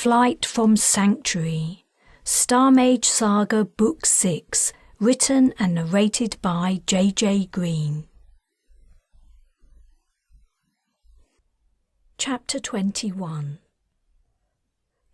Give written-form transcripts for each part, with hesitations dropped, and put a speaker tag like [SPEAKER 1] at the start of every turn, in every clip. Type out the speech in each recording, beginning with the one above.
[SPEAKER 1] Flight from Sanctuary, Mage Saga Book 6, written and narrated by J.J. Green. Chapter 21.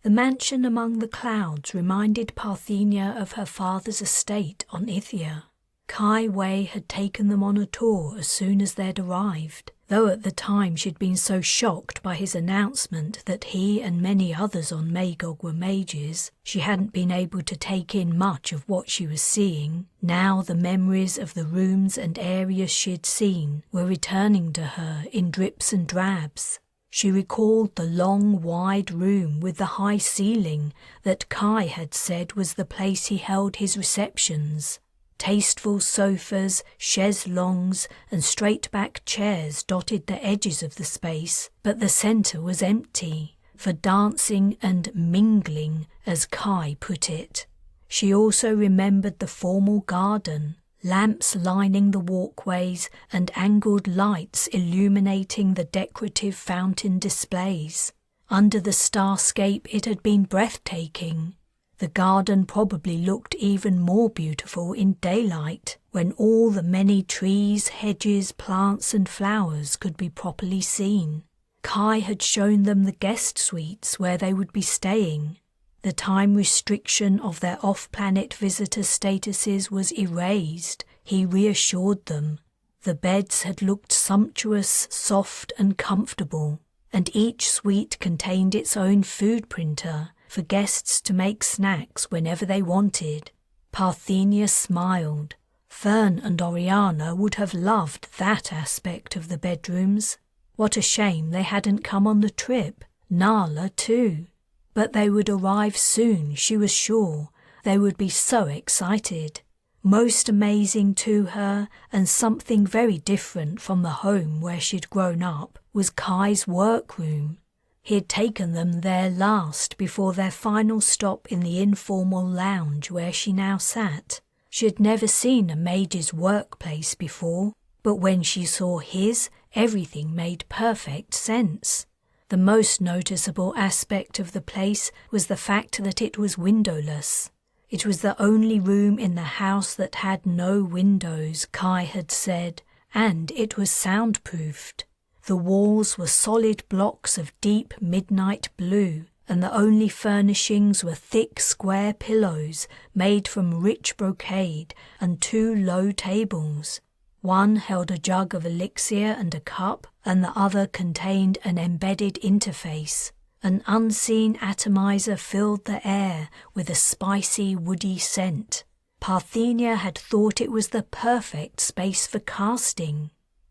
[SPEAKER 1] The mansion among the clouds reminded Parthenia of her father's estate on Ithia. Kai Wei had taken them on a tour as soon as they'd arrived, though at the time she'd been so shocked by his announcement that he and many others on Magog were mages, she hadn't been able to take in much of what she was seeing. Now the memories of the rooms and areas she'd seen were returning to her in drips and drabs. She recalled the long, wide room with the high ceiling that Kai had said was the place he held his receptions. Tasteful sofas, chaises-longs, and straight-back chairs dotted the edges of the space, but the centre was empty, for dancing and mingling, as Kai put it. She also remembered the formal garden, lamps lining the walkways and angled lights illuminating the decorative fountain displays. Under the starscape it had been breathtaking. The garden probably looked even more beautiful in daylight, when all the many trees, hedges, plants and flowers could be properly seen. Kai had shown them the guest suites where they would be staying. The time restriction of their off-planet visitor statuses was erased, he reassured them. The beds had looked sumptuous, soft and comfortable, and each suite contained its own food printer, for guests to make snacks whenever they wanted. Parthenia smiled. Fern and Oriana would have loved that aspect of the bedrooms. What a shame they hadn't come on the trip. Nala too. But they would arrive soon, she was sure. They would be so excited. Most amazing to her, and something very different from the home where she'd grown up, was Kai's workroom. He had taken them there last before their final stop in the informal lounge where she now sat. She had never seen a mage's workplace before, but when she saw his, everything made perfect sense. The most noticeable aspect of the place was the fact that it was windowless. It was the only room in the house that had no windows, Kai had said, and it was soundproofed. The walls were solid blocks of deep midnight blue, and the only furnishings were thick square pillows made from rich brocade and two low tables. One held a jug of elixir and a cup, and the other contained an embedded interface. An unseen atomizer filled the air with a spicy, woody scent. Parthenia had thought it was the perfect space for casting.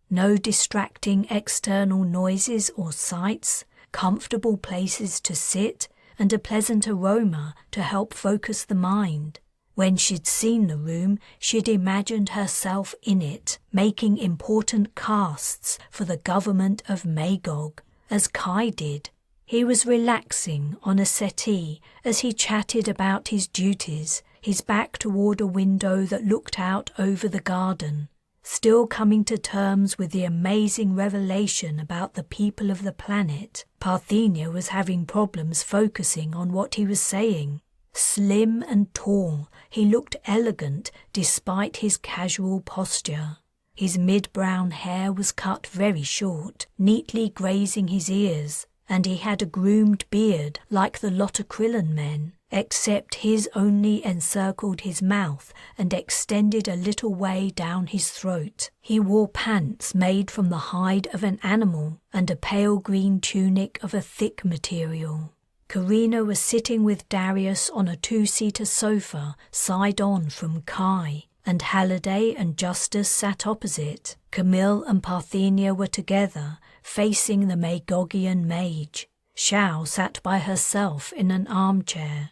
[SPEAKER 1] No distracting external noises or sights, comfortable places to sit, and a pleasant aroma to help focus the mind. When she'd seen the room, she'd imagined herself in it, making important casts for the government of Magog, as Kai did. He was relaxing on a settee as he chatted about his duties, his back toward a window that looked out over the garden. Still coming to terms with the amazing revelation about the people of the planet, Parthenia was having problems focusing on what he was saying. Slim and tall, he looked elegant despite his casual posture. His mid-brown hair was cut very short, neatly grazing his ears, and he had a groomed beard like the Lotocrilan men, except his only encircled his mouth and extended a little way down his throat. He wore pants made from the hide of an animal and a pale green tunic of a thick material. Karina was sitting with Darius on a two-seater sofa side-on from Kai, and Halliday and Justus sat opposite. Camille and Parthenia were together, facing the Magogian mage. Xiao sat by herself in an armchair.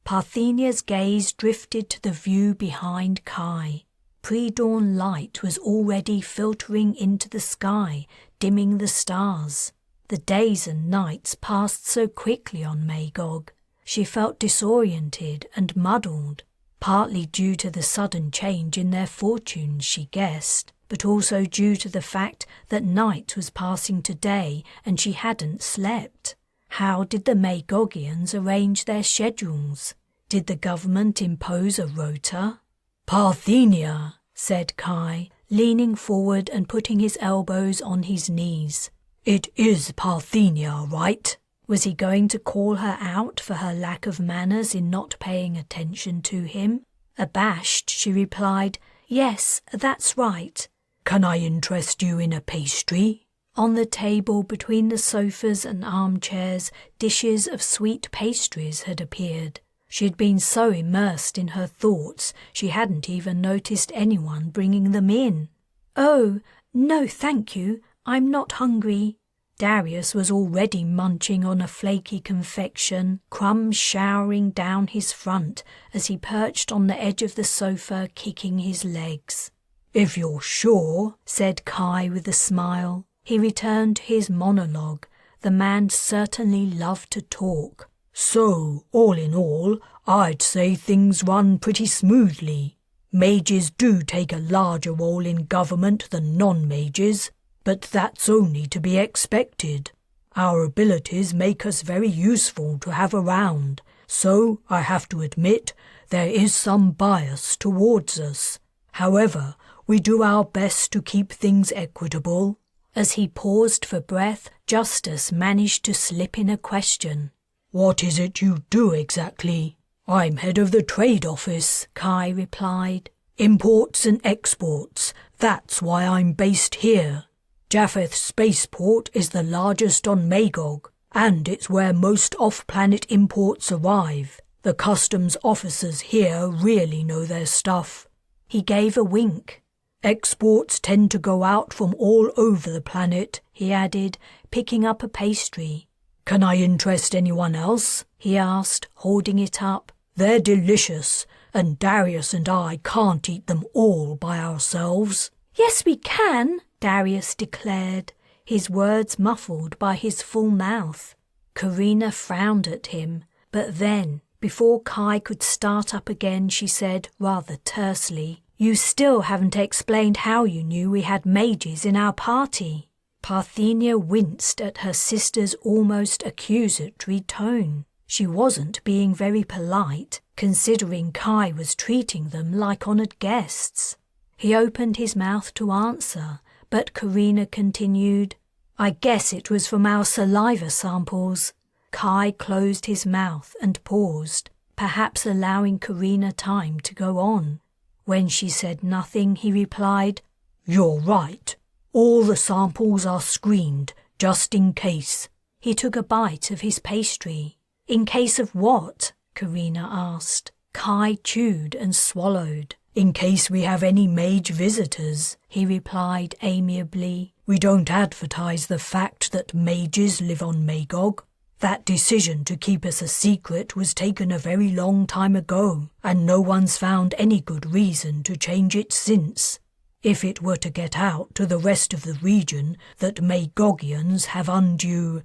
[SPEAKER 1] Parthenia's gaze drifted to the view behind Kai. Pre-dawn light was already filtering into the sky, dimming the stars. The days and nights passed so quickly on Magog. She felt disoriented and muddled, partly due to the sudden change in their fortunes, she guessed, but also due to the fact that night was passing to day and she hadn't slept. How did the Magogians arrange their schedules? Did the government impose a rota? "Parthenia," said Kai, leaning forward and putting his elbows on his knees. "It is Parthenia, right?" Was he going to call her out for her lack of manners in not paying attention to him? Abashed, she replied, "Yes, that's right." "Can I interest you in a pastry?" On the table between the sofas and armchairs, dishes of sweet pastries had appeared. She had been so immersed in her thoughts she hadn't even noticed anyone bringing them in. "Oh, no thank you, I'm not hungry." Darius was already munching on a flaky confection, crumbs showering down his front as he perched on the edge of the sofa kicking his legs. "If you're sure," said Kai with a smile. He returned to his monologue. The man certainly loved to talk. "So, all in all, I'd say things run pretty smoothly. Mages do take a larger role in government than non-mages, but that's only to be expected. Our abilities make us very useful to have around, so I have to admit there is some bias towards us. However, we do our best to keep things equitable." As he paused for breath, Justice managed to slip in a question. "What is it you do exactly?" "I'm head of the trade office," Kai replied. "Imports and exports, that's why I'm based here. Japheth Spaceport is the largest on Magog, and it's where most off-planet imports arrive. The customs officers here really know their stuff." He gave a wink. "Exports tend to go out from all over the planet," he added, picking up a pastry. "Can I interest anyone else?" he asked, holding it up. "They're delicious, and Darius and I can't eat them all by ourselves." "Yes, we can," Darius declared, his words muffled by his full mouth. Karina frowned at him, but then, before Kai could start up again, she said rather tersely, "You still haven't explained how you knew we had mages in our party." Parthenia winced at her sister's almost accusatory tone. She wasn't being very polite, considering Kai was treating them like honoured guests. He opened his mouth to answer, but Karina continued, "I guess it was from our saliva samples." Kai closed his mouth and paused, perhaps allowing Karina time to go on. When she said nothing, he replied, "You're right. All the samples are screened, just in case." He took a bite of his pastry. "In case of what?" Karina asked. Kai chewed and swallowed. "In case we have any mage visitors," he replied amiably. "We don't advertise the fact that mages live on Magog. That decision to keep us a secret was taken a very long time ago, and no one's found any good reason to change it since. If it were to get out to the rest of the region that Magogians have undue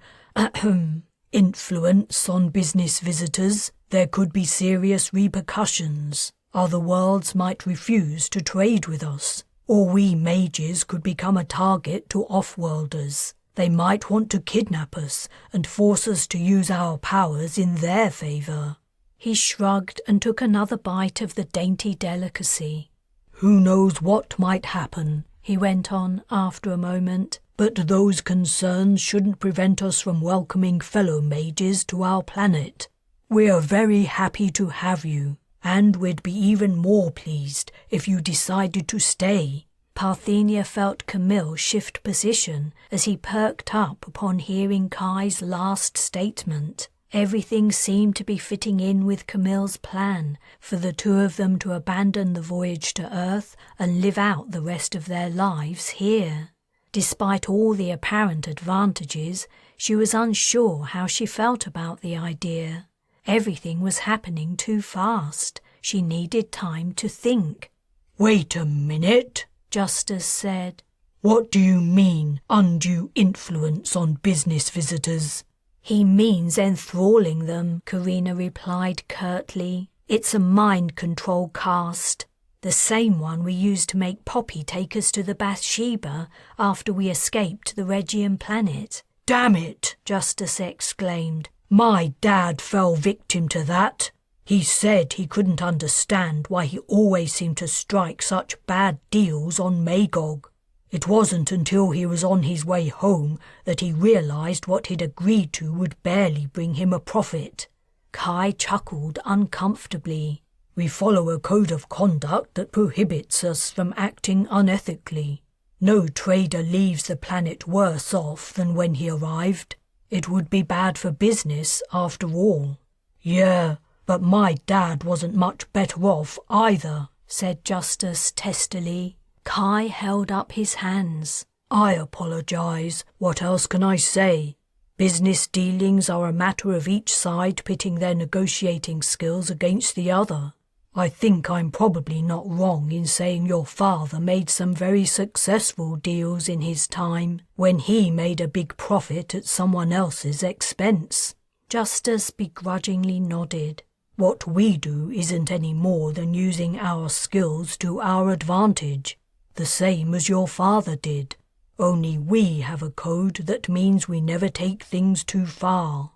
[SPEAKER 1] influence on business visitors, there could be serious repercussions. Other worlds might refuse to trade with us, or we mages could become a target to off-worlders. They might want to kidnap us and force us to use our powers in their favour." He shrugged and took another bite of the dainty delicacy. "Who knows what might happen," he went on after a moment, "but those concerns shouldn't prevent us from welcoming fellow mages to our planet. We're very happy to have you, and we'd be even more pleased if you decided to stay." Parthenia felt Camille shift position as he perked up upon hearing Kai's last statement. Everything seemed to be fitting in with Camille's plan for the two of them to abandon the voyage to Earth and live out the rest of their lives here. Despite all the apparent advantages, she was unsure how she felt about the idea. Everything was happening too fast. She needed time to think. "Wait a minute," Justice said. "What do you mean, undue influence on business visitors?" "He means enthralling them," Karina replied curtly. "It's a mind control cast, the same one we used to make Poppy take us to the Bathsheba after we escaped the Region planet. Damn it, Justice exclaimed. My dad fell victim to that. He said he couldn't understand why he always seemed to strike such bad deals on Magog. It wasn't until he was on his way home that he realized what he'd agreed to would barely bring him a profit. Kai chuckled uncomfortably. We follow a code of conduct that prohibits us from acting unethically. No trader leaves the planet worse off than when he arrived. It would be bad for business, after all. Yeah, but my dad wasn't much better off either, said Justice testily. Kai held up his hands. I apologize. What else can I say? Business dealings are a matter of each side pitting their negotiating skills against the other. I think I'm probably not wrong in saying your father made some very successful deals in his time, when he made a big profit at someone else's expense. Justice begrudgingly nodded. What we do isn't any more than using our skills to our advantage, the same as your father did. Only we have a code that means we never take things too far.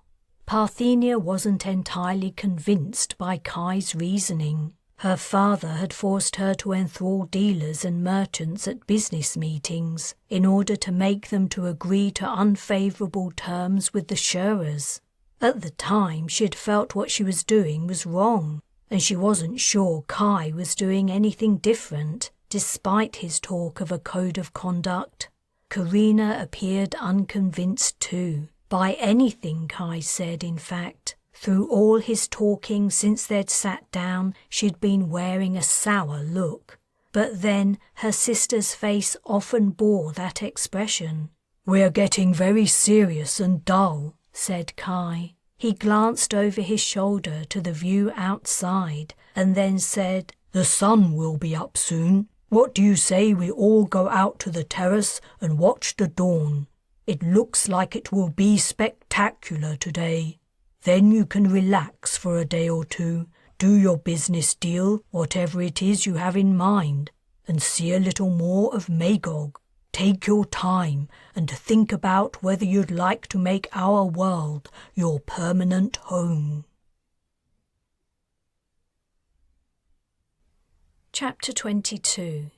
[SPEAKER 1] Parthenia wasn't entirely convinced by Kai's reasoning. Her father had forced her to enthrall dealers and merchants at business meetings in order to make them to agree to unfavourable terms with the Shurers. At the time, she had felt what she was doing was wrong, and she wasn't sure Kai was doing anything different, despite his talk of a code of conduct. Karina appeared unconvinced too, by anything Kai said, in fact. Through all his talking since they'd sat down, she'd been wearing a sour look. But then her sister's face often bore that expression. We're getting very serious and dull, said Kai. He glanced over his shoulder to the view outside and then said, The sun will be up soon. What do you say we all go out to the terrace and watch the dawn? It looks like it will be spectacular today. Then you can relax for a day or two, do your business deal, whatever it is you have in mind, and see a little more of Magog. Take your time and think about whether you'd like to make our world your permanent home. Chapter 22.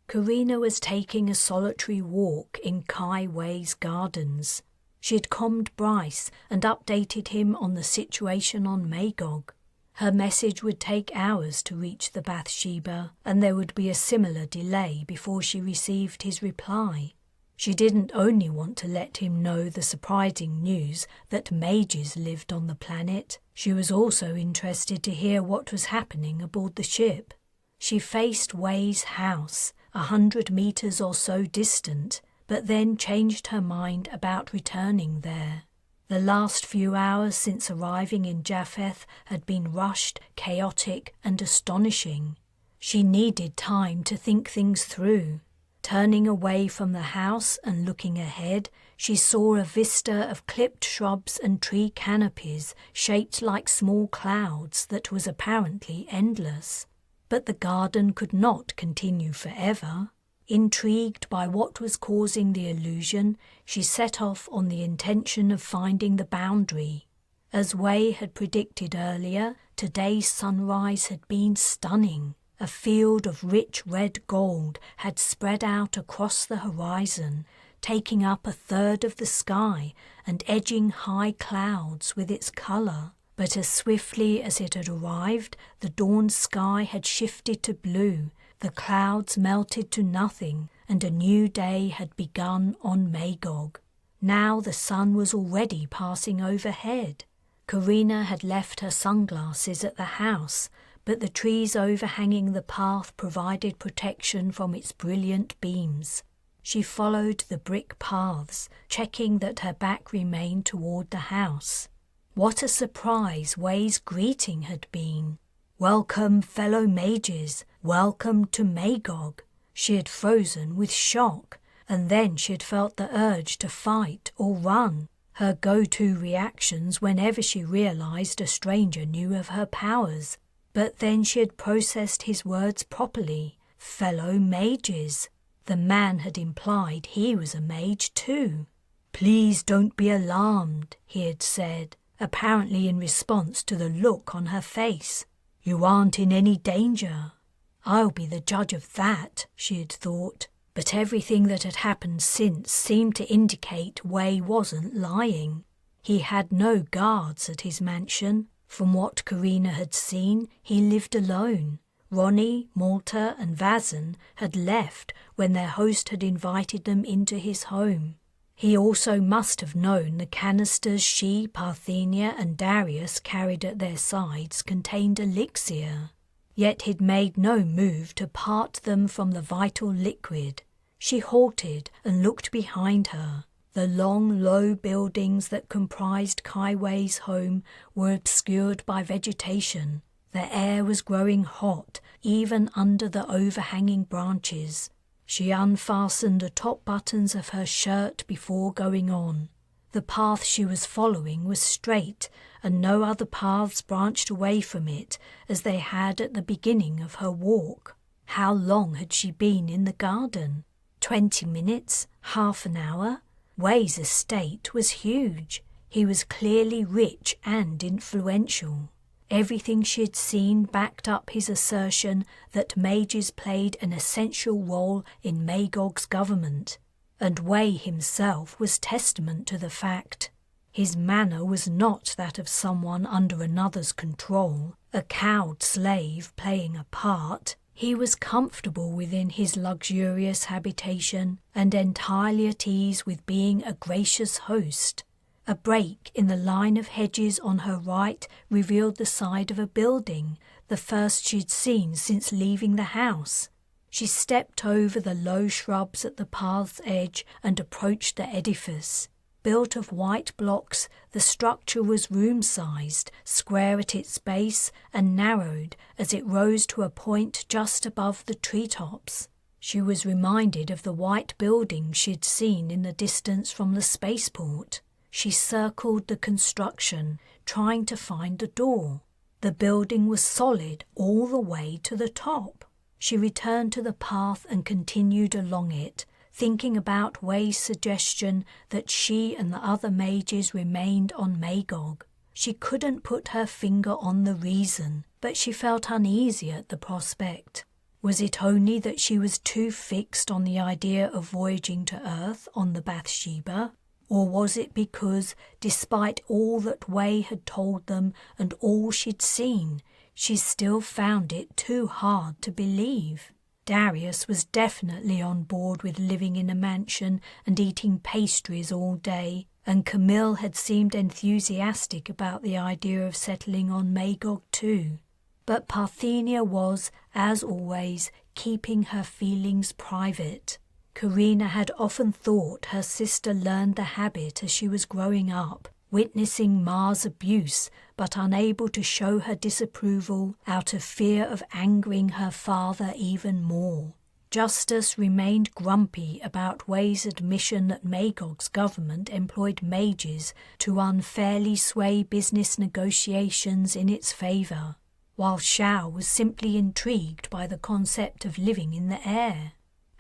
[SPEAKER 1] Karina was taking a solitary walk in Kai Wei's gardens. She had calmed Bryce and updated him on the situation on Magog. Her message would take hours to reach the Bathsheba, and there would be a similar delay before she received his reply. She didn't only want to let him know the surprising news that mages lived on the planet, she was also interested to hear what was happening aboard the ship. She faced Wei's house, 100 meters or so distant, but then changed her mind about returning there. The last few hours since arriving in Japheth had been rushed, chaotic, and astonishing. She needed time to think things through. Turning away from the house and looking ahead, she saw a vista of clipped shrubs and tree canopies shaped like small clouds that was apparently endless. But the garden could not continue forever. Intrigued by what was causing the illusion, she set off on the intention of finding the boundary. As Wei had predicted earlier, today's sunrise had been stunning. A field of rich red gold had spread out across the horizon, taking up a third of the sky and edging high clouds with its colour. But as swiftly as it had arrived, the dawn sky had shifted to blue, the clouds melted to nothing, and a new day had begun on Magog. Now the sun was already passing overhead. Karina had left her sunglasses at the house, but the trees overhanging the path provided protection from its brilliant beams. She followed the brick paths, checking that her back remained toward the house. What a surprise Wei's greeting had been. Welcome, fellow mages. Welcome to Magog. She had frozen with shock, and then she had felt the urge to fight or run. Her go-to reactions whenever she realized a stranger knew of her powers. But then she had processed his words properly. Fellow mages. The man had implied he was a mage too. "Please don't be alarmed," he had said, apparently in response to the look on her face. "You aren't in any danger." I'll be the judge of that, she had thought, but everything that had happened since seemed to indicate Wei wasn't lying. He had no guards at his mansion. From what Karina had seen, he lived alone. Ronnie, Malta and Vazan had left when their host had invited them into his home. He also must have known the canisters she, Parthenia and Darius carried at their sides contained elixir. Yet he'd made no move to part them from the vital liquid. She halted and looked behind her. The long, low buildings that comprised Kai Wei's home were obscured by vegetation. The air was growing hot, even under the overhanging branches. She unfastened the top buttons of her shirt before going on. The path she was following was straight, and no other paths branched away from it as they had at the beginning of her walk. How long had she been in the garden? 20 minutes? Half an hour? Wei's estate was huge. He was clearly rich and influential. Everything she had seen backed up his assertion that mages played an essential role in Magog's government, and Wei himself was testament to the fact. His manner was not that of someone under another's control, a cowed slave playing a part. He was comfortable within his luxurious habitation and entirely at ease with being a gracious host. A break in the line of hedges on her right revealed the side of a building, the first she'd seen since leaving the house. She stepped over the low shrubs at the path's edge and approached the edifice. Built of white blocks, the structure was room-sized, square at its base, and narrowed as it rose to a point just above the treetops. She was reminded of the white building she'd seen in the distance from the spaceport. She circled the construction, trying to find the door. The building was solid all the way to the top. She returned to the path and continued along it, thinking about Wei's suggestion that she and the other mages remained on Magog. She couldn't put her finger on the reason, but she felt uneasy at the prospect. Was it only that she was too fixed on the idea of voyaging to Earth on the Bathsheba? Or was it because, despite all that Wei had told them and all she'd seen, she still found it too hard to believe? Darius was definitely on board with living in a mansion and eating pastries all day, and Camille had seemed enthusiastic about the idea of settling on Magog too. But Parthenia was, as always, keeping her feelings private. Karina had often thought her sister learned the habit as she was growing up, witnessing Ma's abuse but unable to show her disapproval out of fear of angering her father even more. Justice remained grumpy about Wei's admission that Magog's government employed mages to unfairly sway business negotiations in its favour, while Xiao was simply intrigued by the concept of living in the air.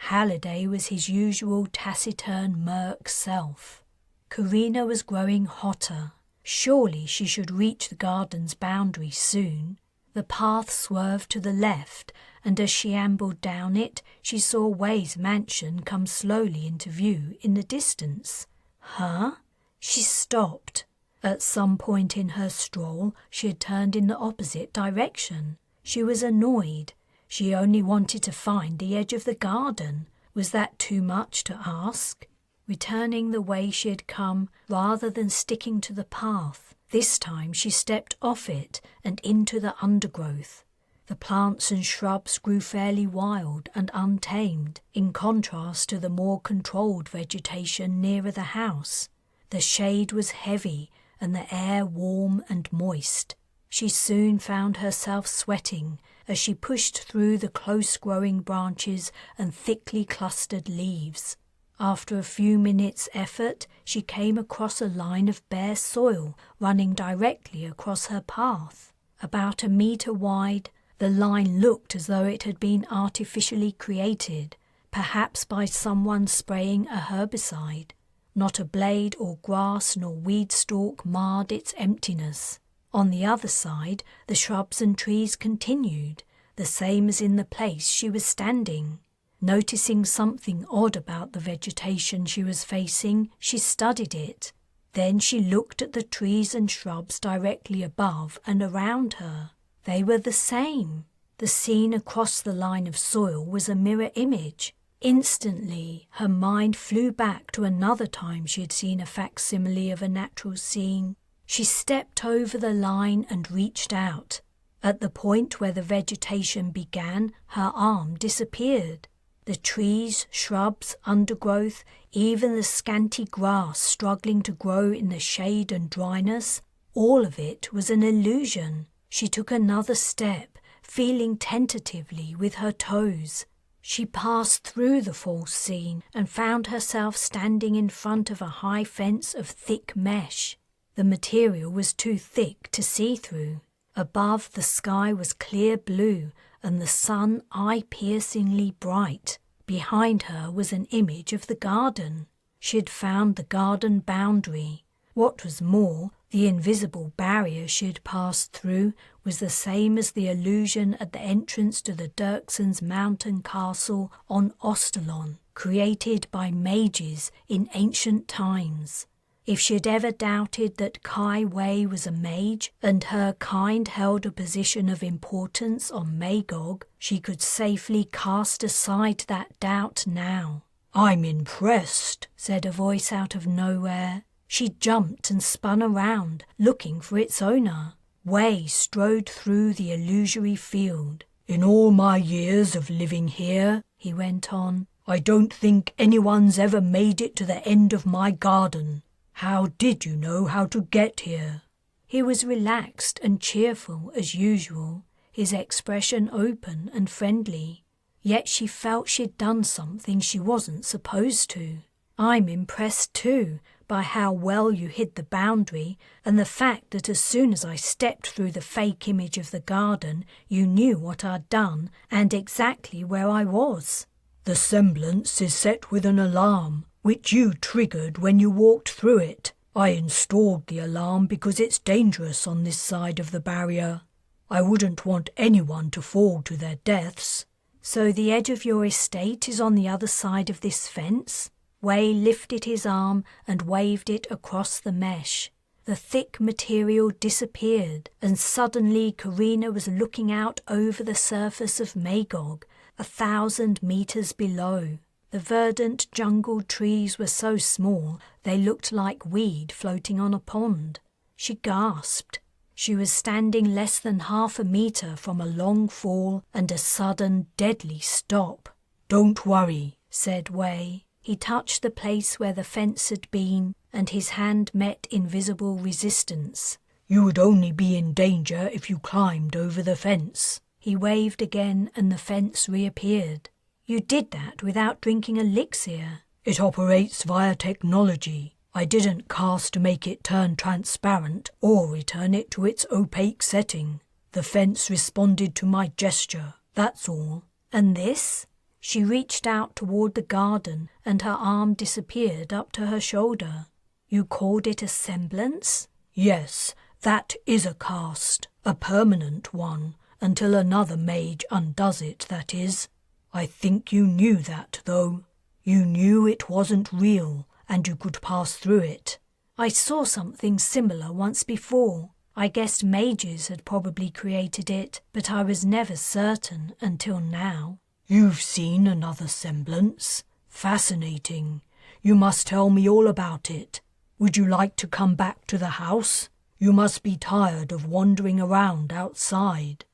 [SPEAKER 1] Halliday was his usual taciturn merc self. Karina was growing hotter. Surely she should reach the garden's boundary soon. The path swerved to the left, and as she ambled down it, she saw Wei's mansion come slowly into view in the distance. Huh? She stopped. At some point in her stroll, she had turned in the opposite direction. She was annoyed. She only wanted to find the edge of the garden. Was that too much to ask? Returning the way she had come, rather than sticking to the path, this time she stepped off it and into the undergrowth. The plants and shrubs grew fairly wild and untamed, in contrast to the more controlled vegetation nearer the house. The shade was heavy and the air warm and moist. She soon found herself sweating as she pushed through the close-growing branches and thickly clustered leaves. After a few minutes' effort, she came across a line of bare soil running directly across her path. About 1 meter wide, the line looked as though it had been artificially created, perhaps by someone spraying a herbicide. Not a blade or grass nor weed stalk marred its emptiness. On the other side, the shrubs and trees continued, the same as in the place she was standing. Noticing something odd about the vegetation she was facing, she studied it. Then she looked at the trees and shrubs directly above and around her. They were the same. The scene across the line of soil was a mirror image. Instantly, her mind flew back to another time she had seen a facsimile of a natural scene. She stepped over the line and reached out. At the point where the vegetation began, her arm disappeared. The trees, shrubs, undergrowth, even the scanty grass struggling to grow in the shade and dryness, all of it was an illusion. She took another step, feeling tentatively with her toes. She passed through the false scene and found herself standing in front of a high fence of thick mesh. The material was too thick to see through. Above, the sky was clear blue and the sun eye-piercingly bright. Behind her was an image of the garden. She had found the garden boundary. What was more, the invisible barrier she had passed through was the same as the illusion at the entrance to the Dirksons' mountain castle on Ostalon, created by mages in ancient times. If she had ever doubted that Kai Wei was a mage and her kind held a position of importance on Magog, she could safely cast aside that doubt now. "I'm impressed," said a voice out of nowhere. She jumped and spun around, looking for its owner. Wei strode through the illusory field. "In all my years of living here," he went on, "I don't think anyone's ever made it to the end of my garden. How did you know how to get here?" He was relaxed and cheerful as usual, his expression open and friendly. Yet she felt she'd done something she wasn't supposed to. "I'm impressed too by how well you hid the boundary and the fact that as soon as I stepped through the fake image of the garden, you knew what I'd done and exactly where I was." "The semblance is set with an alarm, which you triggered when you walked through it. I installed the alarm because it's dangerous on this side of the barrier. I wouldn't want anyone to fall to their deaths." "So the edge of your estate is on the other side of this fence?" Wei lifted his arm and waved it across the mesh. The thick material disappeared, and suddenly Karina was looking out over the surface of Magog, 1,000 meters below. The verdant jungle trees were so small they looked like weed floating on a pond. She gasped. She was standing less than half a meter from a long fall and a sudden deadly stop. "Don't worry," said Wei. He touched the place where the fence had been, and his hand met invisible resistance. "You would only be in danger if you climbed over the fence." He waved again and the fence reappeared. "You did that without drinking elixir." "It operates via technology. I didn't cast to make it turn transparent or return it to its opaque setting. The fence responded to my gesture, that's all." "And this?" She reached out toward the garden and her arm disappeared up to her shoulder. "You called it a semblance?" "Yes, that is a cast, a permanent one, until another mage undoes it, that is. I think you knew that, though. You knew it wasn't real, and you could pass through it." "I saw something similar once before. I guessed mages had probably created it, but I was never certain until now." "You've seen another semblance? Fascinating. You must tell me all about it. Would you like to come back to the house? You must be tired of wandering around outside."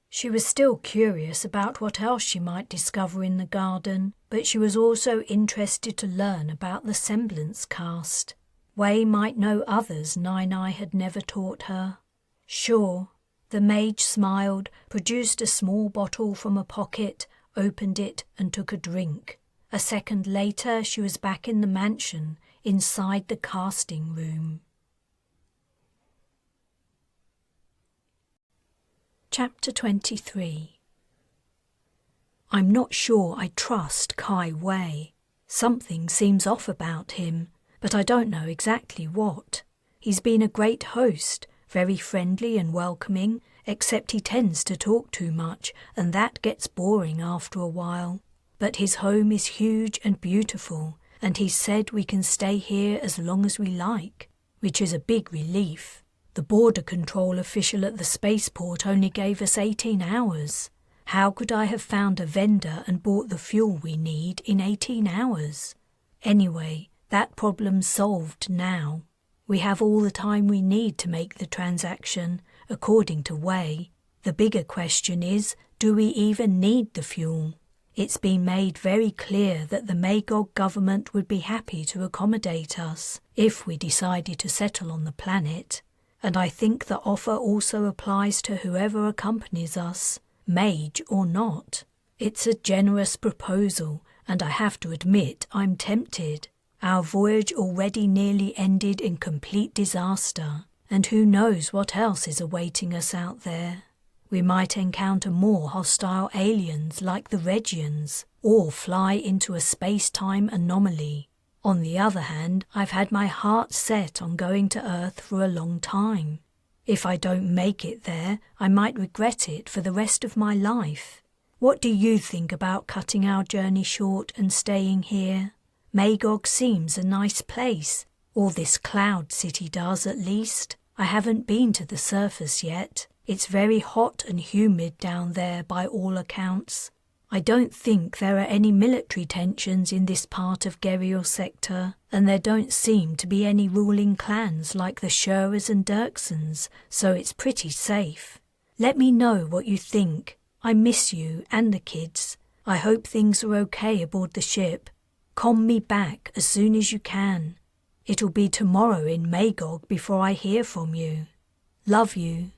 [SPEAKER 1] She was still curious about what else she might discover in the garden, but she was also interested to learn about the semblance cast. Wei might know others Nine-Eye had never taught her. "Sure." The mage smiled, produced a small bottle from a pocket, opened it and took a drink. A second later she was back in the mansion, inside the casting room. Chapter 23. I'm not sure I trust Kai Wei. Something seems off about him, but I don't know exactly what. He's been a great host, very friendly and welcoming, except he tends to talk too much, and that gets boring after a while. But his home is huge and beautiful, and he said we can stay here as long as we like, which is a big relief. The border control official at the spaceport only gave us 18 hours. How could I have found a vendor and bought the fuel we need in 18 hours? Anyway, that problem's solved now. We have all the time we need to make the transaction, according to Wei. The bigger question is, do we even need the fuel? It's been made very clear that the Magog government would be happy to accommodate us if we decided to settle on the planet. And I think the offer also applies to whoever accompanies us, mage or not. It's a generous proposal, and I have to admit I'm tempted. Our voyage already nearly ended in complete disaster, and who knows what else is awaiting us out there. We might encounter more hostile aliens like the Regions, or fly into a space-time anomaly. On the other hand, I've had my heart set on going to Earth for a long time. If I don't make it there, I might regret it for the rest of my life. What do you think about cutting our journey short and staying here? Magog seems a nice place, or this cloud city does at least. I haven't been to the surface yet. It's very hot and humid down there by all accounts. I don't think there are any military tensions in this part of Gerial sector, and there don't seem to be any ruling clans like the Shuras and Dirksons, so it's pretty safe. Let me know what you think. I miss you and the kids. I hope things are okay aboard the ship. Com me back as soon as you can. It'll be tomorrow in Magog before I hear from you. Love you.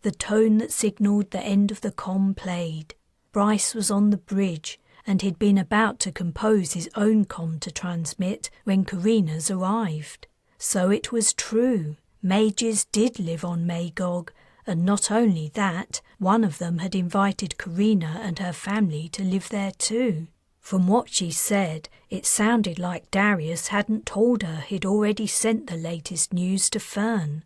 [SPEAKER 1] The tone that signalled the end of the comm played. Bryce was on the bridge, and he'd been about to compose his own comm to transmit when Karina's arrived. So it was true. Mages did live on Magog, and not only that, one of them had invited Karina and her family to live there too. From what she said, it sounded like Darius hadn't told her he'd already sent the latest news to Fern.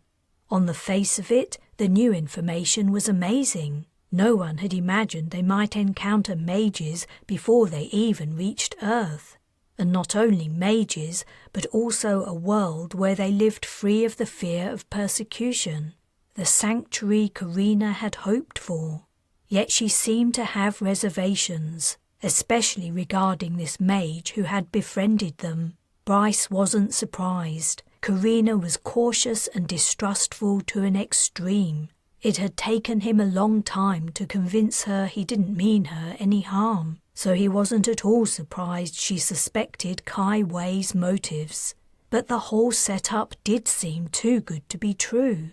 [SPEAKER 1] On the face of it, the new information was amazing. No one had imagined they might encounter mages before they even reached Earth. And not only mages, but also a world where they lived free of the fear of persecution. The sanctuary Karina had hoped for. Yet she seemed to have reservations, especially regarding this mage who had befriended them. Bryce wasn't surprised. Karina was cautious and distrustful to an extreme. It had taken him a long time to convince her he didn't mean her any harm, so he wasn't at all surprised she suspected Kai Wei's motives. But the whole setup did seem too good to be true.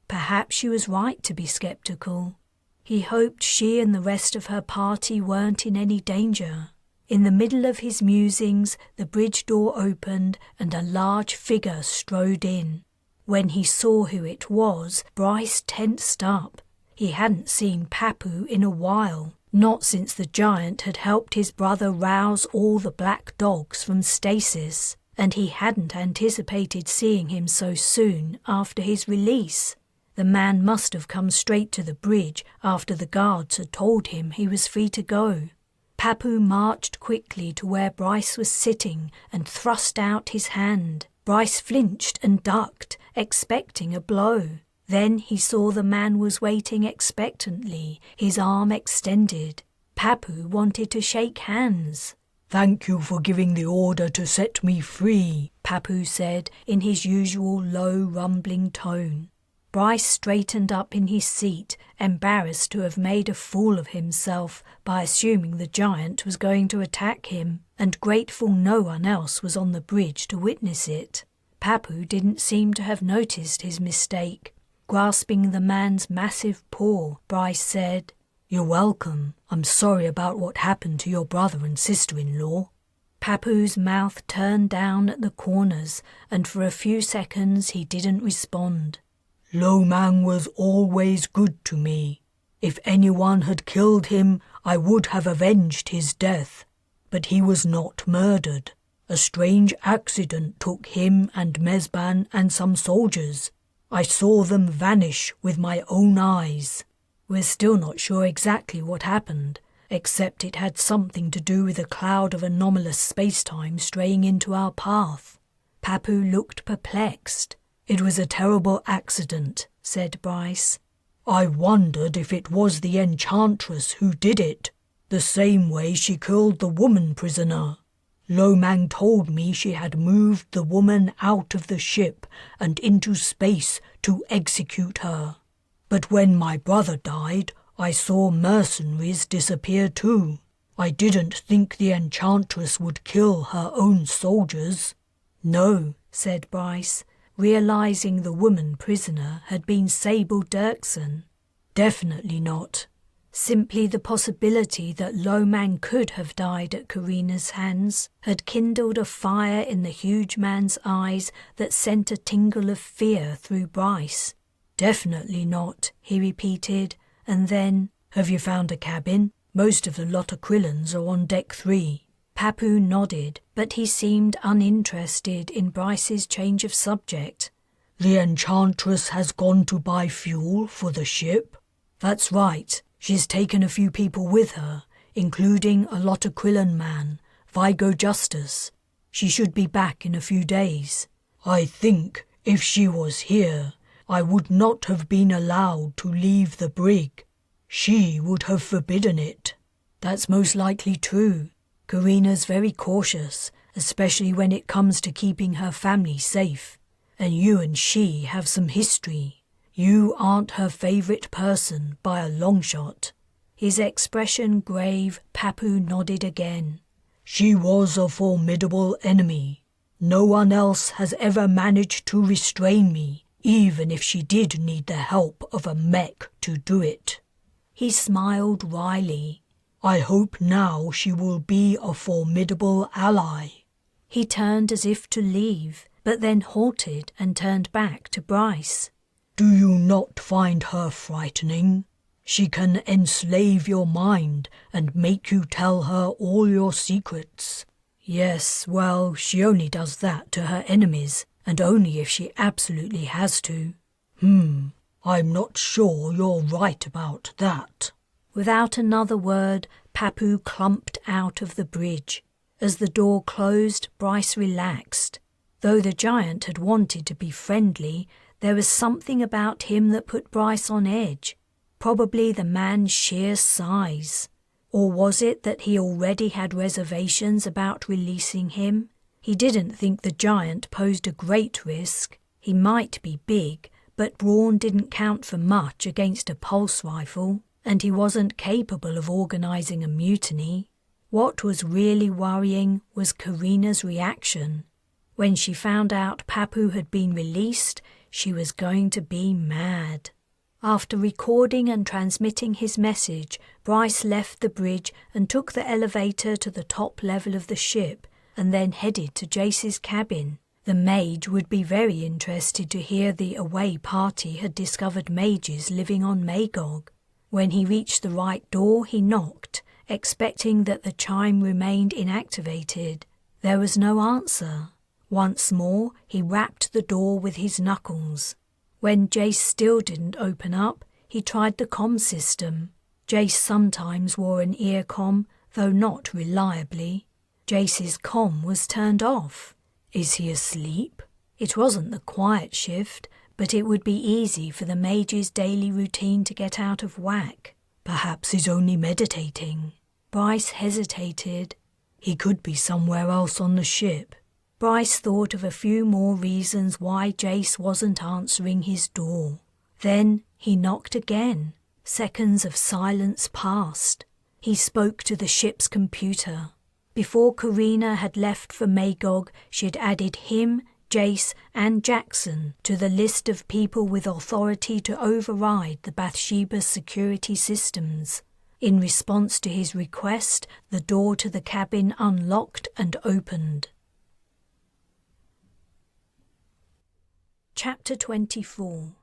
[SPEAKER 1] Perhaps she was right to be skeptical. He hoped she and the rest of her party weren't in any danger. In the middle of his musings, the bridge door opened and a large figure strode in. When he saw who it was, Bryce tensed up. He hadn't seen Papu in a while, not since the giant had helped his brother rouse all the black dogs from stasis, and he hadn't anticipated seeing him so soon after his release. The man must have come straight to the bridge after the guards had told him he was free to go. Papu marched quickly to where Bryce was sitting and thrust out his hand. Bryce flinched and ducked, expecting a blow. Then he saw the man was waiting expectantly, his arm extended. Papu wanted to shake hands.
[SPEAKER 2] "Thank you for giving the order to set me free,"
[SPEAKER 1] Papu said in his usual low, rumbling tone. Bryce straightened up in his seat, embarrassed to have made a fool of himself by assuming the giant was going to attack him, and grateful no one else was on the bridge to witness it. Papu didn't seem to have noticed his mistake. Grasping the man's massive paw, Bryce said, "You're welcome. I'm sorry about what happened to your brother and sister-in-law." Papu's mouth turned down at the corners, and for a few seconds he didn't respond.
[SPEAKER 2] "Lo Mang was always good to me. If anyone had killed him, I would have avenged his death, but he was not murdered. A strange accident took him and Mesban and some soldiers. I saw them vanish with my own eyes."
[SPEAKER 1] "We're still not sure exactly what happened, except it had something to do with a cloud of anomalous space-time straying into our path." Papu looked perplexed.
[SPEAKER 2] "It was a terrible accident," said Bryce. "I wondered if it was the enchantress who did it, the same way she killed the woman prisoner. Lomang told me she had moved the woman out of the ship and into space to execute her. But when my brother died, I saw mercenaries disappear too. I didn't think the enchantress would kill her own soldiers."
[SPEAKER 1] "No," said Bryce, realizing the woman prisoner had been Sable Dirksen. "Definitely not. Simply the possibility that Lomang could have died at Karina's hands had kindled a fire in the huge man's eyes that sent a tingle of fear through Bryce. "Definitely not," he repeated, and then, "Have you found a cabin? Most of the Lotokrillans are on deck 3. Papu nodded, but he seemed uninterested in Bryce's change of subject.
[SPEAKER 2] "The enchantress has gone to buy fuel for the ship?"
[SPEAKER 1] "That's right. She's taken a few people with her, including a Lotokrillan man, Vigo Justus. She should be back in a few days."
[SPEAKER 2] "I think, if she was here, I would not have been allowed to leave the brig. She would have forbidden it."
[SPEAKER 1] "That's most likely true. Karina's very cautious, especially when it comes to keeping her family safe. And you and she have some history. You aren't her favorite person by a long shot." His expression grave, Papu nodded again.
[SPEAKER 2] "She was a formidable enemy. No one else has ever managed to restrain me, even if she did need the help of a mech to do it."
[SPEAKER 1] He smiled wryly.
[SPEAKER 2] "I hope now she will be a formidable ally."
[SPEAKER 1] He turned as if to leave, but then halted and turned back to Bryce.
[SPEAKER 2] "Do you not find her frightening? She can enslave your mind and make you tell her all your secrets."
[SPEAKER 1] "Yes, well, she only does that to her enemies, and only if she absolutely has to."
[SPEAKER 2] I'm not sure you're right about that."
[SPEAKER 1] Without another word, Papu clumped out of the bridge. As the door closed, Bryce relaxed. Though the giant had wanted to be friendly, there was something about him that put Bryce on edge. Probably the man's sheer size. Or was it that he already had reservations about releasing him? He didn't think the giant posed a great risk. He might be big, but brawn didn't count for much against a pulse rifle, and he wasn't capable of organizing a mutiny. What was really worrying was Karina's reaction. When she found out Papu had been released, she was going to be mad. After recording and transmitting his message, Bryce left the bridge and took the elevator to the top level of the ship, and then headed to Jace's cabin. The mage would be very interested to hear the away party had discovered mages living on Magog. When he reached the right door, he knocked, expecting that the chime remained inactivated. There was no answer. Once more, he rapped the door with his knuckles. When Jace still didn't open up, he tried the comm system. Jace sometimes wore an ear comm, though not reliably. Jace's comm was turned off. Is he asleep? It wasn't the quiet shift, but it would be easy for the mage's daily routine to get out of whack. Perhaps he's only meditating. Bryce hesitated. He could be somewhere else on the ship. Bryce thought of a few more reasons why Jace wasn't answering his door. Then he knocked again. Seconds of silence passed. He spoke to the ship's computer. Before Karina had left for Magog, she had added him, Jace, and Jackson to the list of people with authority to override the Bathsheba's security systems. In response to his request, the door to the cabin unlocked and opened. Chapter 24.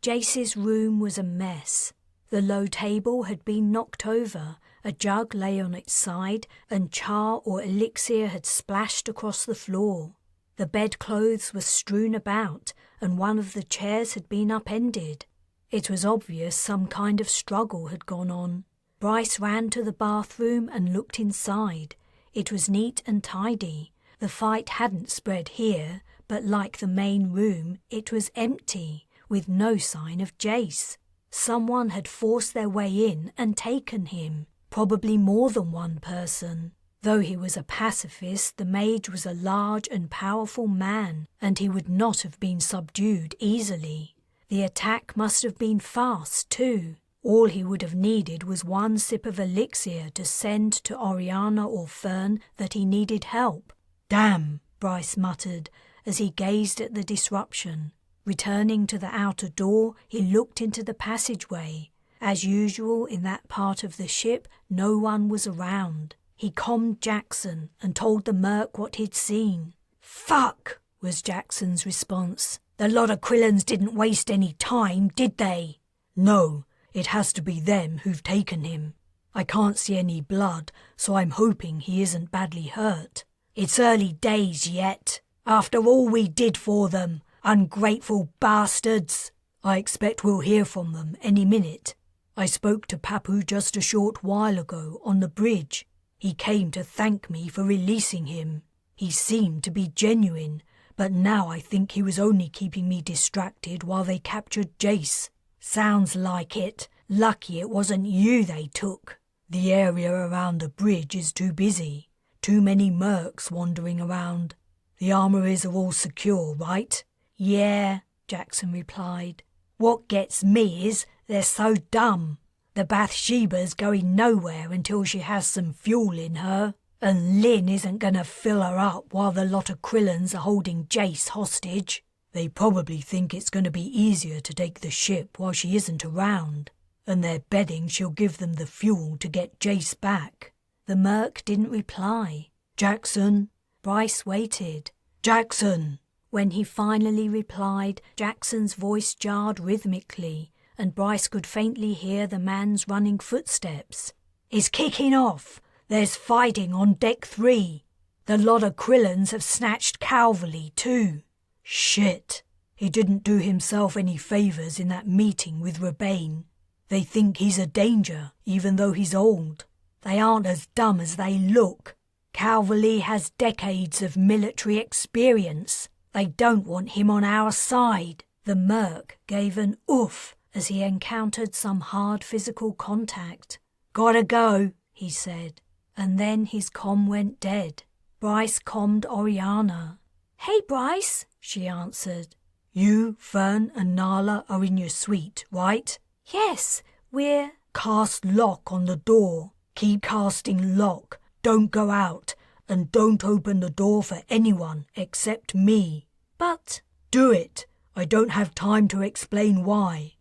[SPEAKER 1] Jace's room was a mess. The low table had been knocked over, A jug lay on its side, and char or elixir had splashed across the floor. The bedclothes were strewn about, and one of the chairs had been upended. It was obvious some kind of struggle had gone on. Bryce ran to the bathroom and looked inside. It was neat and tidy. The fight hadn't spread here, but like the main room, it was empty, with no sign of Jace. Someone had forced their way in and taken him, probably more than one person. Though he was a pacifist, the mage was a large and powerful man, and he would not have been subdued easily. The attack must have been fast, too. All he would have needed was one sip of elixir to send to Oriana or Fern that he needed help. "Damn," Bryce muttered as he gazed at the disruption. Returning to the outer door, he looked into the passageway. As usual in that part of the ship, no one was around. He calmed Jackson and told the merc what he'd seen. "Fuck," was Jackson's response. "The lot of Krillins didn't waste any time, did they?" "No, it has to be them who've taken him. I can't see any blood, so I'm hoping he isn't badly hurt." "It's early days yet. After all we did for them, ungrateful bastards." "I expect we'll hear from them any minute. I spoke to Papu just a short while ago on the bridge. He came to thank me for releasing him. He seemed to be genuine, but now I think he was only keeping me distracted while they captured Jace." "Sounds like it. Lucky it wasn't you they took." "The area around the bridge is too busy. Too many mercs wandering around. The armories are all secure, right?" "Yeah," Jackson replied. "What gets me is they're so dumb. The Bathsheba's going nowhere until she has some fuel in her, and Lin isn't going to fill her up while the lot of Krillins are holding Jace hostage. They probably think it's going to be easier to take the ship while she isn't around, and they're betting she'll give them the fuel to get Jace back." The merc didn't reply. "Jackson?" Bryce waited. "Jackson!" When he finally replied, Jackson's voice jarred rhythmically, and Bryce could faintly hear the man's running footsteps. "It's kicking off. There's fighting on deck 3. The lot of Krillins have snatched Calverley too." "Shit. He didn't do himself any favors in that meeting with Rebane. They think he's a danger, even though he's old." "They aren't as dumb as they look. Calverley has decades of military experience. They don't want him on our side." The merc gave an oof as he encountered some hard physical contact. "Gotta go," he said, and then his comm went dead. Bryce commed Oriana. "Hey, Bryce," she answered. "You, Fern, and Nala are in your suite, right?" "Yes, we're—" "Cast lock on the door. Keep casting lock. Don't go out, and don't open the door for anyone except me." "But—" "Do it. I don't have time to explain why."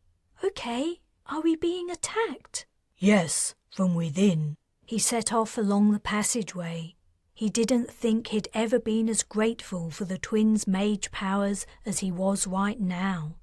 [SPEAKER 1] "Okay. Are we being attacked?" "Yes, from within." He set off along the passageway. He didn't think he'd ever been as grateful for the twins' mage powers as he was right now.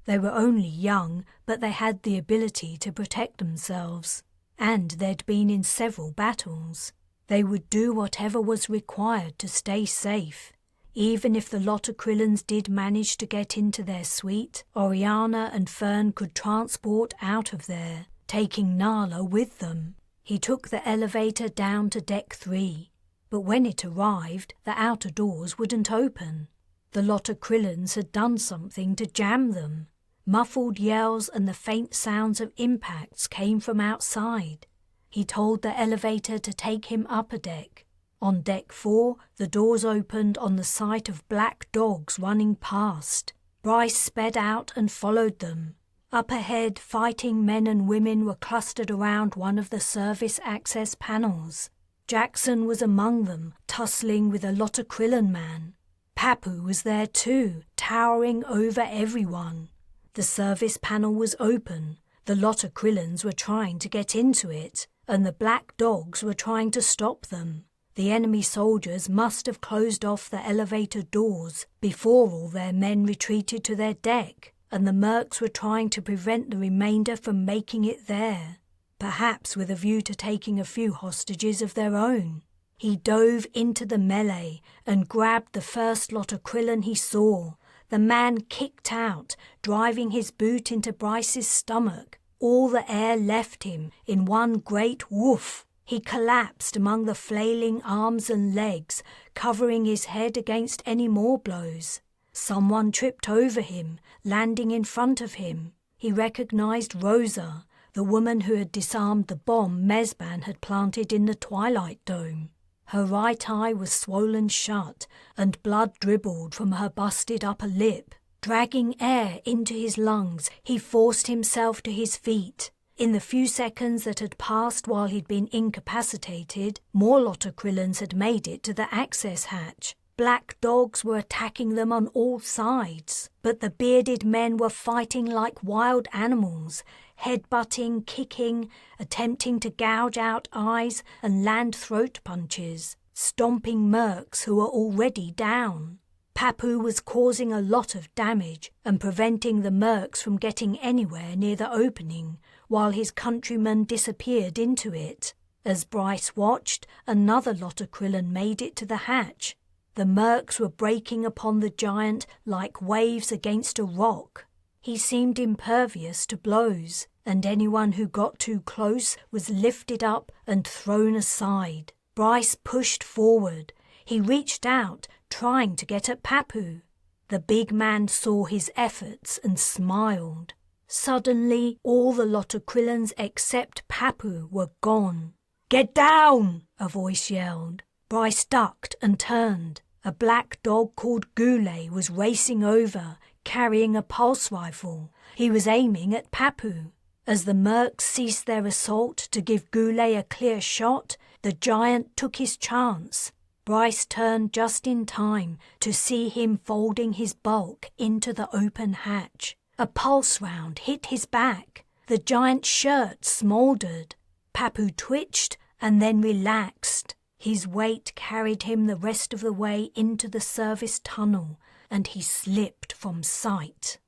[SPEAKER 1] They were only young, but they had the ability to protect themselves, and they'd been in several battles. They would do whatever was required to stay safe. Even if the lot of Krillins did manage to get into their suite, Oriana and Fern could transport out of there, taking Nala with them. He took the elevator down to deck 3, but when it arrived, the outer doors wouldn't open. The lot of Krillins had done something to jam them. Muffled yells and the faint sounds of impacts came from outside. He told the elevator to take him up a deck. On deck 4, the doors opened on the sight of black dogs running past. Bryce sped out and followed them. Up ahead, fighting men and women were clustered around one of the service access panels. Jackson was among them, tussling with a lot of Krillin man. Papu was there too, towering over everyone. The service panel was open. The lot of Krillins were trying to get into it, and the black dogs were trying to stop them. The enemy soldiers must have closed off the elevator doors before all their men retreated to their deck, and the mercs were trying to prevent the remainder from making it there. perhaps with a view to taking a few hostages of their own. He dove into the melee and grabbed the first lot of Krillin he saw. The man kicked out, driving his boot into Bryce's stomach. All the air left him in one great woof. He collapsed among the flailing arms and legs, covering his head against any more blows. Someone tripped over him, landing in front of him. He recognized Rosa, the woman who had disarmed the bomb Mezban had planted in the Twilight Dome. Her right eye was swollen shut, and blood dribbled from her busted upper lip. Dragging air into his lungs, he forced himself to his feet. In the few seconds that had passed while he'd been incapacitated, more Lotta Krillins had made it to the access hatch. Black dogs were attacking them on all sides, but the bearded men were fighting like wild animals, headbutting, kicking, attempting to gouge out eyes and land throat punches, stomping mercs who were already down. Papu was causing a lot of damage and preventing the mercs from getting anywhere near the opening, while his countrymen disappeared into it. As Bryce watched, another lot of Krillin made it to the hatch. The mercs were breaking upon the giant like waves against a rock. He seemed impervious to blows, and anyone who got too close was lifted up and thrown aside. Bryce pushed forward. He reached out, trying to get at Papu. The big man saw his efforts and smiled. Suddenly, all the lot of Krillins except Papu were gone. "Get down!" a voice yelled. Bryce ducked and turned. A black dog called Goulet was racing over, carrying a pulse rifle. He was aiming at Papu. As the mercs ceased their assault to give Goulet a clear shot, the giant took his chance. Bryce turned just in time to see him folding his bulk into the open hatch. A pulse round hit his back. The giant's shirt smouldered. Papu twitched and then relaxed. His weight carried him the rest of the way into the service tunnel, and he slipped from sight.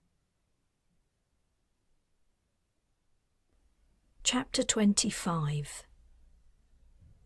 [SPEAKER 1] Chapter 25.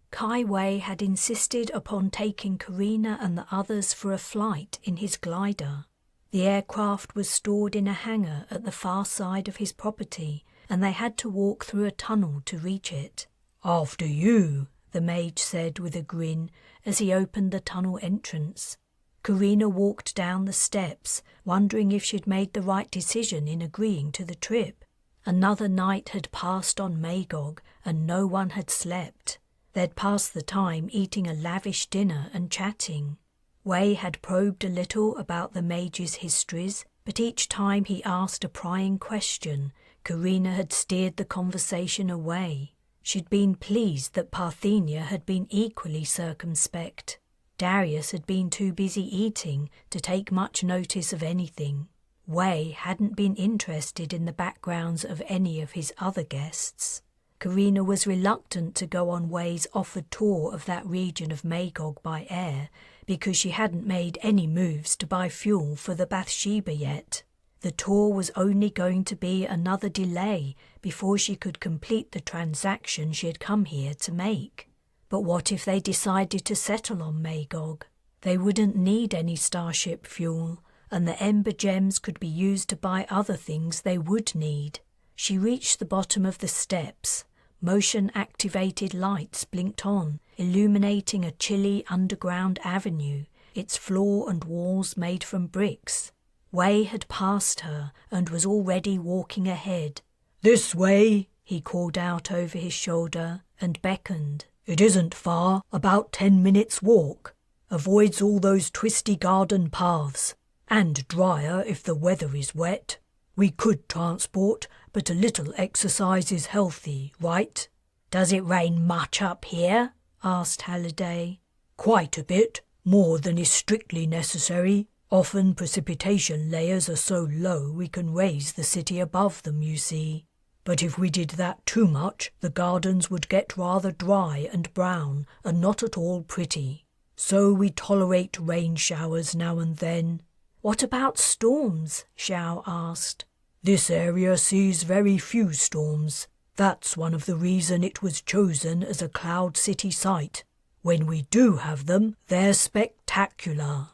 [SPEAKER 1] Kai Wei had insisted upon taking Karina and the others for a flight in his glider. The aircraft was stored in a hangar at the far side of his property, and they had to walk through a tunnel to reach it.
[SPEAKER 2] "After you,"
[SPEAKER 1] the mage said with a grin as he opened the tunnel entrance. Karina walked down the steps, wondering if she'd made the right decision in agreeing to the trip. Another night had passed on Magog, and no one had slept. They'd passed the time eating a lavish dinner and chatting. Wei had probed a little about the mage's histories, but each time he asked a prying question, Karina had steered the conversation away. She'd been pleased that Parthenia had been equally circumspect. Darius had been too busy eating to take much notice of anything. Wei hadn't been interested in the backgrounds of any of his other guests. Karina was reluctant to go on Wei's offered tour of that region of Magog by air because she hadn't made any moves to buy fuel for the Bathsheba yet. The tour was only going to be another delay before she could complete the transaction she had come here to make. But what if they decided to settle on Magog? They wouldn't need any starship fuel, and the ember gems could be used to buy other things they would need. She reached the bottom of the steps. Motion-activated lights blinked on, illuminating a chilly underground avenue, its floor and walls made from bricks. Wei had passed her and was already walking ahead.
[SPEAKER 2] "This way,"
[SPEAKER 1] he called out over his shoulder and beckoned.
[SPEAKER 2] "It isn't far, about 10 minutes' walk. Avoids all those twisty garden paths, and drier if the weather is wet. We could transport, but a little exercise is healthy, right?"
[SPEAKER 1] "Does it rain much up here?" asked Halliday.
[SPEAKER 2] "Quite a bit, more than is strictly necessary. Often precipitation layers are so low we can raise the city above them, you see. But if we did that too much, the gardens would get rather dry and brown and not at all pretty. So we tolerate rain showers now and then."
[SPEAKER 1] "What about storms?" Xiao asked.
[SPEAKER 2] "This area sees very few storms. That's one of the reasons it was chosen as a Cloud City site. When we do have them, they're spectacular."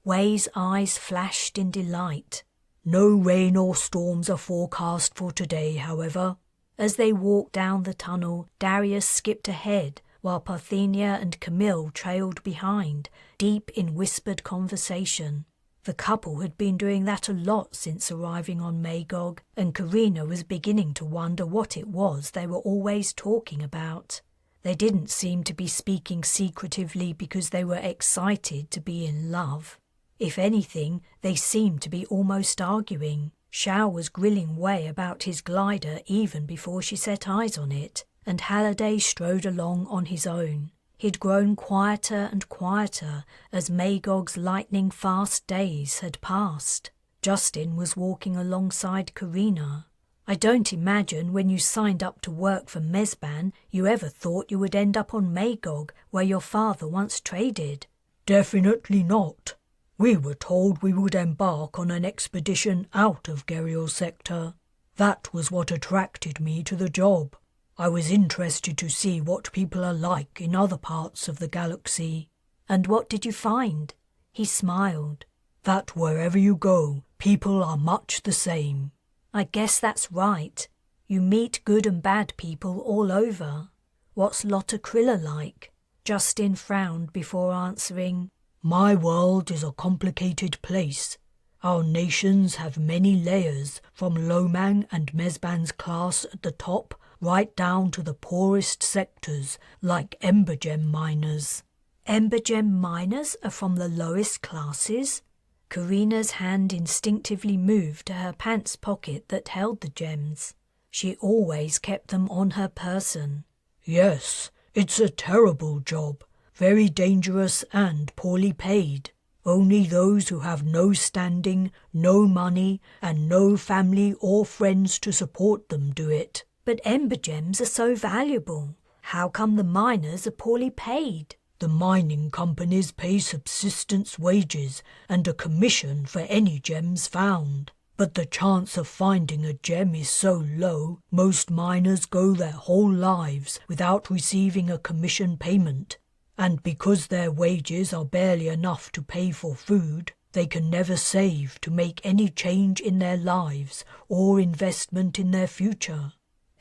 [SPEAKER 1] Wei's eyes flashed in delight.
[SPEAKER 2] "No rain or storms are forecast for today, however."
[SPEAKER 1] As they walked down the tunnel, Darius skipped ahead, while Parthenia and Camille trailed behind, deep in whispered conversation. The couple had been doing that a lot since arriving on Magog, and Karina was beginning to wonder what it was they were always talking about. They didn't seem to be speaking secretively because they were excited to be in love. If anything, they seemed to be almost arguing. Xiao was grilling Wei about his glider even before she set eyes on it, and Halliday strode along on his own. He'd grown quieter and quieter as Magog's lightning-fast days had passed. Justin was walking alongside Karina. "I don't imagine when you signed up to work for Mezban you ever thought you would end up on Magog, where your father once traded."
[SPEAKER 2] "Definitely not. We were told we would embark on an expedition out of Gerial Sector. That was what attracted me to the job. I was interested to see what people are like in other parts of the galaxy."
[SPEAKER 1] "And what did you find?" He smiled.
[SPEAKER 2] "That wherever you go, people are much the same."
[SPEAKER 1] "I guess that's right. You meet good and bad people all over. What's Lotta Krilla like?" Justin frowned before answering.
[SPEAKER 2] "My world is a complicated place. Our nations have many layers, from Lomang and Mezban's class at the top, right down to the poorest sectors, like ember gem miners."
[SPEAKER 1] "Ember gem miners are from the lowest classes?" Karina's hand instinctively moved to her pants pocket that held the gems. She always kept them on her person.
[SPEAKER 2] "Yes, it's a terrible job. Very dangerous and poorly paid. Only those who have no standing, no money, and no family or friends to support them do it."
[SPEAKER 1] "But ember gems are so valuable. How come the miners are poorly paid?"
[SPEAKER 2] "The mining companies pay subsistence wages and a commission for any gems found. But the chance of finding a gem is so low, most miners go their whole lives without receiving a commission payment. And because their wages are barely enough to pay for food, they can never save to make any change in their lives or investment in their future.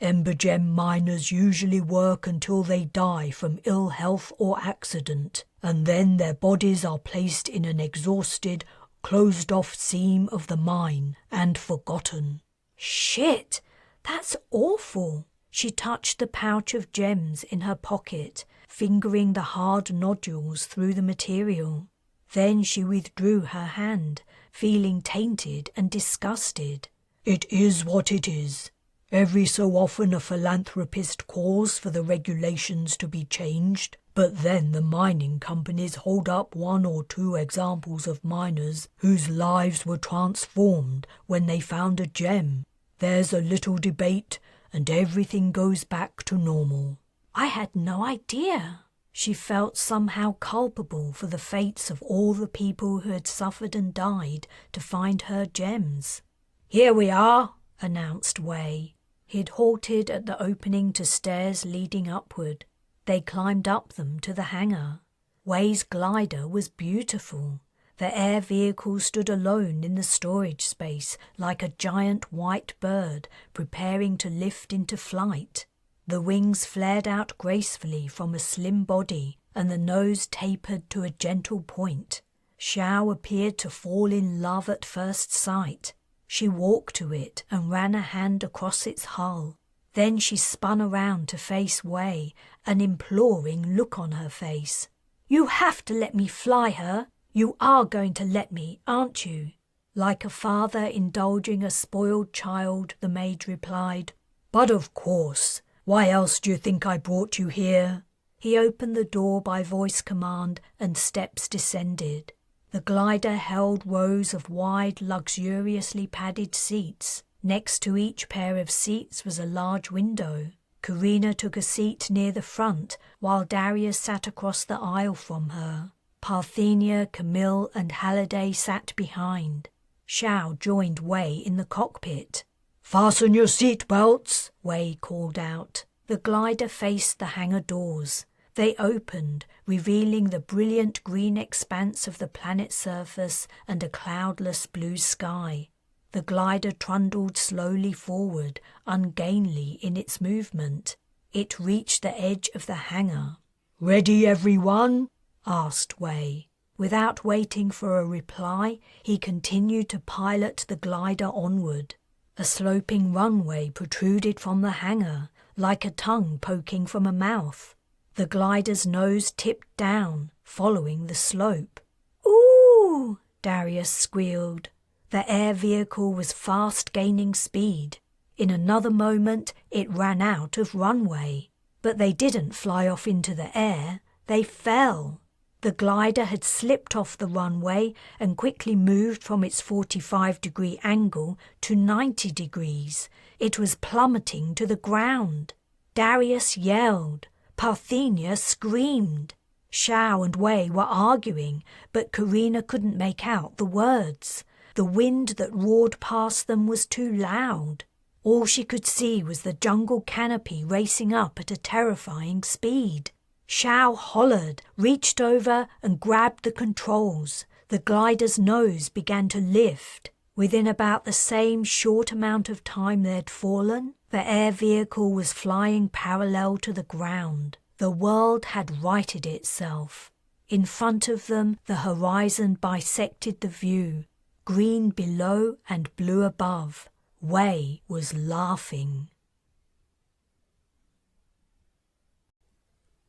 [SPEAKER 2] Ember gem miners usually work until they die from ill health or accident, and then their bodies are placed in an exhausted, closed-off seam of the mine and forgotten."
[SPEAKER 1] "Shit! That's awful!" She touched the pouch of gems in her pocket, fingering the hard nodules through the material. Then she withdrew her hand, feeling tainted and disgusted.
[SPEAKER 2] "It is what it is. Every so often a philanthropist calls for the regulations to be changed, but then the mining companies hold up one or two examples of miners whose lives were transformed when they found a gem. There's a little debate, and everything goes back to normal."
[SPEAKER 1] "I had no idea." She felt somehow culpable for the fates of all the people who had suffered and died to find her gems.
[SPEAKER 2] "Here we are,"
[SPEAKER 1] announced Wei. He'd halted at the opening to stairs leading upward. They climbed up them to the hangar. Wei's glider was beautiful. The air vehicle stood alone in the storage space like a giant white bird preparing to lift into flight. The wings flared out gracefully from a slim body and the nose tapered to a gentle point. Xiao appeared to fall in love at first sight. She walked to it and ran a hand across its hull. Then she spun around to face Wei, an imploring look on her face. "You have to let me fly her. You are going to let me, aren't you?" Like a father indulging a spoiled child, the maid replied.
[SPEAKER 2] "But of course. Why else do you think I brought you here?"
[SPEAKER 1] He opened the door by voice command and steps descended. The glider held rows of wide, luxuriously padded seats. Next to each pair of seats was a large window. Karina took a seat near the front, while Darius sat across the aisle from her. Parthenia, Camille, and Halliday sat behind. Xiao joined Wei in the cockpit.
[SPEAKER 2] Fasten your seat belts,
[SPEAKER 1] Wei called out. The glider faced the hangar doors. They opened, revealing the brilliant green expanse of the planet's surface and a cloudless blue sky. The glider trundled slowly forward, ungainly in its movement. It reached the edge of the hangar.
[SPEAKER 2] Ready, everyone?
[SPEAKER 1] Asked Wei. Without waiting for a reply, he continued to pilot the glider onward. A sloping runway protruded from the hangar, like a tongue poking from a mouth. The glider's nose tipped down, following the slope. "Ooh!" Darius squealed. The air vehicle was fast gaining speed. In another moment, it ran out of runway. But they didn't fly off into the air, they fell. The glider had slipped off the runway and quickly moved from its 45-degree angle to 90 degrees. It was plummeting to the ground. Darius yelled. Parthenia screamed. Xiao and Wei were arguing, but Karina couldn't make out the words. The wind that roared past them was too loud. All she could see was the jungle canopy racing up at a terrifying speed. Xiao hollered, reached over and grabbed the controls. The glider's nose began to lift. Within about the same short amount of time they'd fallen, the air vehicle was flying parallel to the ground. The world had righted itself. In front of them, the horizon bisected the view, green below and blue above. Wei was laughing.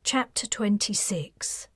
[SPEAKER 1] Chapter 26.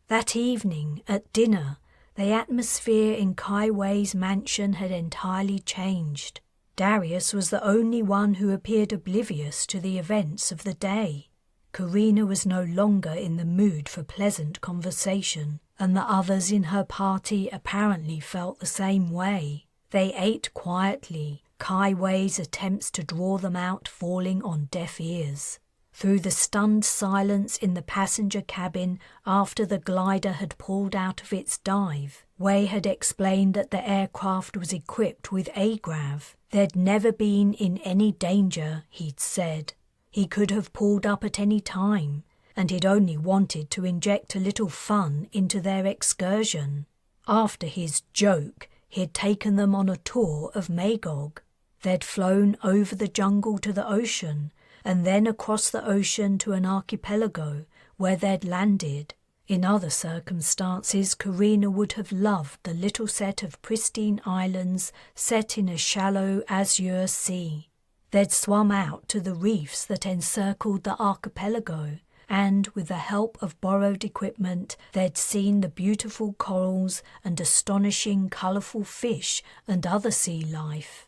[SPEAKER 1] That evening, at dinner, the atmosphere in Kai Wei's mansion had entirely changed. Darius was the only one who appeared oblivious to the events of the day. Karina was no longer in the mood for pleasant conversation, and the others in her party apparently felt the same way. They ate quietly, Kai Wei's attempts to draw them out falling on deaf ears. Through the stunned silence in the passenger cabin after the glider had pulled out of its dive, Wei had explained that the aircraft was equipped with agrav. They'd never been in any danger, he'd said. He could have pulled up at any time, and he'd only wanted to inject a little fun into their excursion. After his joke, he'd taken them on a tour of Magog. They'd flown over the jungle to the ocean, and then across the ocean to an archipelago where they'd landed. In other circumstances, Karina would have loved the little set of pristine islands set in a shallow azure sea. They'd swum out to the reefs that encircled the archipelago, and with the help of borrowed equipment, they'd seen the beautiful corals and astonishing colourful fish and other sea life.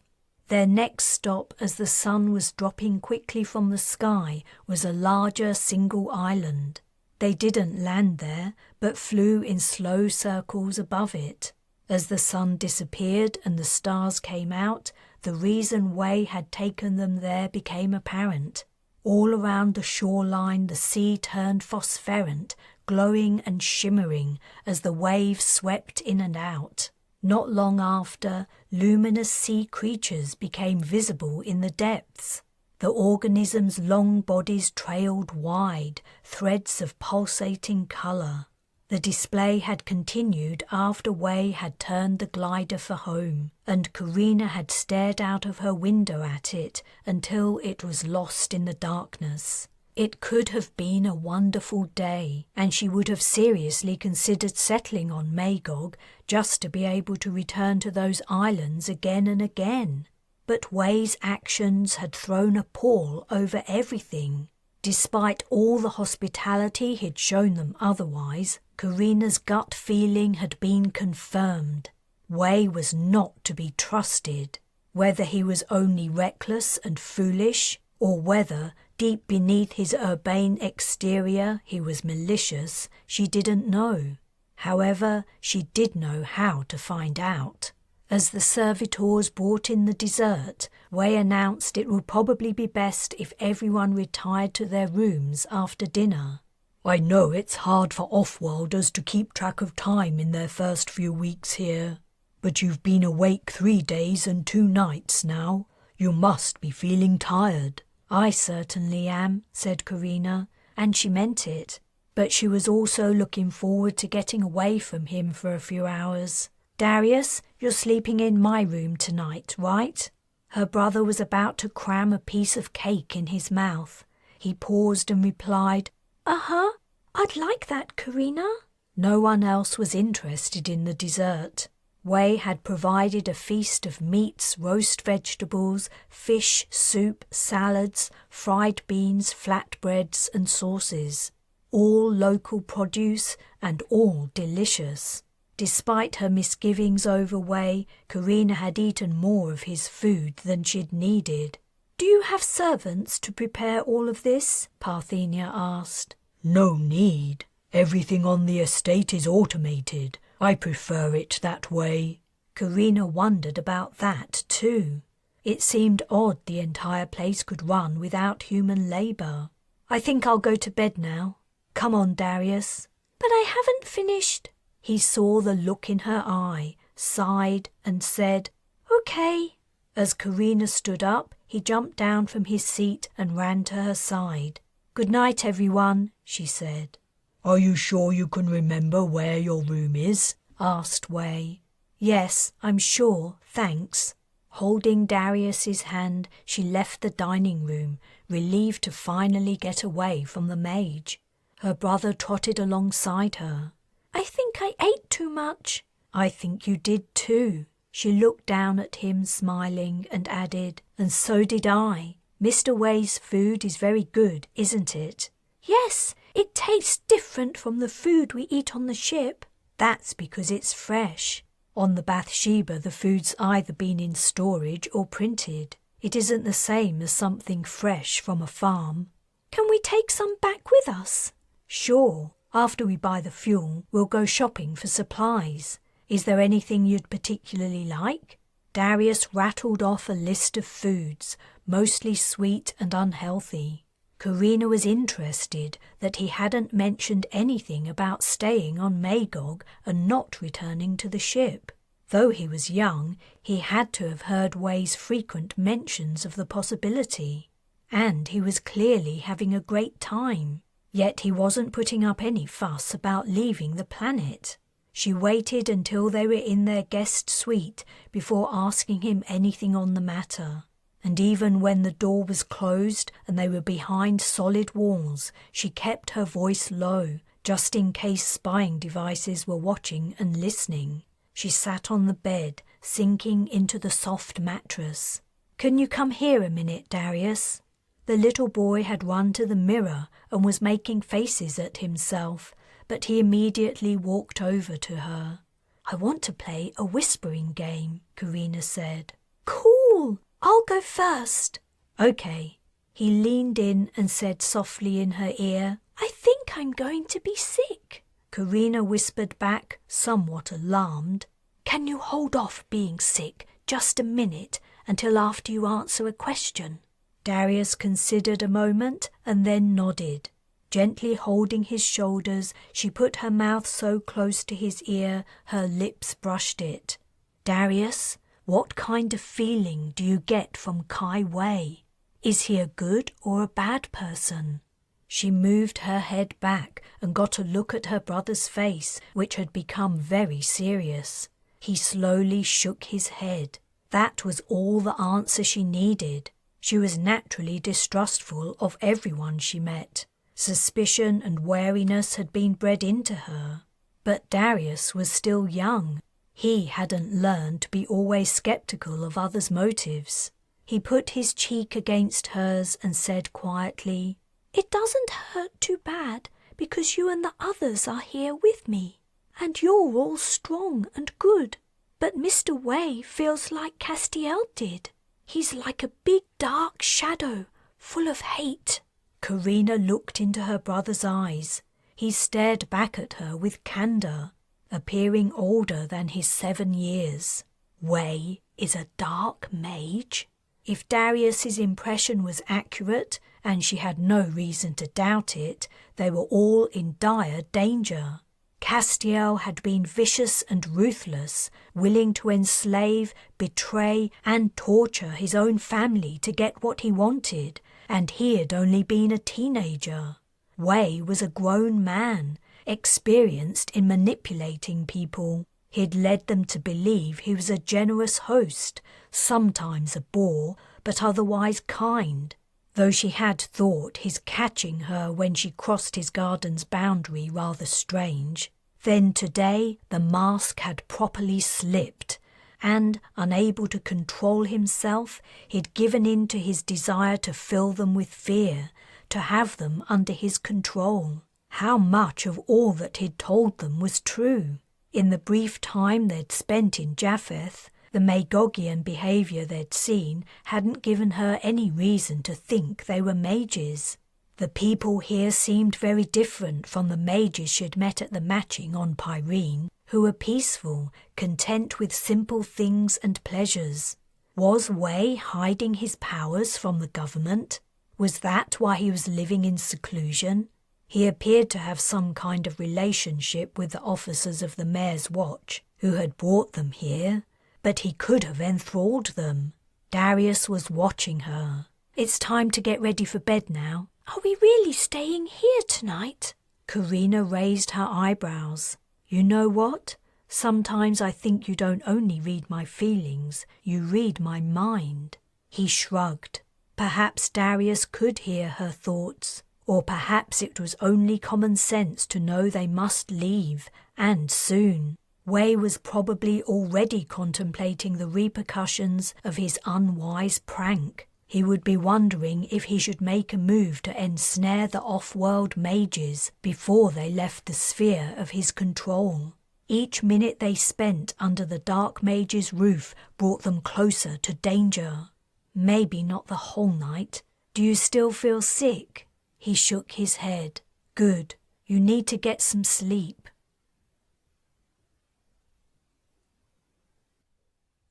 [SPEAKER 1] Their next stop as the sun was dropping quickly from the sky was a larger single island. They didn't land there, but flew in slow circles above it. As the sun disappeared and the stars came out, the reason Wei had taken them there became apparent. All around the shoreline the sea turned phosphorescent, glowing and shimmering as the waves swept in and out. Not long after, luminous sea creatures became visible in the depths. The organisms' long bodies trailed wide, threads of pulsating colour. The display had continued after Wei had turned the glider for home, and Karina had stared out of her window at it until it was lost in the darkness. It could have been a wonderful day, and she would have seriously considered settling on Magog just to be able to return to those islands again and again. But Wei's actions had thrown a pall over everything. Despite all the hospitality he'd shown them otherwise, Karina's gut feeling had been confirmed. Wei was not to be trusted. Whether he was only reckless and foolish, or whether, deep beneath his urbane exterior, he was malicious, she didn't know. However, she did know how to find out. As the servitors brought in the dessert, Wei announced it would probably be best if everyone retired to their rooms after dinner.
[SPEAKER 2] I know it's hard for off-worlders to keep track of time in their first few weeks here, but you've been awake 3 days and 2 nights now. You must be feeling tired."
[SPEAKER 1] "I certainly am," said Karina, and she meant it. But she was also looking forward to getting away from him for a few hours. "Darius, you're sleeping in my room tonight, right?" Her brother was about to cram a piece of cake in his mouth. He paused and replied, "Uh-huh, I'd like that, Karina." No one else was interested in the dessert. Wei had provided a feast of meats, roast vegetables, fish, soup, salads, fried beans, flatbreads, and sauces. All local produce and all delicious. Despite her misgivings over Wei, Karina had eaten more of his food than she'd needed. "Do you have servants to prepare all of this?" Parthenia asked.
[SPEAKER 2] No need. Everything on the estate is automated. I prefer it that way.
[SPEAKER 1] Karina wondered about that too. It seemed odd the entire place could run without human labor. "I think I'll go to bed now. Come on, Darius." "But I haven't finished." He saw the look in her eye, sighed, and said, "Okay." As Karina stood up, he jumped down from his seat and ran to her side. "Good night, everyone," she said.
[SPEAKER 2] Are you sure you can remember where your room is?
[SPEAKER 1] Asked Wei. "Yes, I'm sure, thanks." Holding Darius's hand, she left the dining room, relieved to finally get away from the mage. Her brother trotted alongside her. "I think I ate too much." "I think you did too." She looked down at him, smiling, and added, "And so did I. Mr. Wei's food is very good, isn't it?" "Yes, it tastes different from the food we eat on the ship." "That's because it's fresh. On the Bathsheba, the food's either been in storage or printed. It isn't the same as something fresh from a farm." "Can we take some back with us?" "Sure. After we buy the fuel, we'll go shopping for supplies. Is there anything you'd particularly like?" Darius rattled off a list of foods, mostly sweet and unhealthy. Karina was interested that he hadn't mentioned anything about staying on Magog and not returning to the ship. Though he was young, he had to have heard Wei's frequent mentions of the possibility. And he was clearly having a great time. Yet he wasn't putting up any fuss about leaving the planet. She waited until they were in their guest suite before asking him anything on the matter. And even when the door was closed and they were behind solid walls, she kept her voice low, just in case spying devices were watching and listening. She sat on the bed, sinking into the soft mattress. "Can you come here a minute, Darius?" The little boy had run to the mirror and was making faces at himself, but he immediately walked over to her. "I want to play a whispering game," Karina said. "Cool! I'll go first." "Okay." He leaned in and said softly in her ear, "I think I'm going to be sick." Karina whispered back, somewhat alarmed, "Can you hold off being sick just a minute until after you answer a question?" Darius considered a moment and then nodded. Gently holding his shoulders, she put her mouth so close to his ear her lips brushed it. "Darius, what kind of feeling do you get from Kai Wei? Is he a good or a bad person?" She moved her head back and got a look at her brother's face, which had become very serious. He slowly shook his head. That was all the answer she needed. She was naturally distrustful of everyone she met. Suspicion and wariness had been bred into her. But Darius was still young. He hadn't learned to be always skeptical of others' motives. He put his cheek against hers and said quietly, "It doesn't hurt too bad because you and the others are here with me. And you're all strong and good. But Mr. Wei feels like Castiel did. He's like a big dark shadow, full of hate." Karina looked into her brother's eyes. He stared back at her with candor, appearing older than his 7 years. Wei is a dark mage? If Darius's impression was accurate, and she had no reason to doubt it, they were all in dire danger. Castiel had been vicious and ruthless, willing to enslave, betray, and torture his own family to get what he wanted, and he had only been a teenager. Wei was a grown man, experienced in manipulating people. He'd led them to believe he was a generous host, sometimes a bore, but otherwise kind, though she had thought his catching her when she crossed his garden's boundary rather strange. Then today the mask had properly slipped, and, unable to control himself, he'd given in to his desire to fill them with fear, to have them under his control. How much of all that he'd told them was true? In the brief time they'd spent in Japheth, the Magogian behaviour they'd seen hadn't given her any reason to think they were mages. The people here seemed very different from the mages she'd met at the matching on Pyrene, who were peaceful, content with simple things and pleasures. Was Wei hiding his powers from the government? Was that why he was living in seclusion? He appeared to have some kind of relationship with the officers of the Mayor's Watch, who had brought them here, but he could have enthralled them. Darius was watching her. It's time to get ready for bed now.
[SPEAKER 3] Are we really staying here tonight?
[SPEAKER 1] Karina raised her eyebrows. You know what? Sometimes I think you don't only read my feelings, you read my mind. He shrugged. Perhaps Darius could hear her thoughts, or perhaps it was only common sense to know they must leave, and soon. Wei was probably already contemplating the repercussions of his unwise prank. He would be wondering if he should make a move to ensnare the off-world mages before they left the sphere of his control. Each minute they spent under the dark mage's roof brought them closer to danger. Maybe not the whole night. Do you still feel sick? He shook his head. Good. You need to get some sleep.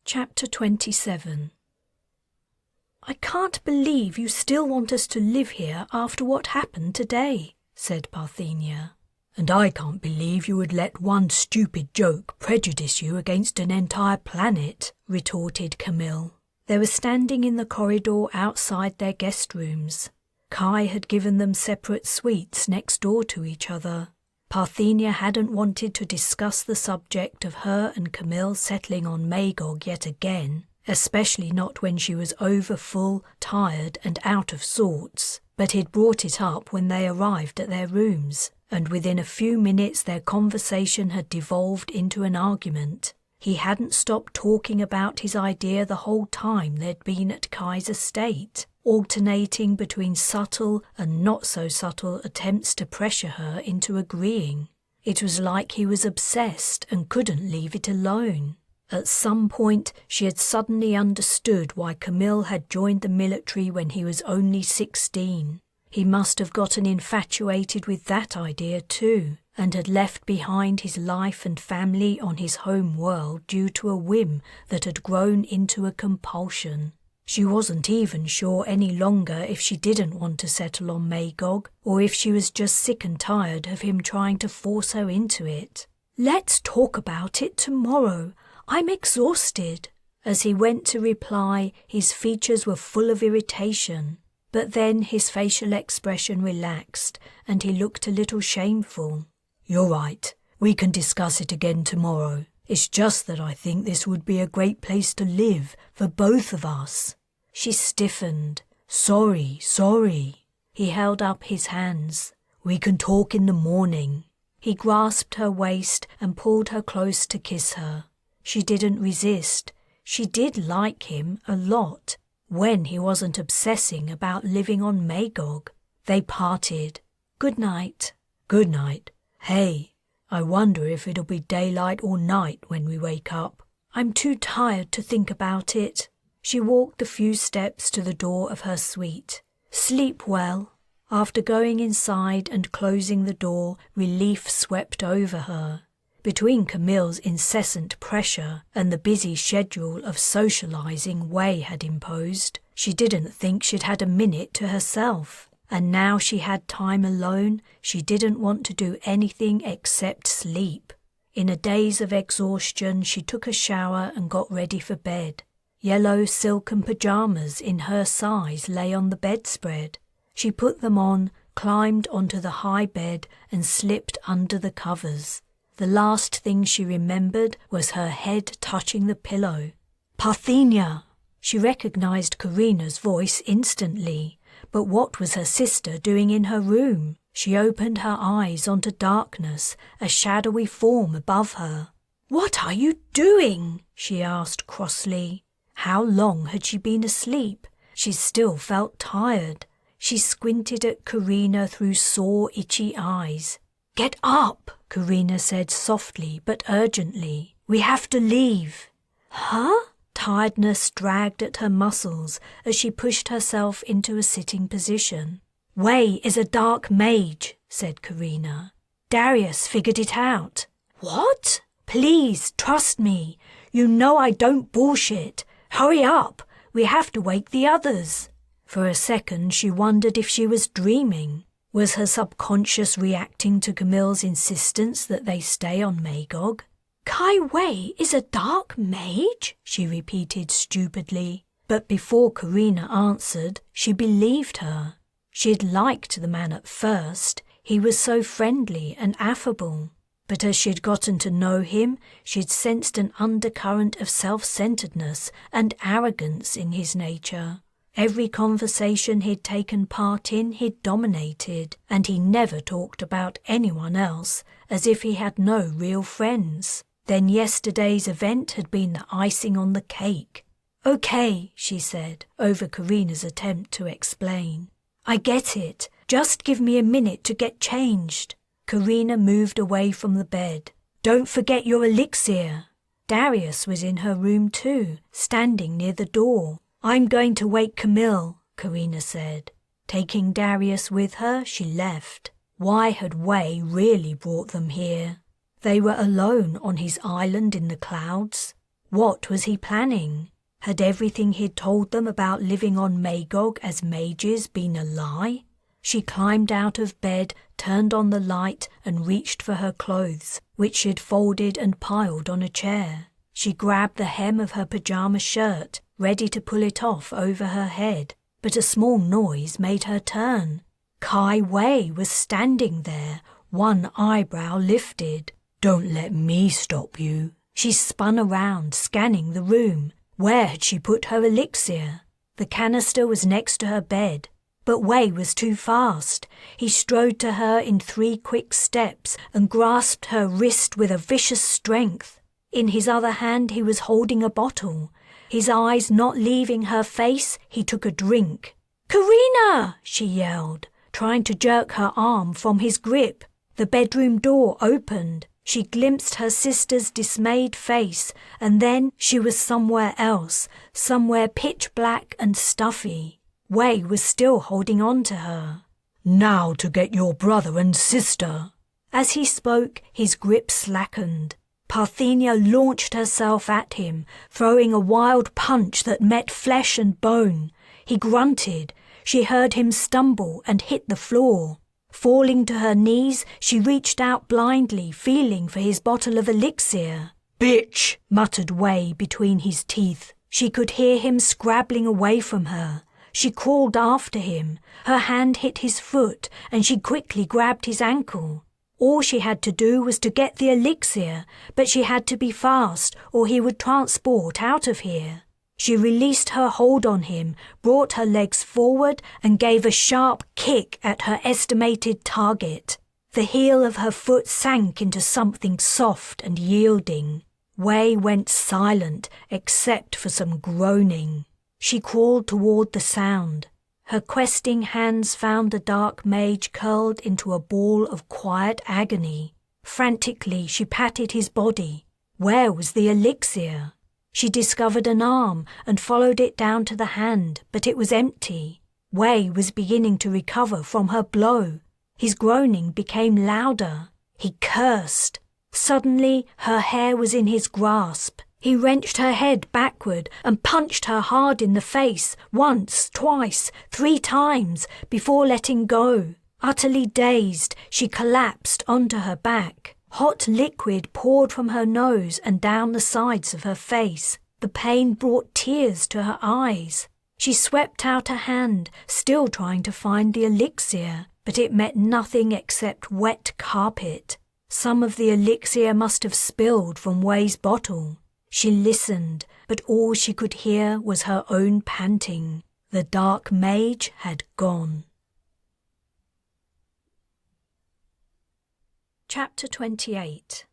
[SPEAKER 1] Chapter 27. I can't believe you still want us to live here after what happened today, said Parthenia.
[SPEAKER 2] And I can't believe you would let one stupid joke prejudice you against an entire planet, retorted Camille.
[SPEAKER 1] They were standing in the corridor outside their guest rooms. Kai had given them separate suites next door to each other. Parthenia hadn't wanted to discuss the subject of her and Camille settling on Magog yet again, especially not when she was overfull, tired and out of sorts, but he'd brought it up when they arrived at their rooms, and within a few minutes their conversation had devolved into an argument. He hadn't stopped talking about his idea the whole time they'd been at Kai's estate, alternating between subtle and not-so-subtle attempts to pressure her into agreeing. It was like he was obsessed and couldn't leave it alone. At some point, she had suddenly understood why Camille had joined the military when he was only 16. He must have gotten infatuated with that idea too, and had left behind his life and family on his home world due to a whim that had grown into a compulsion. She wasn't even sure any longer if she didn't want to settle on Magog, or if she was just sick and tired of him trying to force her into it. Let's talk about it tomorrow. I'm exhausted. As he went to reply, his features were full of irritation. But then his facial expression relaxed, and he looked a little shameful.
[SPEAKER 2] You're right. We can discuss it again tomorrow. It's just that I think this would be a great place to live for both of us.
[SPEAKER 1] She stiffened.
[SPEAKER 2] Sorry.
[SPEAKER 1] He held up his hands.
[SPEAKER 2] We can talk in the morning.
[SPEAKER 1] He grasped her waist and pulled her close to kiss her. She didn't resist. She did like him a lot, when he wasn't obsessing about living on Magog. They parted. Good night.
[SPEAKER 2] Good night. Hey, I wonder if it'll be daylight or night when we wake up.
[SPEAKER 1] I'm too tired to think about it. She walked a few steps to the door of her suite. Sleep well. After going inside and closing the door, relief swept over her. Between Camille's incessant pressure and the busy schedule of socializing Wei had imposed, she didn't think she'd had a minute to herself. And now she had time alone, she didn't want to do anything except sleep. In a daze of exhaustion, she took a shower and got ready for bed. Yellow silken pajamas in her size lay on the bedspread. She put them on, climbed onto the high bed and slipped under the covers. The last thing she remembered was her head touching the pillow. "Parthenia!" She recognized Karina's voice instantly, but what was her sister doing in her room? She opened her eyes onto darkness, a shadowy form above her. "What are you doing?" she asked crossly. How long had she been asleep? She still felt tired. She squinted at Karina through sore, itchy eyes. "Get up," Karina said softly but urgently. "We have to leave." "Huh?" Tiredness dragged at her muscles as she pushed herself into a sitting position. "Wei is a dark mage," said Karina. "Darius figured it out." "What?" "Please, trust me. You know I don't bullshit. Hurry up. We have to wake the others." For a second she wondered if she was dreaming. Was her subconscious reacting to Camille's insistence that they stay on Magog? "Kai Wei is a dark mage?" she repeated stupidly. But before Karina answered, she believed her. She'd liked the man at first. He was so friendly and affable. But as she'd gotten to know him, she'd sensed an undercurrent of self-centeredness and arrogance in his nature. Every conversation he'd taken part in, he'd dominated, and he never talked about anyone else, as if he had no real friends. Then yesterday's event had been the icing on the cake. "Okay," she said, over Karina's attempt to explain. "I get it. Just give me a minute to get changed." Karina moved away from the bed. "Don't forget your elixir." Darius was in her room too, standing near the door. "I'm going to wake Camille," Karina said. Taking Darius with her, she left. Why had Wei really brought them here? They were alone on his island in the clouds. What was he planning? Had everything he'd told them about living on Magog as mages been a lie? She climbed out of bed, turned on the light and reached for her clothes, which she'd folded and piled on a chair. She grabbed the hem of her pajama shirt, ready to pull it off over her head, but a small noise made her turn. Kai Wei was standing there, one eyebrow lifted. "Don't let me stop you." She spun around, scanning the room. Where had she put her elixir? The canister was next to her bed. But Wei was too fast. He strode to her in 3 quick steps and grasped her wrist with a vicious strength. In his other hand he was holding a bottle. His eyes not leaving her face, he took a drink. "Karina!" she yelled, trying to jerk her arm from his grip. The bedroom door opened. She glimpsed her sister's dismayed face, and then she was somewhere else, somewhere pitch black and stuffy. Wei was still holding on to her. "Now to get your brother and sister." As he spoke, his grip slackened. Parthenia launched herself at him, throwing a wild punch that met flesh and bone. He grunted. She heard him stumble and hit the floor. Falling to her knees, she reached out blindly, feeling for his bottle of elixir. "Bitch!" muttered Wei between his teeth. She could hear him scrabbling away from her. She crawled after him. Her hand hit his foot, and she quickly grabbed his ankle. All she had to do was to get the elixir, but she had to be fast, or he would transport out of here. She released her hold on him, brought her legs forward, and gave a sharp kick at her estimated target. The heel of her foot sank into something soft and yielding. Wei went silent, except for some groaning. She crawled toward the sound. Her questing hands found the dark mage curled into a ball of quiet agony. Frantically, she patted his body. Where was the elixir? She discovered an arm and followed it down to the hand, but it was empty. Wei was beginning to recover from her blow. His groaning became louder. He cursed. Suddenly, her hair was in his grasp. He wrenched her head backward and punched her hard in the face, once, twice, 3 times, before letting go. Utterly dazed, she collapsed onto her back. Hot liquid poured from her nose and down the sides of her face. The pain brought tears to her eyes. She swept out a hand, still trying to find the elixir, but it met nothing except wet carpet. Some of the elixir must have spilled from Wei's bottle. She listened, but all she could hear was her own panting. The dark mage had gone. Chapter 28.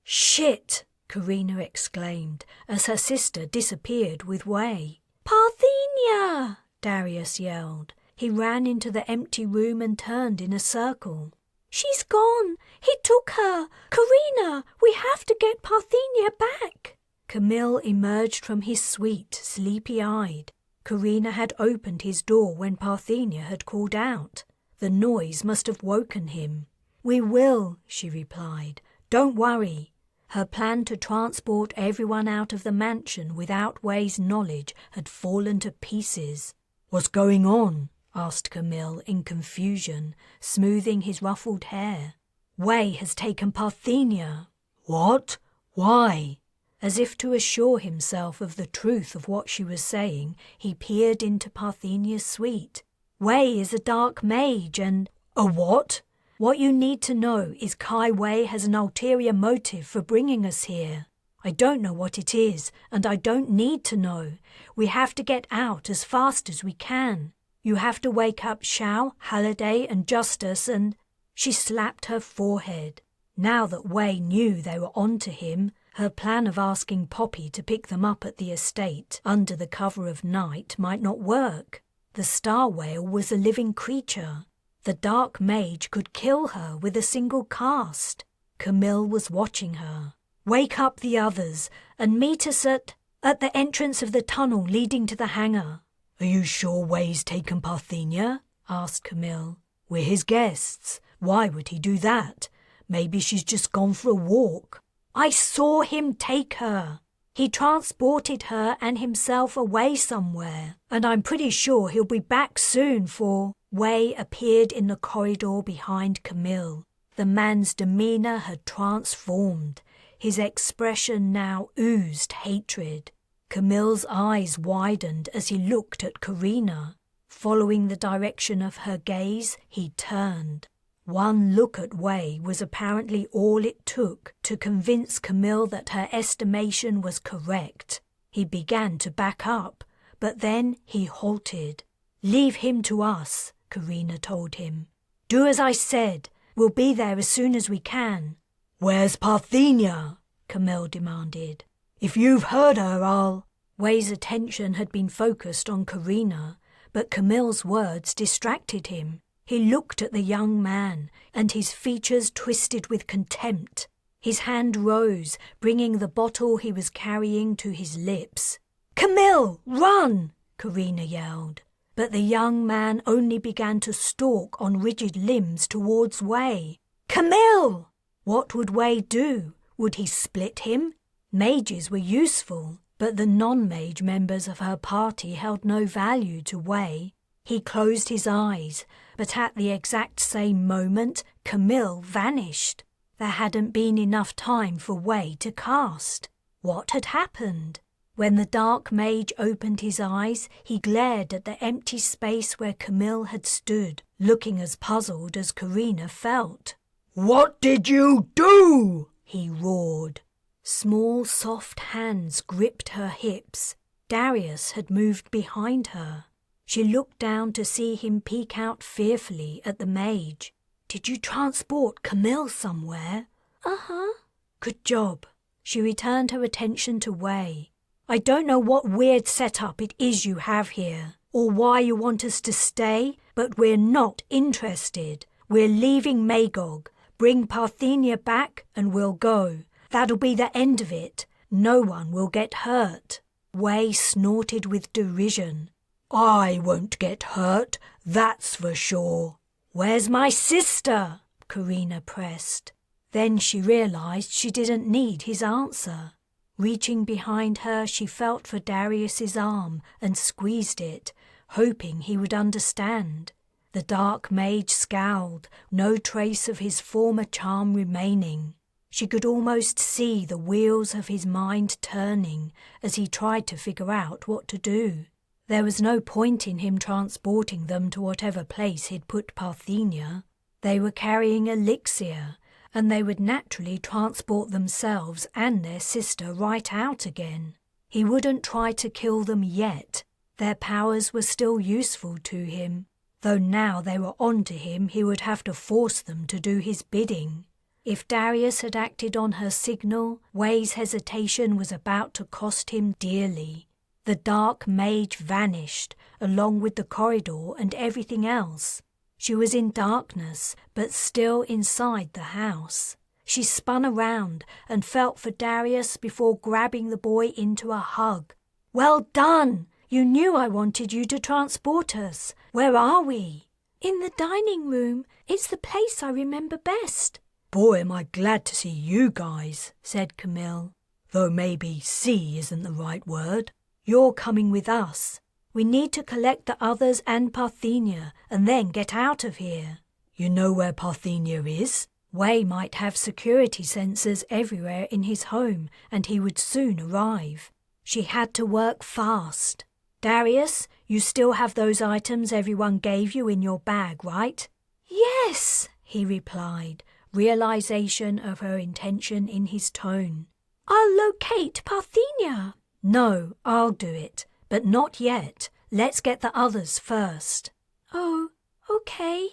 [SPEAKER 1] "Shit!" Karina exclaimed as her sister disappeared with Wei.
[SPEAKER 3] Parthenia!
[SPEAKER 1] Darius yelled. He ran into the empty room and turned in a circle.
[SPEAKER 3] She's gone! He took her! Karina, we have to get Parthenia back!
[SPEAKER 1] Camille emerged from his suite, sleepy-eyed. Karina had opened his door when Parthenia had called out. The noise must have woken him. "We will," she replied. "Don't worry." Her plan to transport everyone out of the mansion without Wei's knowledge had fallen to pieces. "What's going on?" asked Camille in confusion, smoothing his ruffled hair. "Wei has taken Parthenia." "What? Why?" As if to assure himself of the truth of what she was saying, he peered into Parthenia's suite. "Wei is a dark mage and—" "A what?" "What you need to know is Kai Wei has an ulterior motive for bringing us here. I don't know what it is, and I don't need to know. We have to get out as fast as we can. You have to wake up Xiao, Halliday, and Justice and—" She slapped her forehead. Now that Wei knew they were on to him, her plan of asking Poppy to pick them up at the estate under the cover of night might not work. The star whale was a living creature. The dark mage could kill her with a single cast. Camille was watching her. "Wake up the others and meet us at the entrance of the tunnel leading to the hangar." "Are you sure Wei's taken Parthenia?" asked Camille. "We're his guests. Why would he do that? Maybe she's just gone for a walk." "I saw him take her. He transported her and himself away somewhere, and I'm pretty sure he'll be back soon for—" Wei appeared in the corridor behind Camille. The man's demeanor had transformed. His expression now oozed hatred. Camille's eyes widened as he looked at Karina. Following the direction of her gaze, he turned. One look at Wei was apparently all it took to convince Camille that her estimation was correct. He began to back up, but then he halted. "Leave him to us," Karina told him. "Do as I said. We'll be there as soon as we can." "Where's Parthenia?" Camille demanded. "If you've heard her, I'll—" Wei's attention had been focused on Karina, but Camille's words distracted him. He looked at the young man, and his features twisted with contempt. His hand rose, bringing the bottle he was carrying to his lips. "Camille, run!" Karina yelled. But the young man only began to stalk on rigid limbs towards Wei. "Camille!" What would Wei do? Would he split him? Mages were useful, but the non-mage members of her party held no value to Wei. He closed his eyes, but at the exact same moment, Camille vanished. There hadn't been enough time for Wei to cast. What had happened? When the dark mage opened his eyes, he glared at the empty space where Camille had stood, looking as puzzled as Karina felt. "What did you do?" he roared. Small, soft hands gripped her hips. Darius had moved behind her. She looked down to see him peek out fearfully at the mage. "Did you transport Camille somewhere?"
[SPEAKER 3] Uh-huh.
[SPEAKER 1] "Good job." She returned her attention to Wei. "I don't know what weird setup it is you have here, or why you want us to stay, but we're not interested. We're leaving Magog. Bring Parthenia back and we'll go. That'll be the end of it. No one will get hurt." Wei snorted with derision. "I won't get hurt, that's for sure." "Where's my sister?" Karina pressed. Then she realized she didn't need his answer. Reaching behind her, she felt for Darius's arm and squeezed it, hoping he would understand. The dark mage scowled, no trace of his former charm remaining. She could almost see the wheels of his mind turning as he tried to figure out what to do. There was no point in him transporting them to whatever place he'd put Parthenia. They were carrying elixir, and they would naturally transport themselves and their sister right out again. He wouldn't try to kill them yet. Their powers were still useful to him, though now they were onto him he would have to force them to do his bidding. If Darius had acted on her signal, Wei's hesitation was about to cost him dearly. The dark mage vanished, along with the corridor and everything else. She was in darkness, but still inside the house. She spun around and felt for Darius before grabbing the boy into a hug. "Well done! You knew I wanted you to transport us. Where are we?"
[SPEAKER 3] "In the dining room. It's the place I remember best."
[SPEAKER 2] "Boy, am I glad to see you guys," said Camille. "Though maybe see isn't the right word.
[SPEAKER 1] You're coming with us. We need to collect the others and Parthenia and then get out of here."
[SPEAKER 2] "You know where Parthenia is?"
[SPEAKER 1] Wei might have security sensors everywhere in his home, and he would soon arrive. She had to work fast. "Darius, you still have those items everyone gave you in your bag, right?"
[SPEAKER 3] "Yes,"
[SPEAKER 1] he replied, realization of her intention in his tone.
[SPEAKER 3] "I'll locate Parthenia."
[SPEAKER 1] "No, I'll do it. But not yet. Let's get the others first."
[SPEAKER 3] "Oh, okay."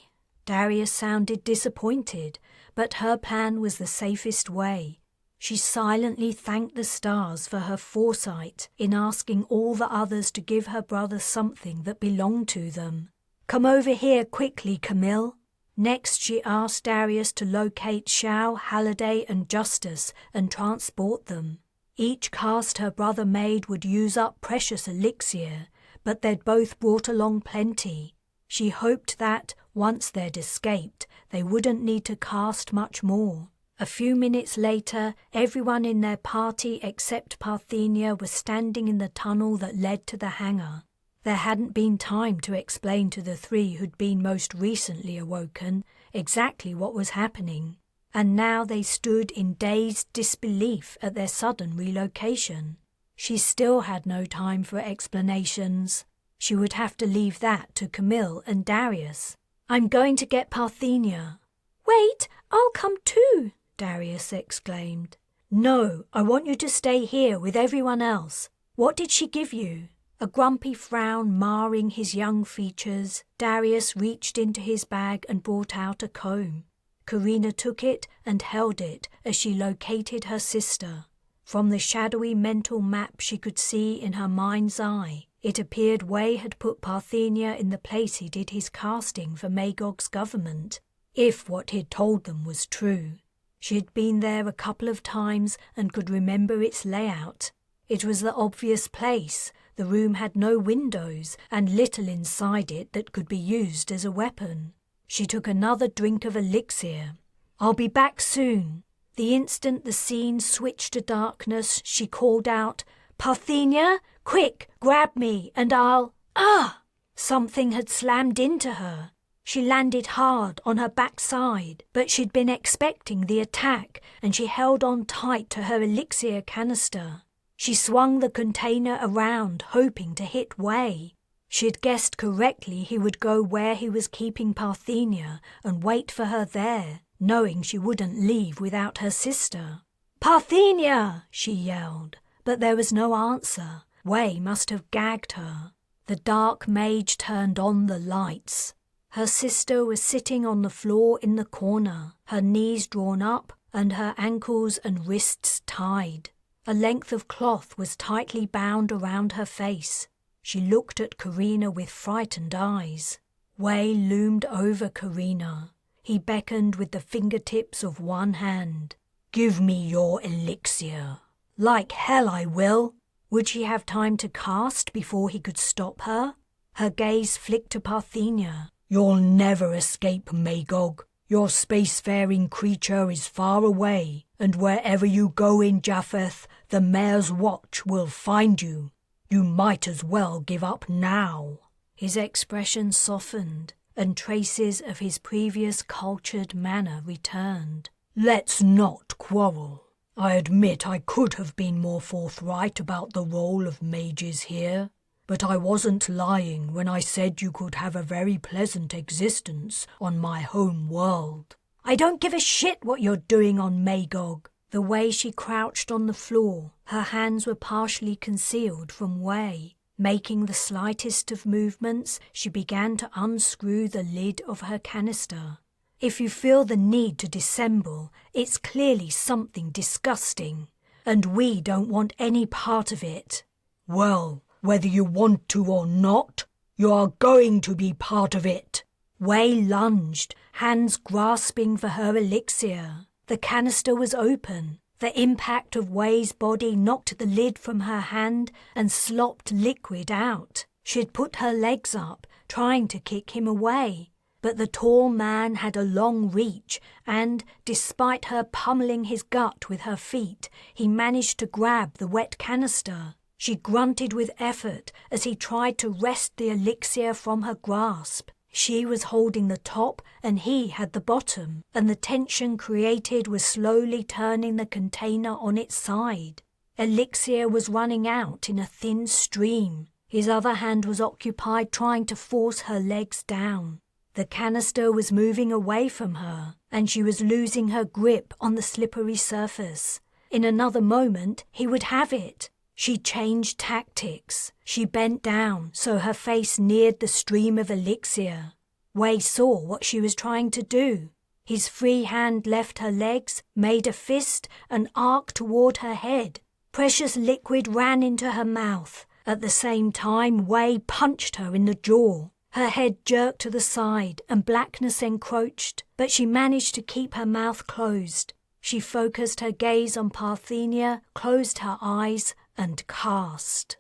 [SPEAKER 1] Darius sounded disappointed, but her plan was the safest way. She silently thanked the stars for her foresight in asking all the others to give her brother something that belonged to them. "Come over here quickly, Camille." Next, she asked Darius to locate Xiao, Halliday, and Justice and transport them. Each cast her brother made would use up precious elixir, but they'd both brought along plenty. She hoped that, once they'd escaped, they wouldn't need to cast much more. A few minutes later, everyone in their party except Parthenia was standing in the tunnel that led to the hangar. There hadn't been time to explain to the three who'd been most recently awoken exactly what was happening, and now they stood in dazed disbelief at their sudden relocation. She still had no time for explanations. She would have to leave that to Camille and Darius. "I'm going to get Parthenia."
[SPEAKER 3] "Wait, I'll come too,"
[SPEAKER 1] Darius exclaimed. "No, I want you to stay here with everyone else. What did she give you?" A grumpy frown marring his young features, Darius reached into his bag and brought out a comb. Karina took it and held it as she located her sister. From the shadowy mental map she could see in her mind's eye, it appeared Wei had put Parthenia in the place he did his casting for Magog's government, if what he'd told them was true. She had been there a couple of times and could remember its layout. It was the obvious place. The room had no windows and little inside it that could be used as a weapon. She took another drink of elixir. "I'll be back soon." The instant the scene switched to darkness, she called out, "Parthenia, quick, grab me and I'll—" Ah! Something had slammed into her. She landed hard on her backside, but she'd been expecting the attack and she held on tight to her elixir canister. She swung the container around, hoping to hit Wei. She'd guessed correctly he would go where he was keeping Parthenia and wait for her there, knowing she wouldn't leave without her sister. "Parthenia!" she yelled, but there was no answer. Wei must have gagged her. The dark mage turned on the lights. Her sister was sitting on the floor in the corner, her knees drawn up and her ankles and wrists tied. A length of cloth was tightly bound around her face. She looked at Karina with frightened eyes. Wei loomed over Karina. He beckoned with the fingertips of one hand. "Give me your elixir." "Like hell I will." Would she have time to cast before he could stop her? Her gaze flicked to Parthenia.
[SPEAKER 2] "You'll never escape, Magog. Your spacefaring creature is far away. and wherever you go in Japheth, the Mayor's Watch will find you. You might as well give up now."
[SPEAKER 1] His expression softened, and traces of his previous cultured manner returned.
[SPEAKER 2] "Let's not quarrel. I admit I could have been more forthright about the role of mages here, but I wasn't lying when I said you could have a very pleasant existence on my home world."
[SPEAKER 1] "I don't give a shit what you're doing on Magog." The way she crouched on the floor, her hands were partially concealed from Wei. Making the slightest of movements, she began to unscrew the lid of her canister. "If you feel the need to dissemble, it's clearly something disgusting, and we don't want any part of it."
[SPEAKER 2] "Well, whether you want to or not, you are going to be part of it."
[SPEAKER 1] Wei lunged, hands grasping for her elixir. The canister was open. The impact of Wei's body knocked the lid from her hand and slopped liquid out. She'd put her legs up, trying to kick him away. But the tall man had a long reach, and, despite her pummeling his gut with her feet, he managed to grab the wet canister. She grunted with effort as he tried to wrest the elixir from her grasp. She was holding the top and he had the bottom, and the tension created was slowly turning the container on its side. Elixir was running out in a thin stream. His other hand was occupied trying to force her legs down. The canister was moving away from her, and she was losing her grip on the slippery surface. In another moment, he would have it. She changed tactics. She bent down so her face neared the stream of elixir. Wei saw what she was trying to do. His free hand left her legs, made a fist, and arced toward her head. Precious liquid ran into her mouth. At the same time, Wei punched her in the jaw. Her head jerked to the side and blackness encroached, but she managed to keep her mouth closed. She focused her gaze on Parthenia, closed her eyes, and cast.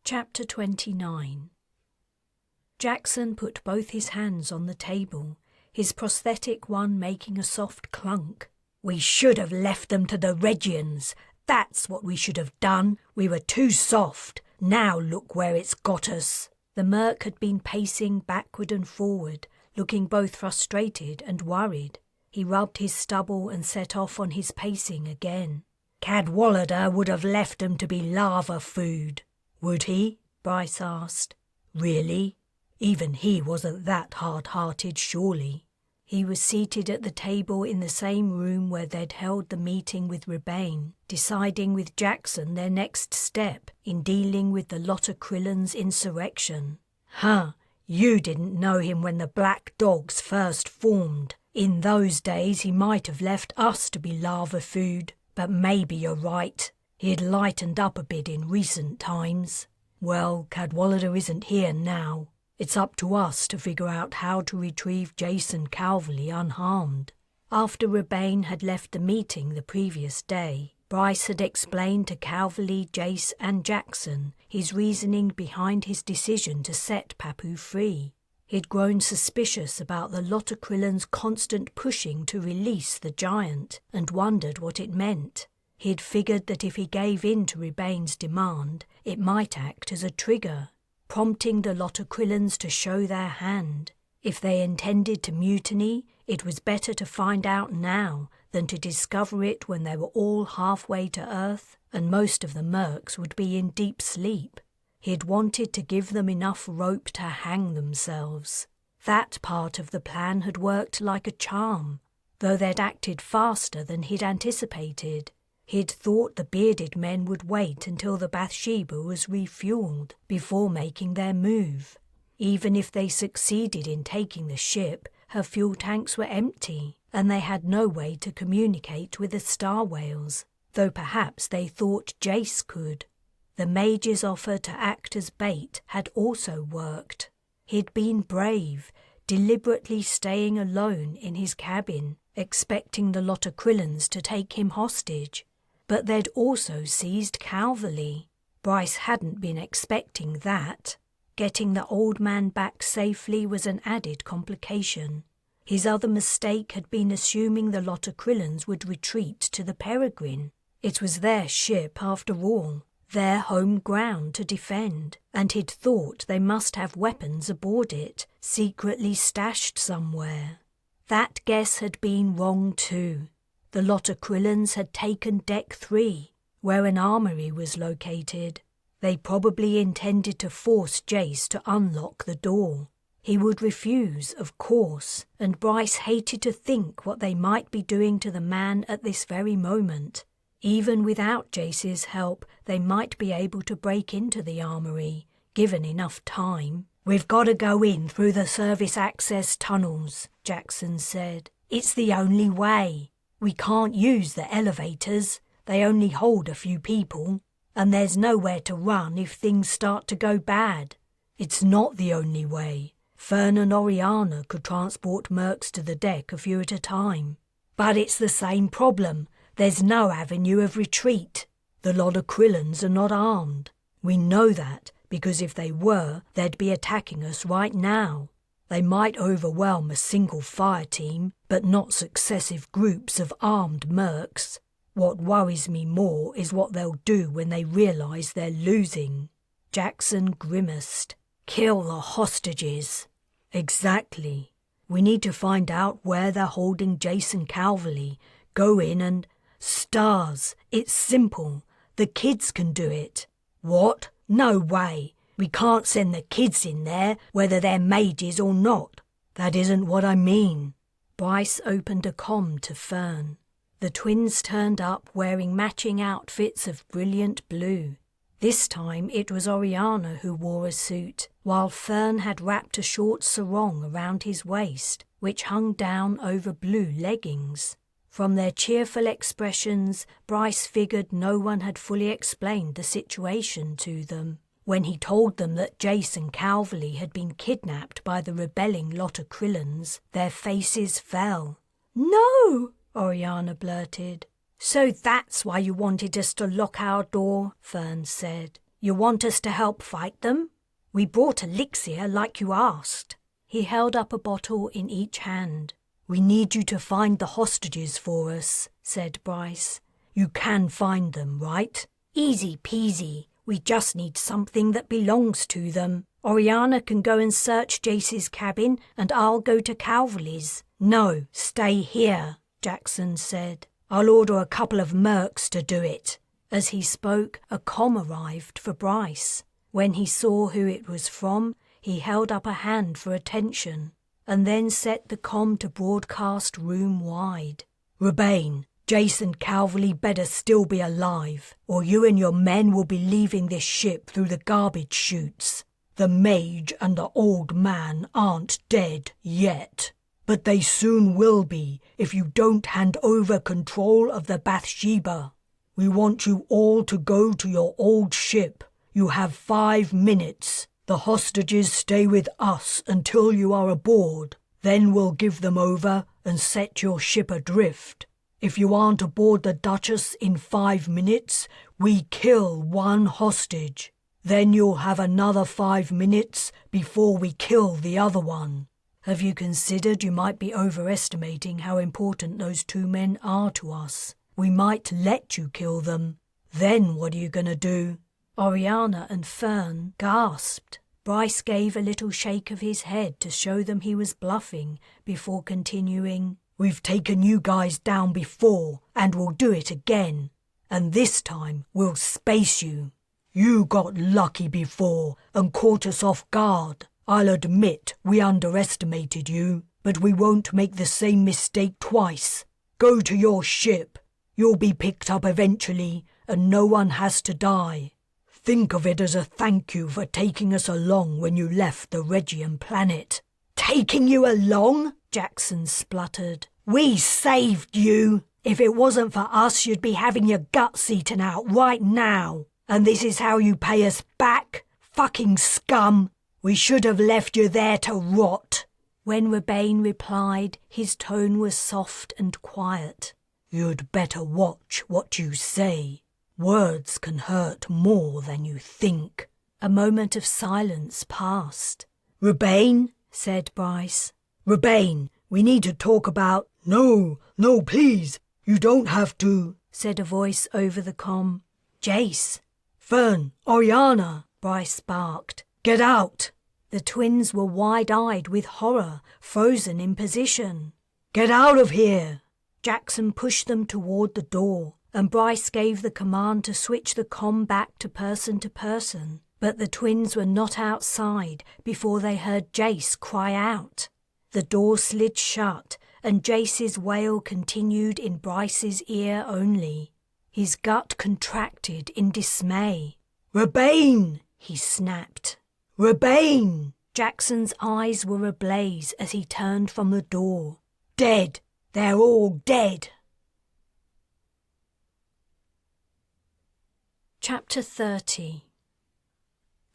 [SPEAKER 1] Chapter 29. Jackson put both his hands on the table, his prosthetic one making a soft clunk. "We should have left them to the Regians. That's what we should have done. We were too soft. Now look where it's got us." The merc had been pacing backward and forward, looking both frustrated and worried. He rubbed his stubble and set off on his pacing again. "Cadwallader would have left them to be lava food." "Would he?" Bryce asked. "Really? Even he wasn't that hard-hearted, surely." He was seated at the table in the same room where they'd held the meeting with Rebane, deciding with Jackson their next step in dealing with the Lotokrillans' insurrection. You didn't know him when the Black Dogs first formed. In those days he might have left us to be lava food, but maybe you're right. He'd lightened up a bit in recent times. Well, Cadwallader isn't here now. It's up to us to figure out how to retrieve Jason Calverley unharmed. After Rebane had left the meeting the previous day, Bryce had explained to Calverley, Jace and Jackson his reasoning behind his decision to set Papu free. He'd grown suspicious about the Lotokrillans' constant pushing to release the giant and wondered what it meant. He'd figured that if he gave in to Rebane's demand, it might act as a trigger, prompting the Lotokrillans to show their hand. If they intended to mutiny, it was better to find out now than to discover it when they were all halfway to Earth and most of the mercs would be in deep sleep. He'd wanted to give them enough rope to hang themselves. That part of the plan had worked like a charm, though they'd acted faster than he'd anticipated. He'd thought the bearded men would wait until the Bathsheba was refueled before making their move. Even if they succeeded in taking the ship, her fuel tanks were empty, and they had no way to communicate with the star whales, though perhaps they thought Jace could. The mage's offer to act as bait had also worked. He'd been brave, deliberately staying alone in his cabin, expecting the Lotokrillans to take him hostage. But they'd also seized Calverley. Bryce hadn't been expecting that. Getting the old man back safely was an added complication. His other mistake had been assuming the Lotocrillans would retreat to the Peregrine. It was their ship, after all, their home ground to defend, and he'd thought they must have weapons aboard it, secretly stashed somewhere. That guess had been wrong too. The Lotocrillans had taken Deck 3, where an armory was located. They probably intended to force Jace to unlock the door. He would refuse, of course, and Bryce hated to think what they might be doing to the man at this very moment. Even without Jace's help, they might be able to break into the armory, given enough time. "We've got to go in through the service access tunnels," Jackson said. "It's the only way. We can't use the elevators. They only hold a few people. And there's nowhere to run if things start to go bad." "It's not the only way. Fern and Oriana could transport mercs to the deck a few at a time." "But it's the same problem. There's no avenue of retreat. The Lotocrillans are not armed. We know that, because if they were, they'd be attacking us right now. They might overwhelm a single fire team, but not successive groups of armed mercs. What worries me more is what they'll do when they realize they're losing." Jackson grimaced. "Kill the hostages." "Exactly. We need to find out where they're holding Jason Calverley. Go in and... Stars, it's simple. The kids can do it." "What? No way. We can't send the kids in there, whether they're mages or not." "That isn't what I mean." Bryce opened a comm to Fern. The twins turned up wearing matching outfits of brilliant blue. This time it was Oriana who wore a suit, while Fern had wrapped a short sarong around his waist, which hung down over blue leggings. From their cheerful expressions, Bryce figured no one had fully explained the situation to them. When he told them that Jason Calverley had been kidnapped by the rebelling Lotocrillans, their faces fell.
[SPEAKER 3] "No!"
[SPEAKER 1] Oriana blurted. "So that's why you wanted us to lock our door," Fern said. "You want us to help fight them? We brought elixir like you asked." He held up a bottle in each hand. "We need you to find the hostages for us," said Bryce. "You can find them, right?" "Easy peasy. We just need something that belongs to them. Oriana can go and search Jace's cabin, and I'll go to Calverley's." "No, stay here," Jackson said. "I'll order a couple of mercs to do it." As he spoke, a comm arrived for Bryce. When he saw who it was from, he held up a hand for attention, and then set the comm to broadcast room-wide. "Rebane, Jason Calverley better still be alive, or you and your men will be leaving this ship through the garbage chutes. The mage and the old man aren't dead yet, but they soon will be if you don't hand over control of the Bathsheba. We want you all to go to your old ship. You have 5 minutes. The hostages stay with us until you are aboard. Then we'll give them over and set your ship adrift. If you aren't aboard the Duchess in 5 minutes, we kill 1 hostage. Then you'll have another 5 minutes before we kill the other one." "Have you considered you might be overestimating how important those 2 men are to us? We might let you kill them. Then what are you going to do?" Oriana and Fern gasped. Bryce gave a little shake of his head to show them he was bluffing before continuing. "We've taken you guys down before, and we'll do it again. And this time we'll space you. You got lucky before and caught us off guard. I'll admit we underestimated you, but we won't make the same mistake twice. Go to your ship. You'll be picked up eventually, and no one has to die. Think of it as a thank you for taking us along when you left the Regian planet." "Taking you along?" Jackson spluttered. "We saved you. If it wasn't for us, you'd be having your guts eaten out right now. And this is how you pay us back? Fucking scum. We should have left you there to rot." When Rebane replied, his tone was soft and quiet. "You'd better watch what you say. Words can hurt more than you think." A moment of silence passed. "Rebane," said Bryce. "Rebane,
[SPEAKER 2] We need to talk about—" "No, please, you don't have to,"
[SPEAKER 1] said a voice over the comm. "Jace!"
[SPEAKER 2] "Fern, Oriana!"
[SPEAKER 1] Bryce barked.
[SPEAKER 2] "Get out!"
[SPEAKER 1] The twins were wide-eyed with horror, frozen in position.
[SPEAKER 2] "Get out of here!"
[SPEAKER 1] Jackson pushed them toward the door, and Bryce gave the command to switch the comm back to person, but the twins were not outside before they heard Jace cry out. The door slid shut, and Jace's wail continued in Bryce's ear only. His gut contracted in dismay.
[SPEAKER 2] "Rebane!"
[SPEAKER 1] he snapped.
[SPEAKER 2] "Rebane!"
[SPEAKER 1] Jackson's eyes were ablaze as he turned from the door.
[SPEAKER 2] "Dead! They're all dead!"
[SPEAKER 1] Chapter 30.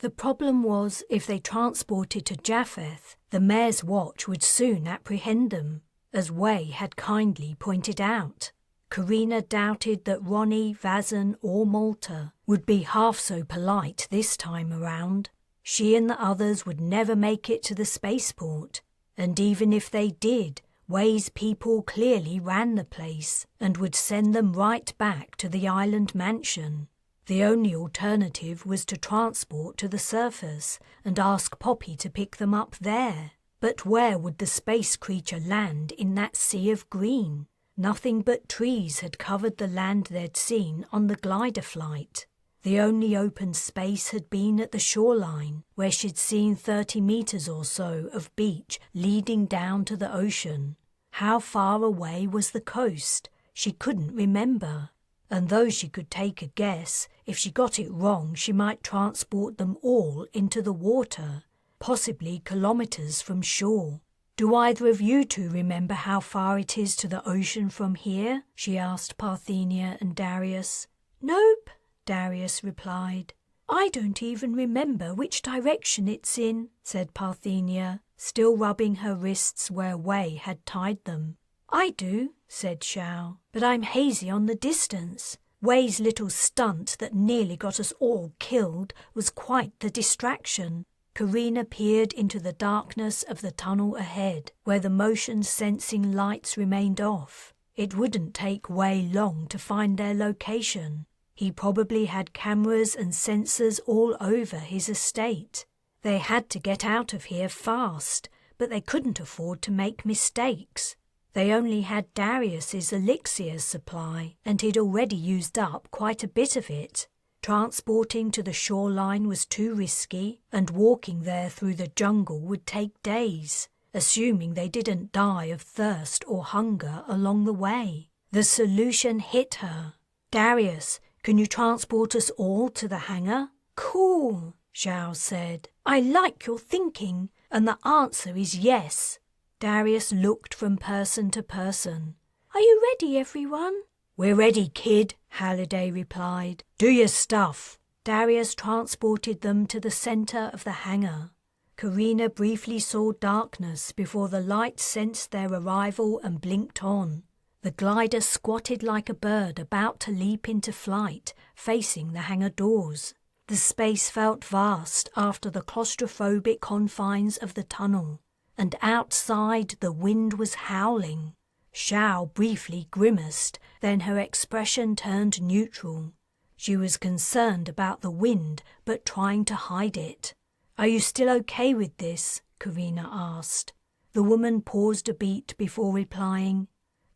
[SPEAKER 1] The problem was, if they transported to Japheth, the Mayor's Watch would soon apprehend them, as Wei had kindly pointed out. Karina doubted that Ronnie, Vazan or Malta would be half so polite this time around. She and the others would never make it to the spaceport, and even if they did, Wei's people clearly ran the place and would send them right back to the island mansion. The only alternative was to transport to the surface and ask Poppy to pick them up there. But where would the space creature land in that sea of green? Nothing but trees had covered the land they'd seen on the glider flight. The only open space had been at the shoreline, where she'd seen 30 meters or so of beach leading down to the ocean. How far away was the coast? She couldn't remember. And though she could take a guess, if she got it wrong she might transport them all into the water, possibly kilometers from shore. "Do either of you two remember how far it is to the ocean from here?" she asked Parthenia and Darius.
[SPEAKER 3] "Nope,"
[SPEAKER 1] Darius replied.
[SPEAKER 3] "I don't even remember which direction it's in,"
[SPEAKER 1] said Parthenia, still rubbing her wrists where Wei had tied them.
[SPEAKER 3] "I do,"
[SPEAKER 1] said Xiao,
[SPEAKER 3] "but I'm hazy on the distance. Wei's little stunt that nearly got us all killed was quite the distraction."
[SPEAKER 1] Karina peered into the darkness of the tunnel ahead, where the motion-sensing lights remained off. It wouldn't take Wei long to find their location. He probably had cameras and sensors all over his estate. They had to get out of here fast, but they couldn't afford to make mistakes. They only had Darius's elixir supply, and he'd already used up quite a bit of it. Transporting to the shoreline was too risky, and walking there through the jungle would take days, assuming they didn't die of thirst or hunger along the way. The solution hit her. "Darius, can you transport us all to the hangar?"
[SPEAKER 3] "Cool,"
[SPEAKER 1] Xiao said.
[SPEAKER 3] "I like your thinking, and the answer is yes."
[SPEAKER 1] Darius looked from person to person.
[SPEAKER 3] "Are you ready, everyone?"
[SPEAKER 1] "We're ready, kid," Halliday replied. "Do your stuff." Darius transported them to the center of the hangar. Karina briefly saw darkness before the light sensed their arrival and blinked on. The glider squatted like a bird about to leap into flight, facing the hangar doors. The space felt vast after the claustrophobic confines of the tunnel, and outside the wind was howling. Xiao briefly grimaced, then her expression turned neutral. She was concerned about the wind, but trying to hide it. "Are you still okay with this?" Karina asked. The woman paused a beat before replying.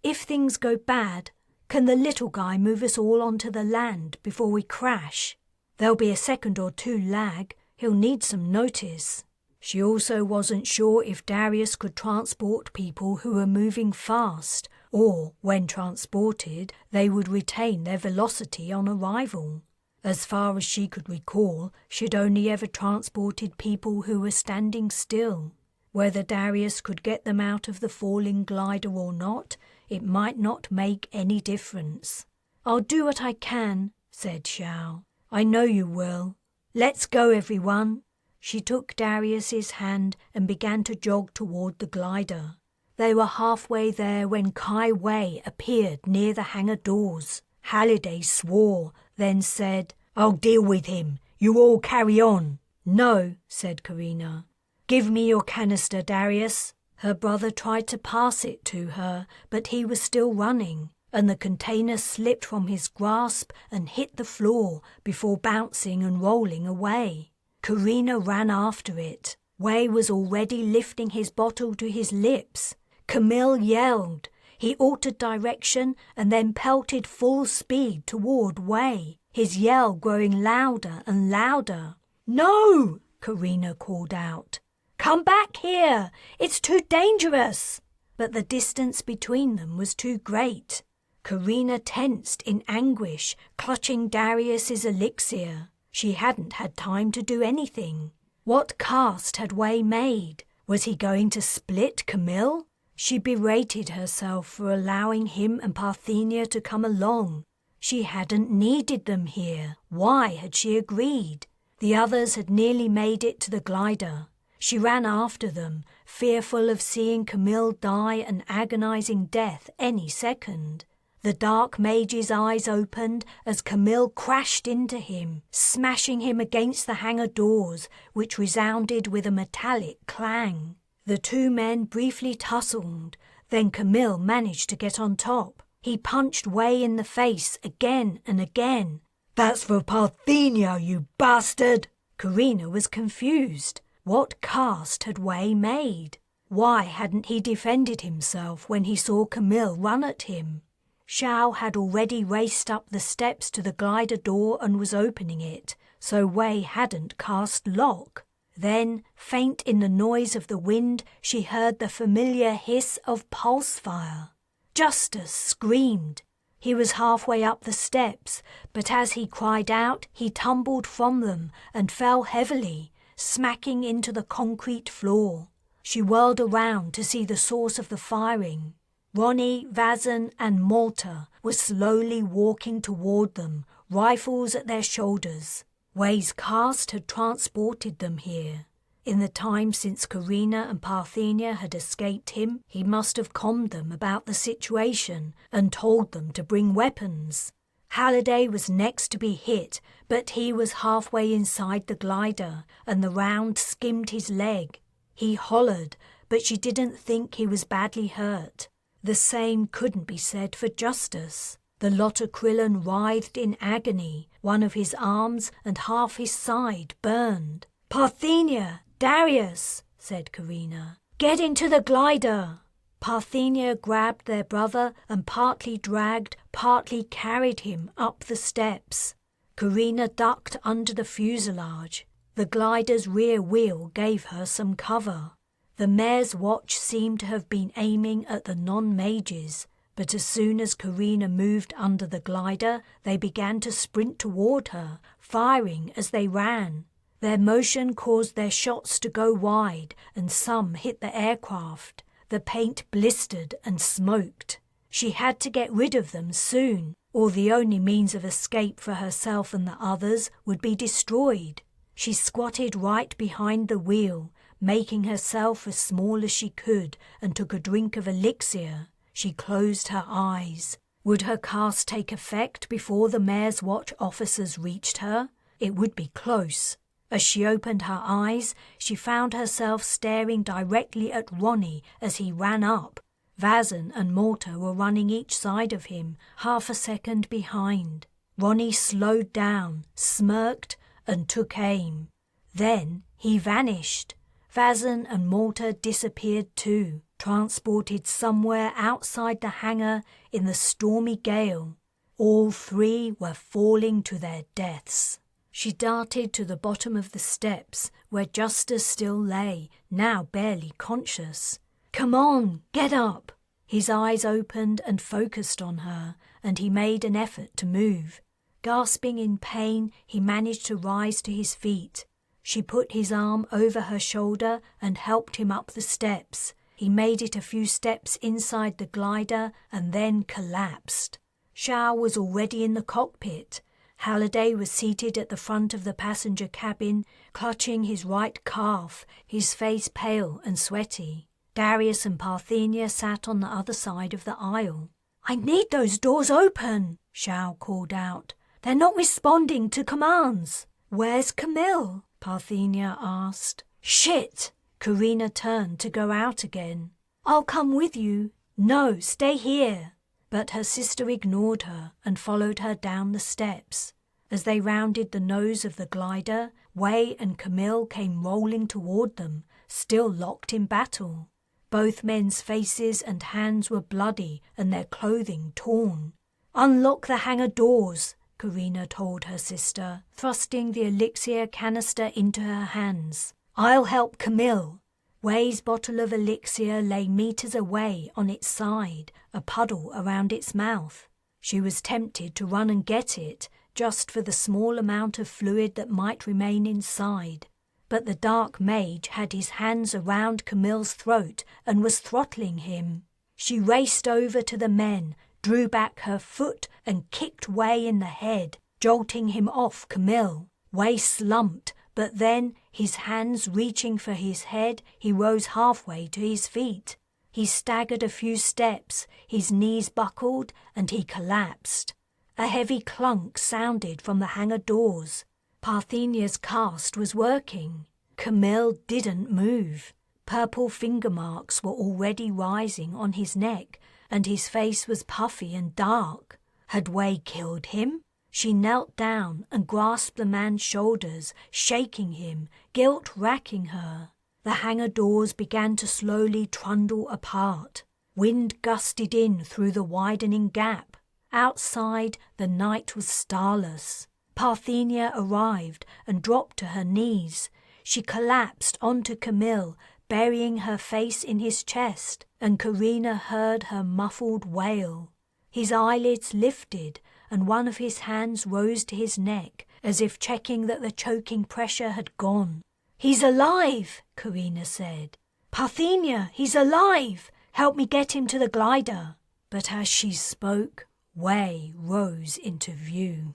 [SPEAKER 1] "If things go bad, can the little guy move us all onto the land before we crash? There'll be a second or two lag. He'll need some notice." She also wasn't sure if Darius could transport people who were moving fast, or, when transported, they would retain their velocity on arrival. As far as she could recall, she'd only ever transported people who were standing still. Whether Darius could get them out of the falling glider or not, it might not make any difference. "I'll do what I can," said Xiao. "I know you will. Let's go, everyone." She took Darius's hand and began to jog toward the glider. They were halfway there when Kai Wei appeared near the hangar doors. Halliday swore, then said, "I'll deal with him. You all carry on." "No," said Karina. "Give me your canister, Darius." Her brother tried to pass it to her, but he was still running, and the container slipped from his grasp and hit the floor before bouncing and rolling away. Karina ran after it. Wei was already lifting his bottle to his lips. Camille yelled. He altered direction and then pelted full speed toward Wei, his yell growing louder and louder. "No!" Karina called out. "Come back here! It's too dangerous!" But the distance between them was too great. Karina tensed in anguish, clutching Darius's elixir. She hadn't had time to do anything. What cast had Wei made? Was he going to split Camille? She berated herself for allowing him and Parthenia to come along. She hadn't needed them here. Why had she agreed? The others had nearly made it to the glider. She ran after them, fearful of seeing Camille die an agonizing death any second. The dark mage's eyes opened as Camille crashed into him, smashing him against the hangar doors, which resounded with a metallic clang. The two men briefly tussled, then Camille managed to get on top. He punched Wei in the face again and again.
[SPEAKER 2] "That's for Parthenia, you bastard!"
[SPEAKER 1] Karina was confused. What cast had Wei made? Why hadn't he defended himself when he saw Camille run at him? Xiao had already raced up the steps to the glider door and was opening it, so Wei hadn't cast lock. Then, faint in the noise of the wind, she heard the familiar hiss of pulse fire. Justice screamed. He was halfway up the steps, but as he cried out, he tumbled from them and fell heavily, smacking into the concrete floor. She whirled around to see the source of the firing. Ronnie, Vazon, and Malta were slowly walking toward them, rifles at their shoulders. Wei's cast had transported them here. In the time since Karina and Parthenia had escaped him, he must have calmed them about the situation and told them to bring weapons. Halliday was next to be hit, but he was halfway inside the glider, and the round skimmed his leg. He hollered, but she didn't think he was badly hurt. The same couldn't be said for Justice. The Lotokrillon writhed in agony. One of his arms and half his side burned. "Parthenia! Darius!" said Karina. "Get into the glider!" Parthenia grabbed their brother and partly dragged, partly carried him up the steps. Karina ducked under the fuselage. The glider's rear wheel gave her some cover. The mare's watch seemed to have been aiming at the non-mages, but as soon as Karina moved under the glider, they began to sprint toward her, firing as they ran. Their motion caused their shots to go wide, and some hit the aircraft. The paint blistered and smoked. She had to get rid of them soon, or the only means of escape for herself and the others would be destroyed. She squatted right behind the wheel, making herself as small as she could, and took a drink of elixir. She closed her eyes. Would her cast take effect before the Mayor's Watch officers reached her? It would be close. As she opened her eyes, she found herself staring directly at Ronnie as he ran up. Vazon and Malta were running each side of him, half a second behind. Ronnie slowed down, smirked, and took aim. Then he vanished. Vazon and Malta disappeared too, transported somewhere outside the hangar in the stormy gale. All three were falling to their deaths. She darted to the bottom of the steps, where Justice still lay, now barely conscious. "Come on, get up!" His eyes opened and focused on her, and he made an effort to move. Gasping in pain, he managed to rise to his feet. She put his arm over her shoulder and helped him up the steps. He made it a few steps inside the glider and then collapsed. Xiao was already in the cockpit. Halliday was seated at the front of the passenger cabin, clutching his right calf, his face pale and sweaty. Darius and Parthenia sat on the other side of the aisle. "I need those doors open," Xiao called out. "They're not responding to commands." "Where's Camille?" Parthenia asked. "Shit!"
[SPEAKER 3] Karina turned to go out again. "I'll come with you." "No, stay here." But her sister ignored her and followed her down the steps. As they rounded the nose of the glider, Wei and Camille came rolling toward them, still locked in battle. Both men's faces and hands were bloody and their clothing torn. "Unlock the hangar doors," Karina told her sister, thrusting the elixir canister into her hands. "I'll help Camille." Wei's bottle of elixir lay meters away on its side, a puddle around its mouth. She was tempted to run and get it, just for the small amount of fluid that might remain inside. But the dark mage had his hands around Camille's throat and was throttling him. She raced over to the men, drew back her foot and kicked Wei in the head, jolting him off Camille. Wei slumped, but then, his hands reaching for his head, he rose halfway to his feet. He staggered a few steps, his knees buckled, and he collapsed. A heavy clunk sounded from the hangar doors. Parthenia's cast was working. Camille didn't move. Purple finger marks were already rising on his neck, and his face was puffy and dark. Had Wei killed him? She knelt down and grasped the man's shoulders, shaking him, guilt racking her. The hangar doors began to slowly trundle apart. Wind gusted in through the widening gap. Outside, the night was starless. Parthenia arrived and dropped to her knees. She collapsed onto Camille, burying her face in his chest, and Karina heard her muffled wail. His eyelids lifted, and one of his hands rose to his neck, as if checking that the choking pressure had gone. "He's alive," Karina said. "Parthenia, he's alive! Help me get him to the glider." But as she spoke, Wei rose into view.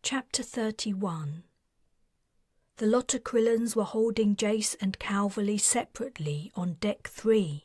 [SPEAKER 1] Chapter 31. The Lotocrillans were holding Jace and Calverley separately on deck 3.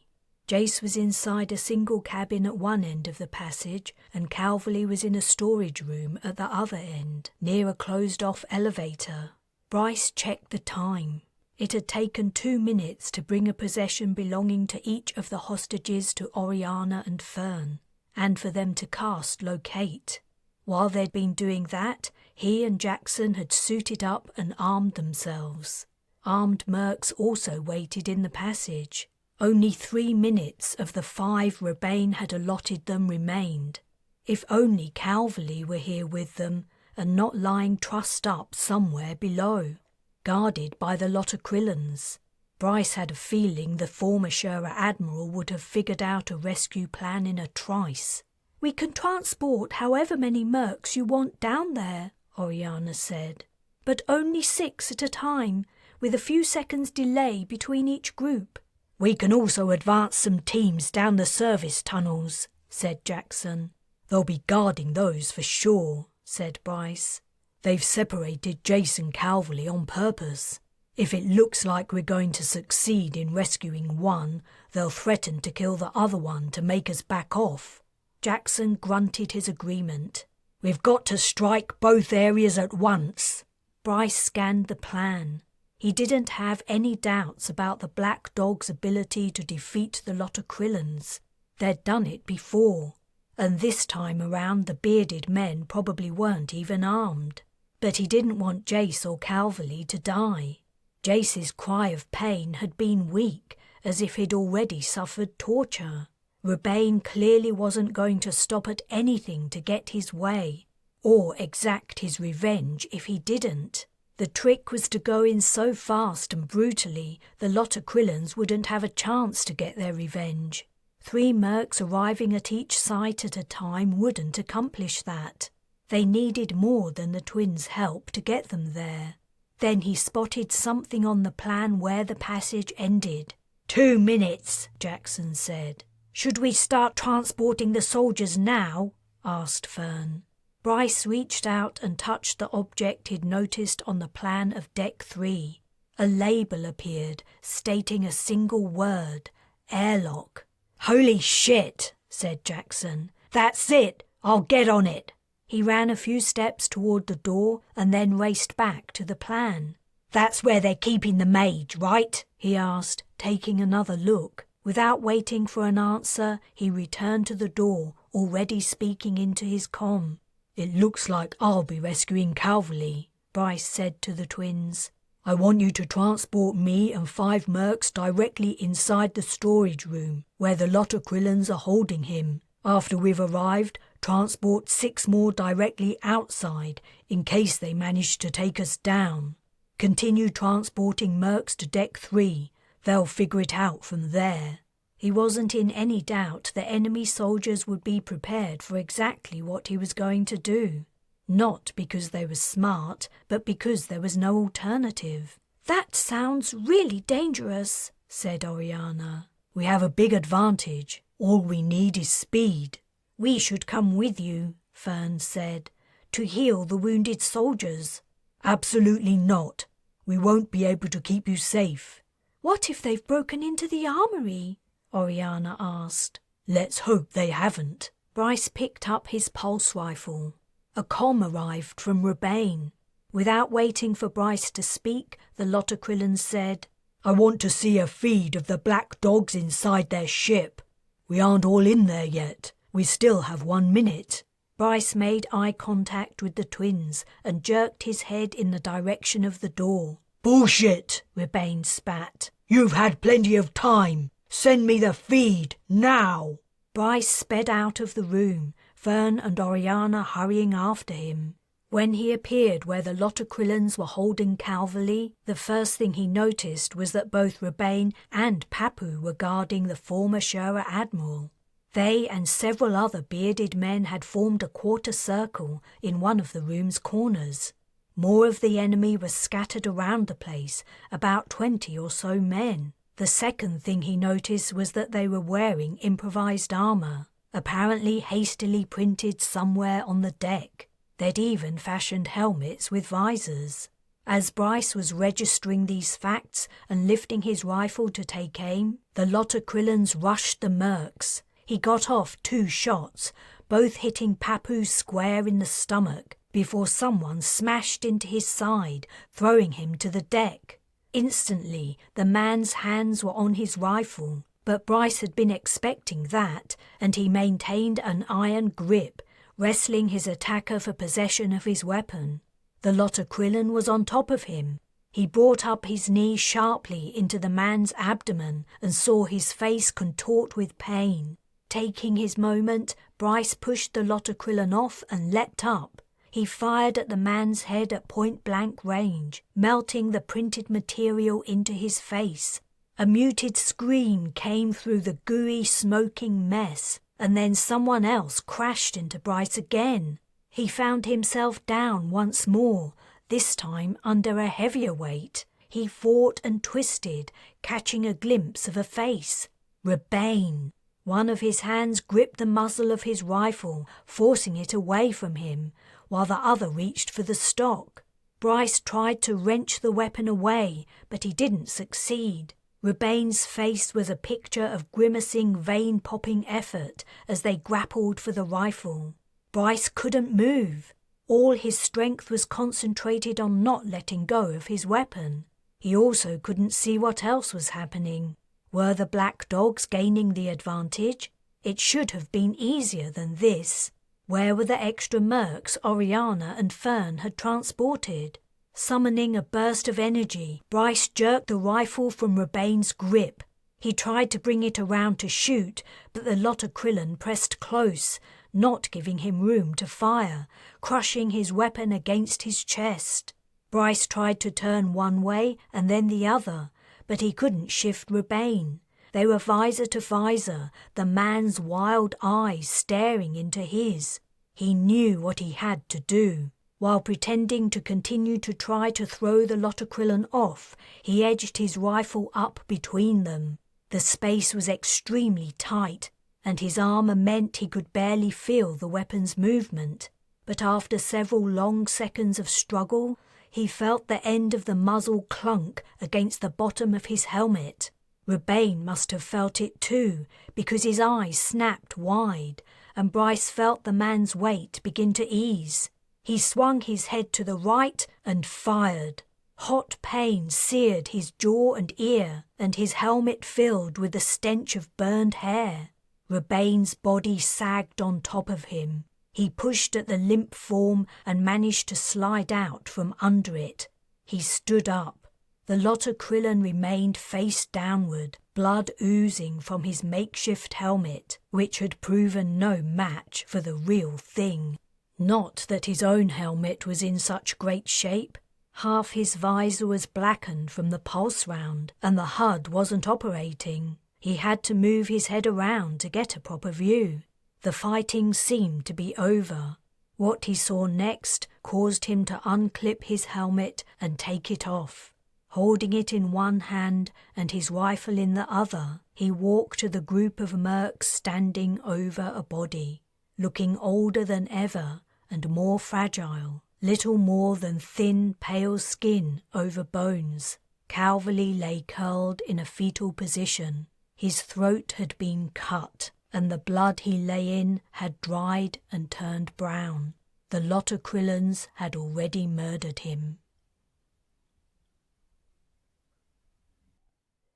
[SPEAKER 1] Jace was inside a single cabin at one end of the passage, and Calverley was in a storage room at the other end, near a closed-off elevator. Bryce checked the time. It had taken 2 minutes to bring a possession belonging to each of the hostages to Oriana and Fern, and for them to cast Locate. While they'd been doing that, he and Jackson had suited up and armed themselves. Armed mercs also waited in the passage. Only 3 minutes of the 5 Rebane had allotted them remained. If only Calverley were here with them, and not lying trussed up somewhere below, guarded by the Lotocrillans. Bryce had a feeling the former Shura Admiral would have figured out a rescue plan in a trice.
[SPEAKER 3] "We can transport however many mercs you want down there," Oriana said. "But only 6 at a time, with a few seconds delay between each group."
[SPEAKER 2] "We can also advance some teams down the service tunnels," said Jackson. "They'll be guarding those for sure," said Bryce. "They've separated Jason Calverley on purpose. If it looks like we're going to succeed in rescuing one, they'll threaten to kill the other one to make us back off."
[SPEAKER 1] Jackson grunted his agreement.
[SPEAKER 2] "We've got to strike both areas at once."
[SPEAKER 1] Bryce scanned the plan. He didn't have any doubts about the Black Dog's ability to defeat the Lotocrillans. They'd done it before, and this time around the bearded men probably weren't even armed. But he didn't want Jace or Calverley to die. Jace's cry of pain had been weak, as if he'd already suffered torture. Rebane clearly wasn't going to stop at anything to get his way, or exact his revenge if he didn't. The trick was to go in so fast and brutally the Lotocrillans wouldn't have a chance to get their revenge. 3 mercs arriving at each site at a time wouldn't accomplish that. They needed more than the twins' help to get them there. Then he spotted something on the plan where the passage ended.
[SPEAKER 2] 2 minutes,
[SPEAKER 1] Jackson said.
[SPEAKER 3] "Should we start transporting the soldiers now?"
[SPEAKER 1] asked Fern. Bryce reached out and touched the object he'd noticed on the plan of Deck 3. A label appeared, stating a single word, airlock.
[SPEAKER 2] "Holy shit," said Jackson. "That's it. I'll get on it."
[SPEAKER 3] He ran a few steps toward the door and then raced back to the plan.
[SPEAKER 2] "That's where they're keeping the mage, right?"
[SPEAKER 3] he asked, taking another look. Without waiting for an answer, he returned to the door, already speaking into his comm.
[SPEAKER 2] "It looks like I'll be rescuing Calverley,"
[SPEAKER 3] Bryce said to the twins.
[SPEAKER 2] "I want you to transport me and 5 mercs directly inside the storage room, where the lot of Krillins are holding him. After we've arrived, transport 6 more directly outside, in case they manage to take us down. Continue transporting mercs to Deck 3. They'll figure it out from there."
[SPEAKER 3] He wasn't in any doubt that enemy soldiers would be prepared for exactly what he was going to do. Not because they were smart, but because there was no alternative.
[SPEAKER 1] "That sounds really dangerous," said Oriana.
[SPEAKER 2] "We have a big advantage. All we need is speed."
[SPEAKER 3] "We should come with you," Fern said, "to heal the wounded soldiers."
[SPEAKER 2] "Absolutely not. We won't be able to keep you safe."
[SPEAKER 1] "What if they've broken into the armory?"
[SPEAKER 3] Oriana asked.
[SPEAKER 2] "Let's hope they haven't."
[SPEAKER 3] Bryce picked up his pulse rifle. A comm arrived from Rebane. Without waiting for Bryce to speak, the Lotokrillans said,
[SPEAKER 2] "I want to see a feed of the black dogs inside their ship. We aren't all in there yet. We still have 1 minute."
[SPEAKER 3] Bryce made eye contact with the twins and jerked his head in the direction of the door.
[SPEAKER 2] "Bullshit!"
[SPEAKER 3] Rebane spat.
[SPEAKER 2] "You've had plenty of time. Send me the feed, now!"
[SPEAKER 3] Bryce sped out of the room, Fern and Oriana hurrying after him. When he appeared where the Lotokrillans were holding Calverley, the first thing he noticed was that both Rebane and Papu were guarding the former Shura Admiral. They and several other bearded men had formed a quarter circle in one of the room's corners. More of the enemy was scattered around the place, about 20 or so men. The second thing he noticed was that they were wearing improvised armor, apparently hastily printed somewhere on the deck. They'd even fashioned helmets with visors. As Bryce was registering these facts and lifting his rifle to take aim, the Lotokrillans rushed the mercs. He got off 2 shots, both hitting Papu square in the stomach, before someone smashed into his side, throwing him to the deck. Instantly, the man's hands were on his rifle, but Bryce had been expecting that, and he maintained an iron grip, wrestling his attacker for possession of his weapon. The Lotokrillin was on top of him. He brought up his knee sharply into the man's abdomen and saw his face contort with pain. Taking his moment, Bryce pushed the Lotokrillin off and leapt up. He fired at the man's head at point-blank range, melting the printed material into his face. A muted scream came through the gooey, smoking mess, and then someone else crashed into Bryce again. He found himself down once more, this time under a heavier weight. He fought and twisted, catching a glimpse of a face. Rebane. One of his hands gripped the muzzle of his rifle, forcing it away from him, while the other reached for the stock. Bryce tried to wrench the weapon away, but he didn't succeed. Rebane's face was a picture of grimacing, vein-popping effort as they grappled for the rifle. Bryce couldn't move. All his strength was concentrated on not letting go of his weapon. He also couldn't see what else was happening. Were the black dogs gaining the advantage? It should have been easier than this. Where were the extra mercs Oriana and Fern had transported? Summoning a burst of energy, Bryce jerked the rifle from Rebane's grip. He tried to bring it around to shoot, but the Lotokrillin pressed close, not giving him room to fire, crushing his weapon against his chest. Bryce tried to turn one way and then the other, but he couldn't shift Rebane. They were visor to visor, the man's wild eyes staring into his. He knew what he had to do. While pretending to continue to try to throw the Lotokrillin off, he edged his rifle up between them. The space was extremely tight, and his armor meant he could barely feel the weapon's movement. But after several long seconds of struggle, he felt the end of the muzzle clunk against the bottom of his helmet. Rebane must have felt it too, because his eyes snapped wide. and Bryce felt the man's weight begin to ease. He swung his head to the right and fired. Hot pain seared his jaw and ear, and his helmet filled with the stench of burned hair. Rebane's body sagged on top of him. He pushed at the limp form and managed to slide out from under it. He stood up. The Lotokrillon remained face downward, blood oozing from his makeshift helmet, which had proven no match for the real thing. Not that his own helmet was in such great shape. Half his visor was blackened from the pulse round, and the HUD wasn't operating. He had to move his head around to get a proper view. The fighting seemed to be over. What he saw next caused him to unclip his helmet and take it off. Holding it in one hand and his rifle in the other, he walked to the group of mercs standing over a body, looking older than ever and more fragile, little more than thin, pale skin over bones. Calverley lay curled in a fetal position. His throat had been cut, and the blood he lay in had dried and turned brown. The Lotokrillons had already murdered him.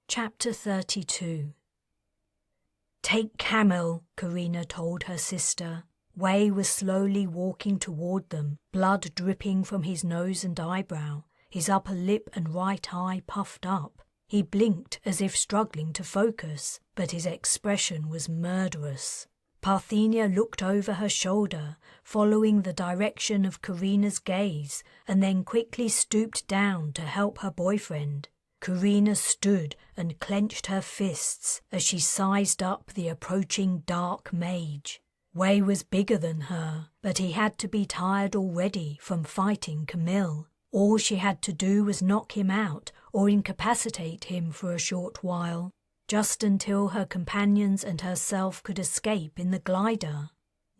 [SPEAKER 3] Chapter 32. "Take Camel," Karina told her sister. Wei was slowly walking toward them, blood dripping from his nose and eyebrow, his upper lip and right eye puffed up. He blinked as if struggling to focus, but his expression was murderous. Parthenia looked over her shoulder, following the direction of Karina's gaze, and then quickly stooped down to help her boyfriend. Karina stood and clenched her fists as she sized up the approaching dark mage. Wei was bigger than her, but he had to be tired already from fighting Camille. All she had to do was knock him out or incapacitate him for a short while, just until her companions and herself could escape in the glider.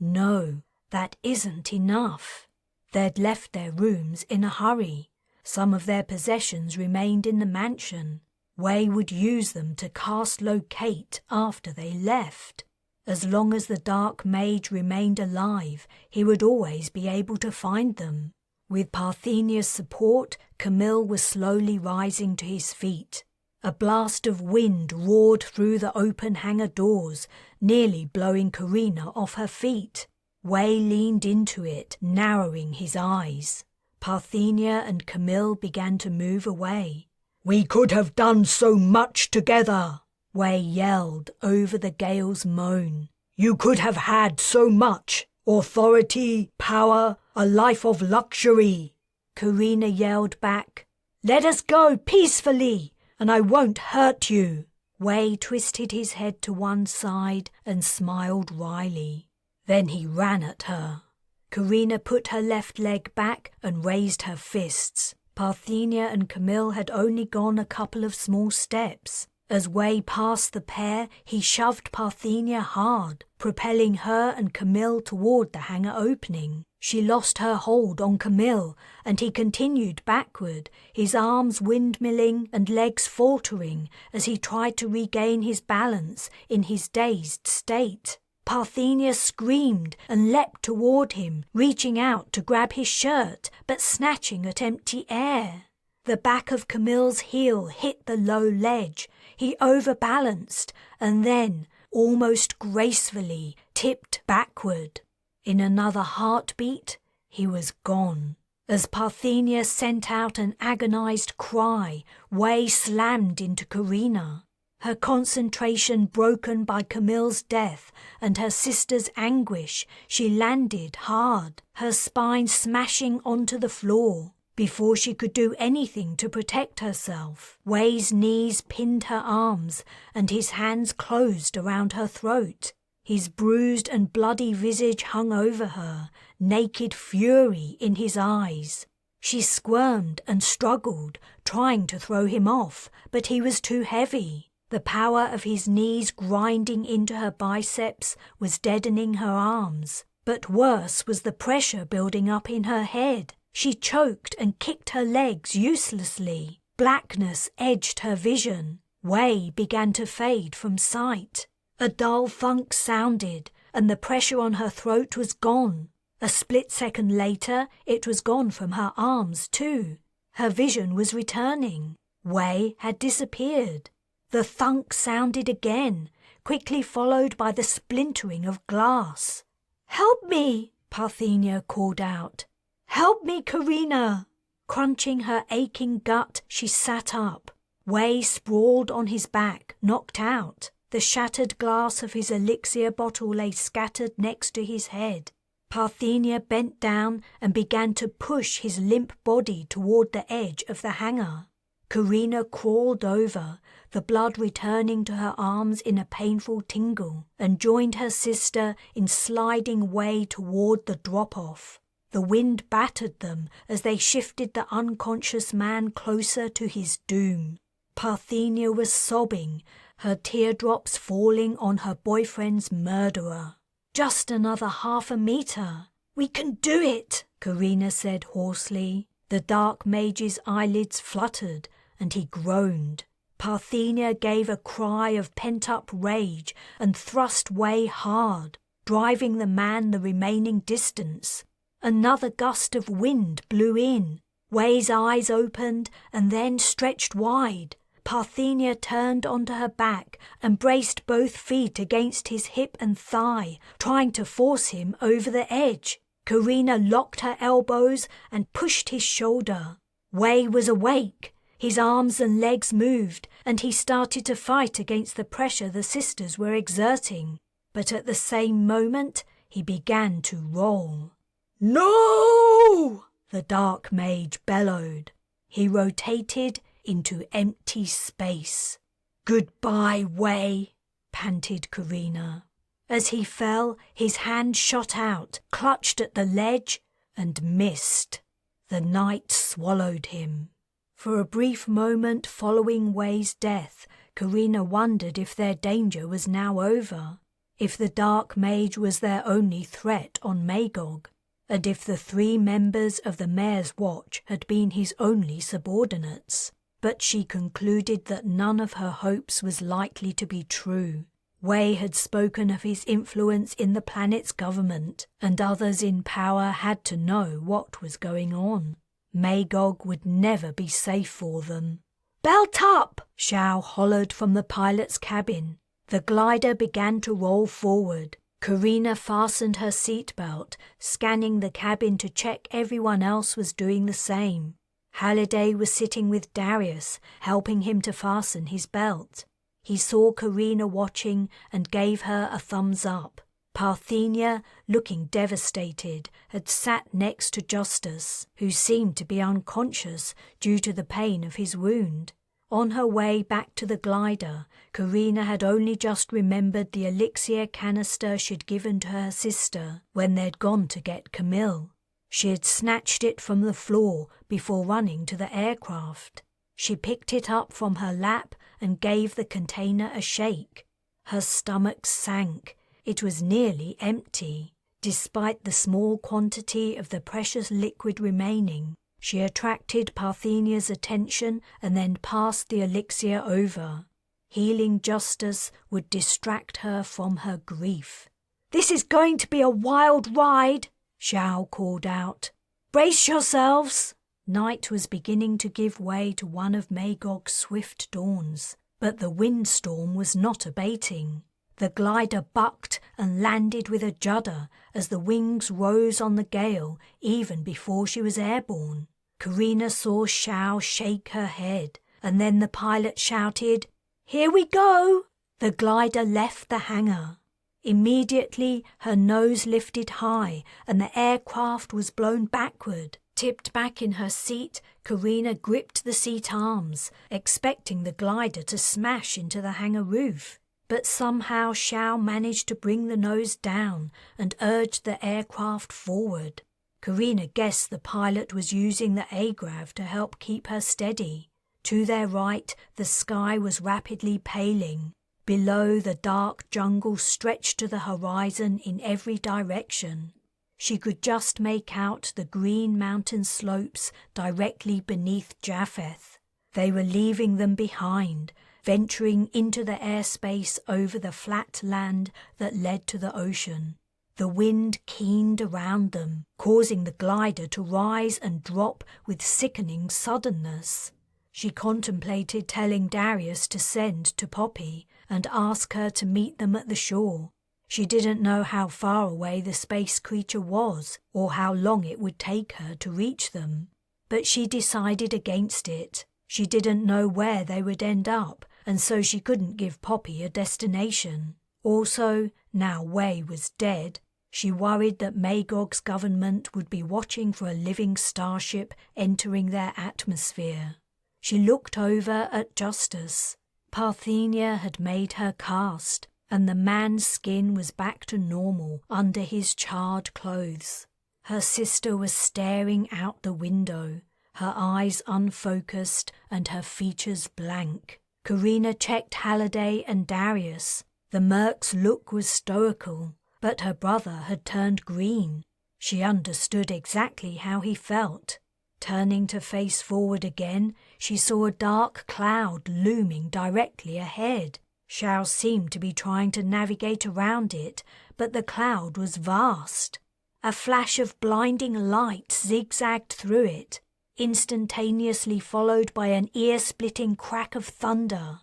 [SPEAKER 3] No, that isn't enough. They'd left their rooms in a hurry. Some of their possessions remained in the mansion. Wei would use them to cast locate after they left. As long as the dark mage remained alive, he would always be able to find them. With Parthenia's support, Camille was slowly rising to his feet. A blast of wind roared through the open hangar doors, nearly blowing Karina off her feet. Wei leaned into it, narrowing his eyes. Parthenia and Camille began to move away.
[SPEAKER 2] "We could have done so much together,"
[SPEAKER 3] Wei yelled over the gale's moan.
[SPEAKER 2] "You could have had so much. Authority, power, a life of luxury."
[SPEAKER 3] Karina yelled back, "Let us go peacefully, and I won't hurt you." Wei twisted his head to one side and smiled wryly. Then he ran at her. Karina put her left leg back and raised her fists. Parthenia and Camille had only gone a couple of small steps. As Wei passed the pair, he shoved Parthenia hard, propelling her and Camille toward the hangar opening. She lost her hold on Camille, and he continued backward, his arms windmilling and legs faltering as he tried to regain his balance in his dazed state. Parthenia screamed and leapt toward him, reaching out to grab his shirt, but snatching at empty air. The back of Camille's heel hit the low ledge. He overbalanced and then, almost gracefully, tipped backward. In another heartbeat, he was gone. As Parthenia sent out an agonized cry, Wei slammed into Karina. Her concentration broken by Camille's death and her sister's anguish, she landed hard, her spine smashing onto the floor. Before she could do anything to protect herself, Wei's knees pinned her arms and his hands closed around her throat. His bruised and bloody visage hung over her, naked fury in his eyes. She squirmed and struggled, trying to throw him off, but he was too heavy. The power of his knees grinding into her biceps was deadening her arms, but worse was the pressure building up in her head. She choked and kicked her legs uselessly. Blackness edged her vision. Wei began to fade from sight. A dull thunk sounded, and the pressure on her throat was gone. A split second later, it was gone from her arms too. Her vision was returning. Wei had disappeared. The thunk sounded again, quickly followed by the splintering of glass. "Help me!" Parthenia called out. "Help me, Karina!" Crunching her aching gut, she sat up. Wei sprawled on his back, knocked out. The shattered glass of his elixir bottle lay scattered next to his head. Parthenia bent down and began to push his limp body toward the edge of the hangar. Karina crawled over, the blood returning to her arms in a painful tingle, and joined her sister in sliding way toward the drop-off. The wind battered them as they shifted the unconscious man closer to his doom. Parthenia was sobbing, her teardrops falling on her boyfriend's murderer. "Just another 1/2 meter. We can do it," Karina said hoarsely. The dark mage's eyelids fluttered, and he groaned. Parthenia gave a cry of pent-up rage and thrust Wei hard, driving the man the remaining distance. Another gust of wind blew in. Wei's eyes opened and then stretched wide. Parthenia turned onto her back and braced both feet against his hip and thigh, trying to force him over the edge. Karina locked her elbows and pushed his shoulder. Wei was awake. His arms and legs moved, and he started to fight against the pressure the sisters were exerting. But at the same moment, he began to roll. "No!" the dark mage bellowed. He rotated into empty space. "Goodbye, Wei," panted Karina. As he fell, his hand shot out, clutched at the ledge, and missed. The night swallowed him. For a brief moment following Wei's death, Karina wondered if their danger was now over, if the dark mage was their only threat on Magog, and if the 3 members of the Mayor's Watch had been his only subordinates. But she concluded that none of her hopes was likely to be true. Wei had spoken of his influence in the planet's government, and others in power had to know what was going on. Magog would never be safe for them. "Belt up!" Xiao hollered from the pilot's cabin. The glider began to roll forward. Karina fastened her seatbelt, scanning the cabin to check everyone else was doing the same. Halliday was sitting with Darius, helping him to fasten his belt. He saw Karina watching and gave her a thumbs up. Parthenia, looking devastated, had sat next to Justus, who seemed to be unconscious due to the pain of his wound. On her way back to the glider, Karina had only just remembered the elixir canister she'd given to her sister when they'd gone to get Camille. She had snatched it from the floor before running to the aircraft. She picked it up from her lap and gave the container a shake. Her stomach sank. It was nearly empty. Despite the small quantity of the precious liquid remaining, she attracted Parthenia's attention and then passed the elixir over. Healing Justus would distract her from her grief. "This is going to be a wild ride," Xiao called out. "Brace yourselves!" Night was beginning to give way to one of Magog's swift dawns, but the windstorm was not abating. The glider bucked and landed with a judder as the wings rose on the gale even before she was airborne. Karina saw Xiao shake her head, and then the pilot shouted, "Here we go!" The glider left the hangar. Immediately, her nose lifted high and the aircraft was blown backward. Tipped back in her seat, Karina gripped the seat arms, expecting the glider to smash into the hangar roof. But somehow Xiao managed to bring the nose down and urged the aircraft forward. Karina guessed the pilot was using the agrav to help keep her steady. To their right, the sky was rapidly paling. Below, the dark jungle stretched to the horizon in every direction. She could just make out the green mountain slopes directly beneath Japheth. They were leaving them behind, venturing into the airspace over the flat land that led to the ocean. The wind keened around them, causing the glider to rise and drop with sickening suddenness. She contemplated telling Darius to send to Poppy and ask her to meet them at the shore. She didn't know how far away the space creature was or how long it would take her to reach them. But she decided against it. She didn't know where they would end up, and so she couldn't give Poppy a destination. Also, now Wei was dead, she worried that Magog's government would be watching for a living starship entering their atmosphere. She looked over at Justice. Parthenia had made her cast, and the man's skin was back to normal under his charred clothes. Her sister was staring out the window, her eyes unfocused and her features blank. Karina checked Halliday and Darius. The merc's look was stoical, but her brother had turned green. She understood exactly how he felt. Turning to face forward again, she saw a dark cloud looming directly ahead. Xiao seemed to be trying to navigate around it, but the cloud was vast. A flash of blinding light zigzagged through it, instantaneously followed by an ear-splitting crack of thunder.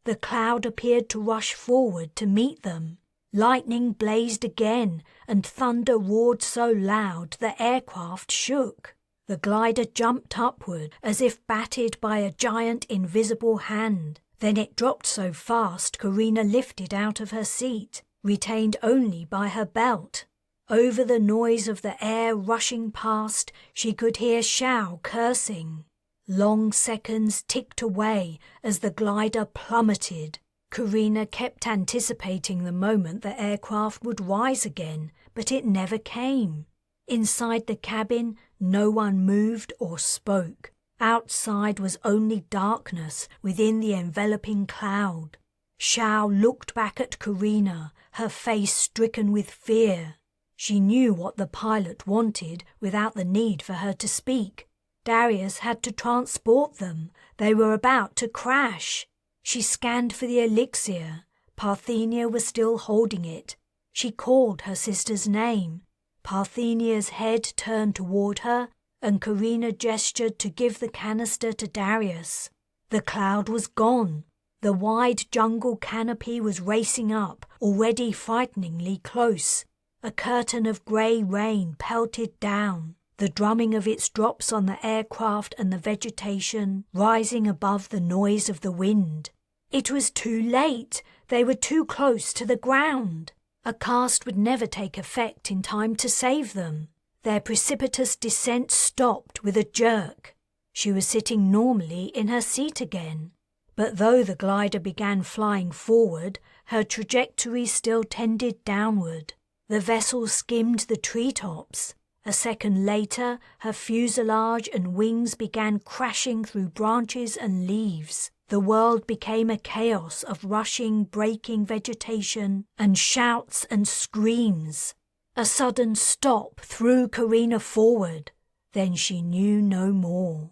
[SPEAKER 3] The cloud appeared to rush forward to meet them. Lightning blazed again, and thunder roared so loud the aircraft shook. The glider jumped upward as if battered by a giant invisible hand. Then it dropped so fast Karina lifted out of her seat, retained only by her belt. Over the noise of the air rushing past, she could hear Xiao cursing. Long seconds ticked away as the glider plummeted. Karina kept anticipating the moment the aircraft would rise again, but it never came. Inside the cabin, no one moved or spoke. Outside was only darkness within the enveloping cloud. Xiao looked back at Karina, her face stricken with fear. She knew what the pilot wanted without the need for her to speak. Darius had to transport them. They were about to crash. She scanned for the elixir. Parthenia was still holding it. She called her sister's name. Parthenia's head turned toward her, and Karina gestured to give the canister to Darius. The cloud was gone. The wide jungle canopy was racing up, already frighteningly close. A curtain of grey rain pelted down, the drumming of its drops on the aircraft and the vegetation rising above the noise of the wind. It was too late. They were too close to the ground. A cast would never take effect in time to save them. Their precipitous descent stopped with a jerk. She was sitting normally in her seat again. But though the glider began flying forward, her trajectory still tended downward. The vessel skimmed the treetops. A second later, her fuselage and wings began crashing through branches and leaves. The world became a chaos of rushing, breaking vegetation and shouts and screams. A sudden stop threw Karina forward. Then she knew no more.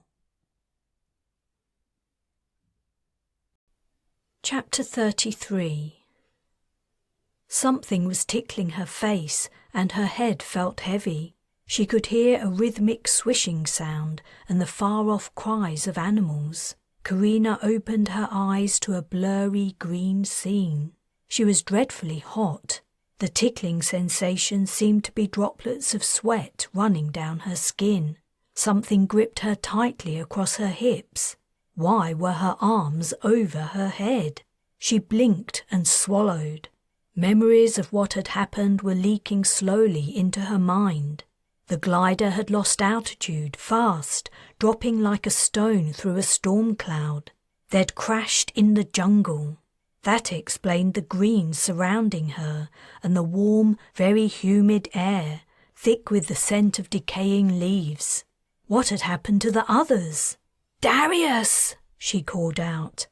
[SPEAKER 1] Chapter 33. Something was tickling her face, and her head felt heavy. She could hear a rhythmic swishing sound and the far-off cries of animals. Karina opened her eyes to a blurry green scene. She was dreadfully hot. The tickling sensation seemed to be droplets of sweat running down her skin. Something gripped her tightly across her hips. Why were her arms over her head? She blinked and swallowed. Memories of what had happened were leaking slowly into her mind. The glider had lost altitude fast, dropping like a stone through a storm cloud. They'd crashed in the jungle. That explained the green surrounding her and the warm, very humid air, thick with the scent of decaying leaves. What had happened to the others? "Darius!" she called out,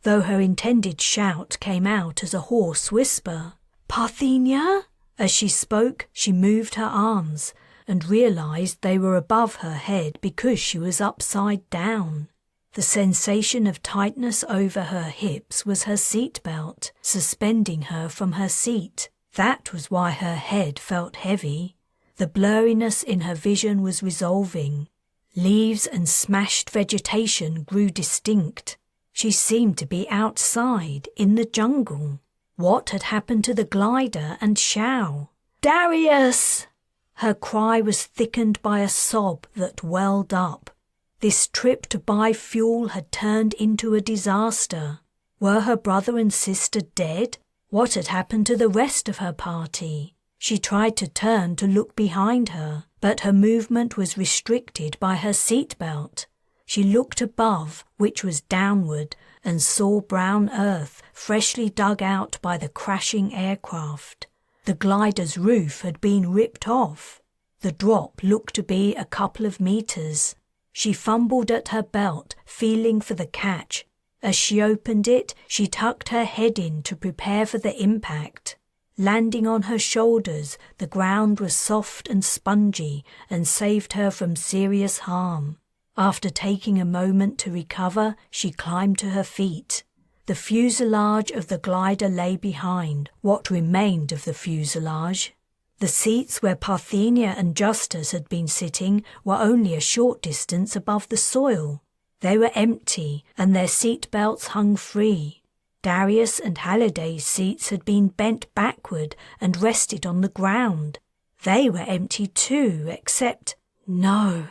[SPEAKER 1] though her intended shout came out as a hoarse whisper. "Parthenia?" As she spoke, she moved her arms and realized they were above her head because she was upside down. The sensation of tightness over her hips was her seatbelt, suspending her from her seat. That was why her head felt heavy. The blurriness in her vision was resolving. Leaves and smashed vegetation grew distinct. She seemed to be outside, in the jungle. What had happened to the glider and Xiao? "Darius!" Her cry was thickened by a sob that welled up. This trip to buy fuel had turned into a disaster. Were her brother and sister dead? What had happened to the rest of her party? She tried to turn to look behind her, but her movement was restricted by her seatbelt. She looked above, which was downward, and saw brown earth freshly dug out by the crashing aircraft. The glider's roof had been ripped off. The drop looked to be a couple of meters. She fumbled at her belt, feeling for the catch. As she opened it, she tucked her head in to prepare for the impact. Landing on her shoulders, the ground was soft and spongy and saved her from serious harm. After taking a moment to recover, she climbed to her feet. The fuselage of the glider lay behind, what remained of the fuselage. The seats where Parthenia and Justus had been sitting were only a short distance above the soil. They were empty, and their seat belts hung free. Darius and Halliday's seats had been bent backward and rested on the ground. They were empty too, except... No.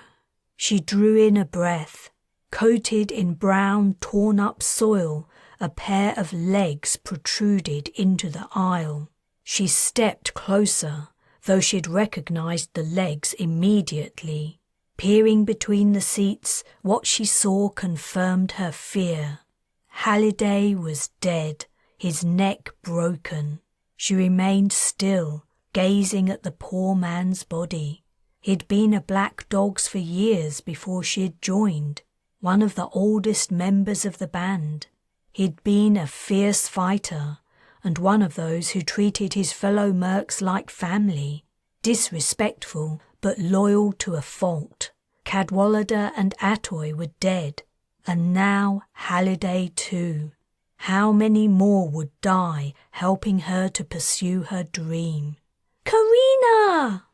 [SPEAKER 1] She drew in a breath. Coated in brown, torn-up soil, a pair of legs protruded into the aisle. She stepped closer, though she'd recognized the legs immediately. Peering between the seats, what she saw confirmed her fear. Halliday was dead, his neck broken. She remained still, gazing at the poor man's body. He'd been a Black Dogs for years before she'd joined, one of the oldest members of the band. He'd been a fierce fighter, and one of those who treated his fellow mercs like family, disrespectful but loyal to a fault. Cadwallader and Atoy were dead, and now Halliday too. How many more would die helping her to pursue her dream? "Karina!"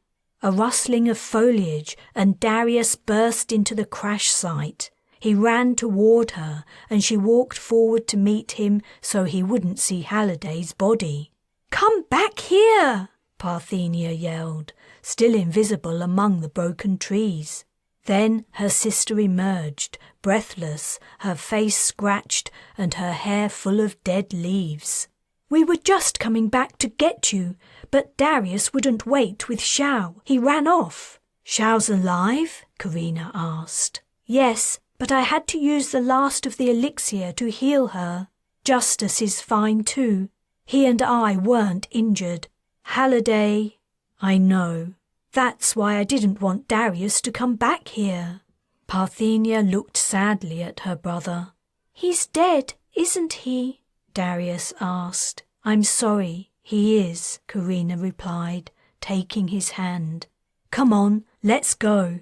[SPEAKER 1] A rustling of foliage, and Darius burst into the crash site. He ran toward her, and she walked forward to meet him so he wouldn't see Halliday's body. "Come back here!" Parthenia yelled, still invisible among the broken trees. Then her sister emerged, breathless, her face scratched and her hair full of dead leaves. "We were just coming back to get you, but Darius wouldn't wait with Xiao. He ran off." "Xiao's alive?" Karina asked. "Yes, but I had to use the last of the elixir to heal her. Justus is fine too. He and I weren't injured. Halliday..." "I know. That's why I didn't want Darius to come back here." Parthenia looked sadly at her brother. "He's dead, isn't he?" Darius asked. "I'm sorry, he is," Karina replied, taking his hand. "Come on, let's go."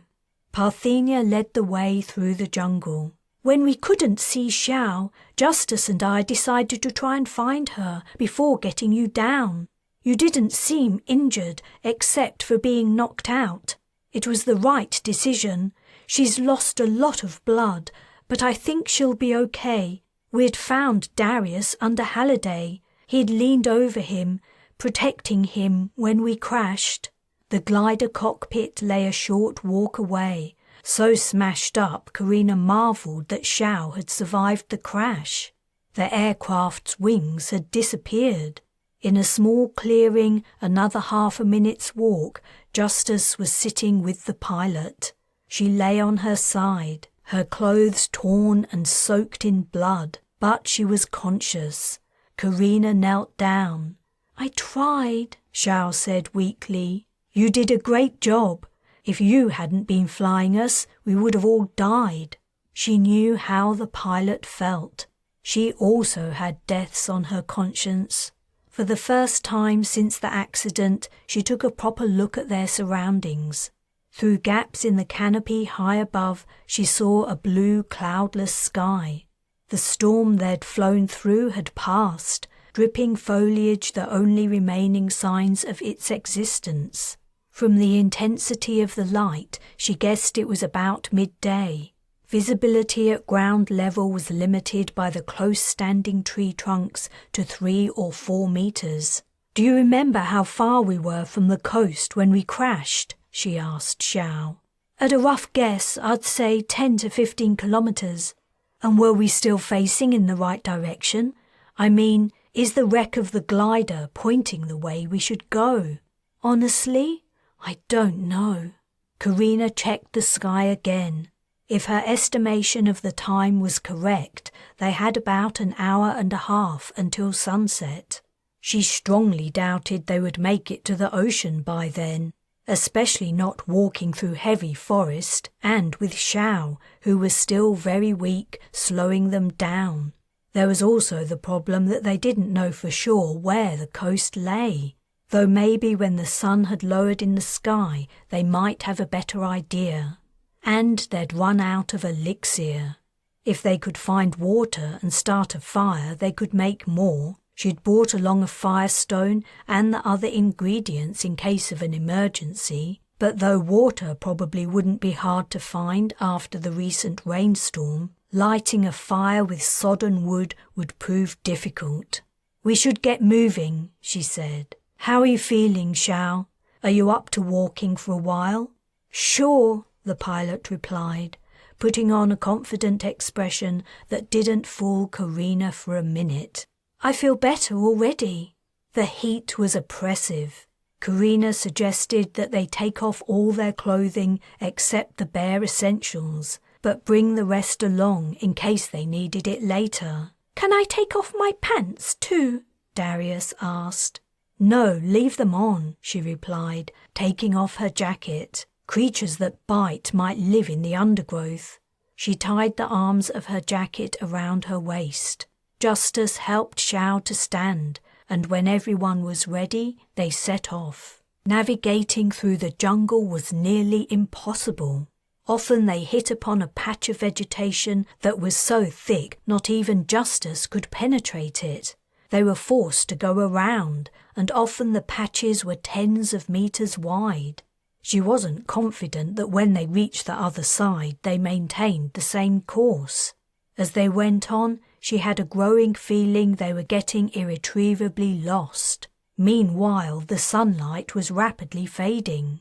[SPEAKER 1] Parthenia led the way through the jungle. "When we couldn't see Xiao, Justus and I decided to try and find her before getting you down. You didn't seem injured except for being knocked out. It was the right decision. She's lost a lot of blood, but I think she'll be okay. We'd found Darius under Halliday. He'd leaned over him, protecting him when we crashed." The glider cockpit lay a short walk away. So smashed up, Karina marveled that Xiao had survived the crash. The aircraft's wings had disappeared. In a small clearing, another half a minute's walk, Justus was sitting with the pilot. She lay on her side, her clothes torn and soaked in blood, but she was conscious. Karina knelt down. "I tried," Xiao said weakly. "You did a great job. If you hadn't been flying us, we would have all died." She knew how the pilot felt. She also had deaths on her conscience. For the first time since the accident, she took a proper look at their surroundings. Through gaps in the canopy high above, she saw a blue, cloudless sky. The storm they'd flown through had passed, dripping foliage the only remaining signs of its existence. From the intensity of the light, she guessed it was about midday. Visibility at ground level was limited by the close-standing tree trunks to 3 or 4 meters. "Do you remember how far we were from the coast when we crashed?" she asked Xiao. "At a rough guess, I'd say 10 to 15 kilometers. And were we still facing in the right direction? I mean, is the wreck of the glider pointing the way we should go?" "Honestly, I don't know." Karina checked the sky again. If her estimation of the time was correct, they had about an hour and a half until sunset. She strongly doubted they would make it to the ocean by then, especially not walking through heavy forest and with Xiao, who was still very weak, slowing them down. There was also the problem that they didn't know for sure where the coast lay, though maybe when the sun had lowered in the sky they might have a better idea. And they'd run out of elixir. If they could find water and start a fire, they could make more. She'd brought along a firestone and the other ingredients in case of an emergency, but though water probably wouldn't be hard to find after the recent rainstorm, lighting a fire with sodden wood would prove difficult. "We should get moving," she said. "How are you feeling, Xiao? Are you up to walking for a while?" "Sure," the pilot replied, putting on a confident expression that didn't fool Karina for a minute. "I feel better already." The heat was oppressive. Karina suggested that they take off all their clothing except the bare essentials, but bring the rest along in case they needed it later. "Can I take off my pants too?" Darius asked. "No, leave them on," she replied, taking off her jacket. Creatures that bite might live in the undergrowth. She tied the arms of her jacket around her waist. Justice helped Xiao to stand, and when everyone was ready, they set off. Navigating through the jungle was nearly impossible. Often they hit upon a patch of vegetation that was so thick not even Justice could penetrate it. They were forced to go around, and often the patches were tens of meters wide. She wasn't confident that when they reached the other side they maintained the same course. As they went on, she had a growing feeling they were getting irretrievably lost. Meanwhile, the sunlight was rapidly fading.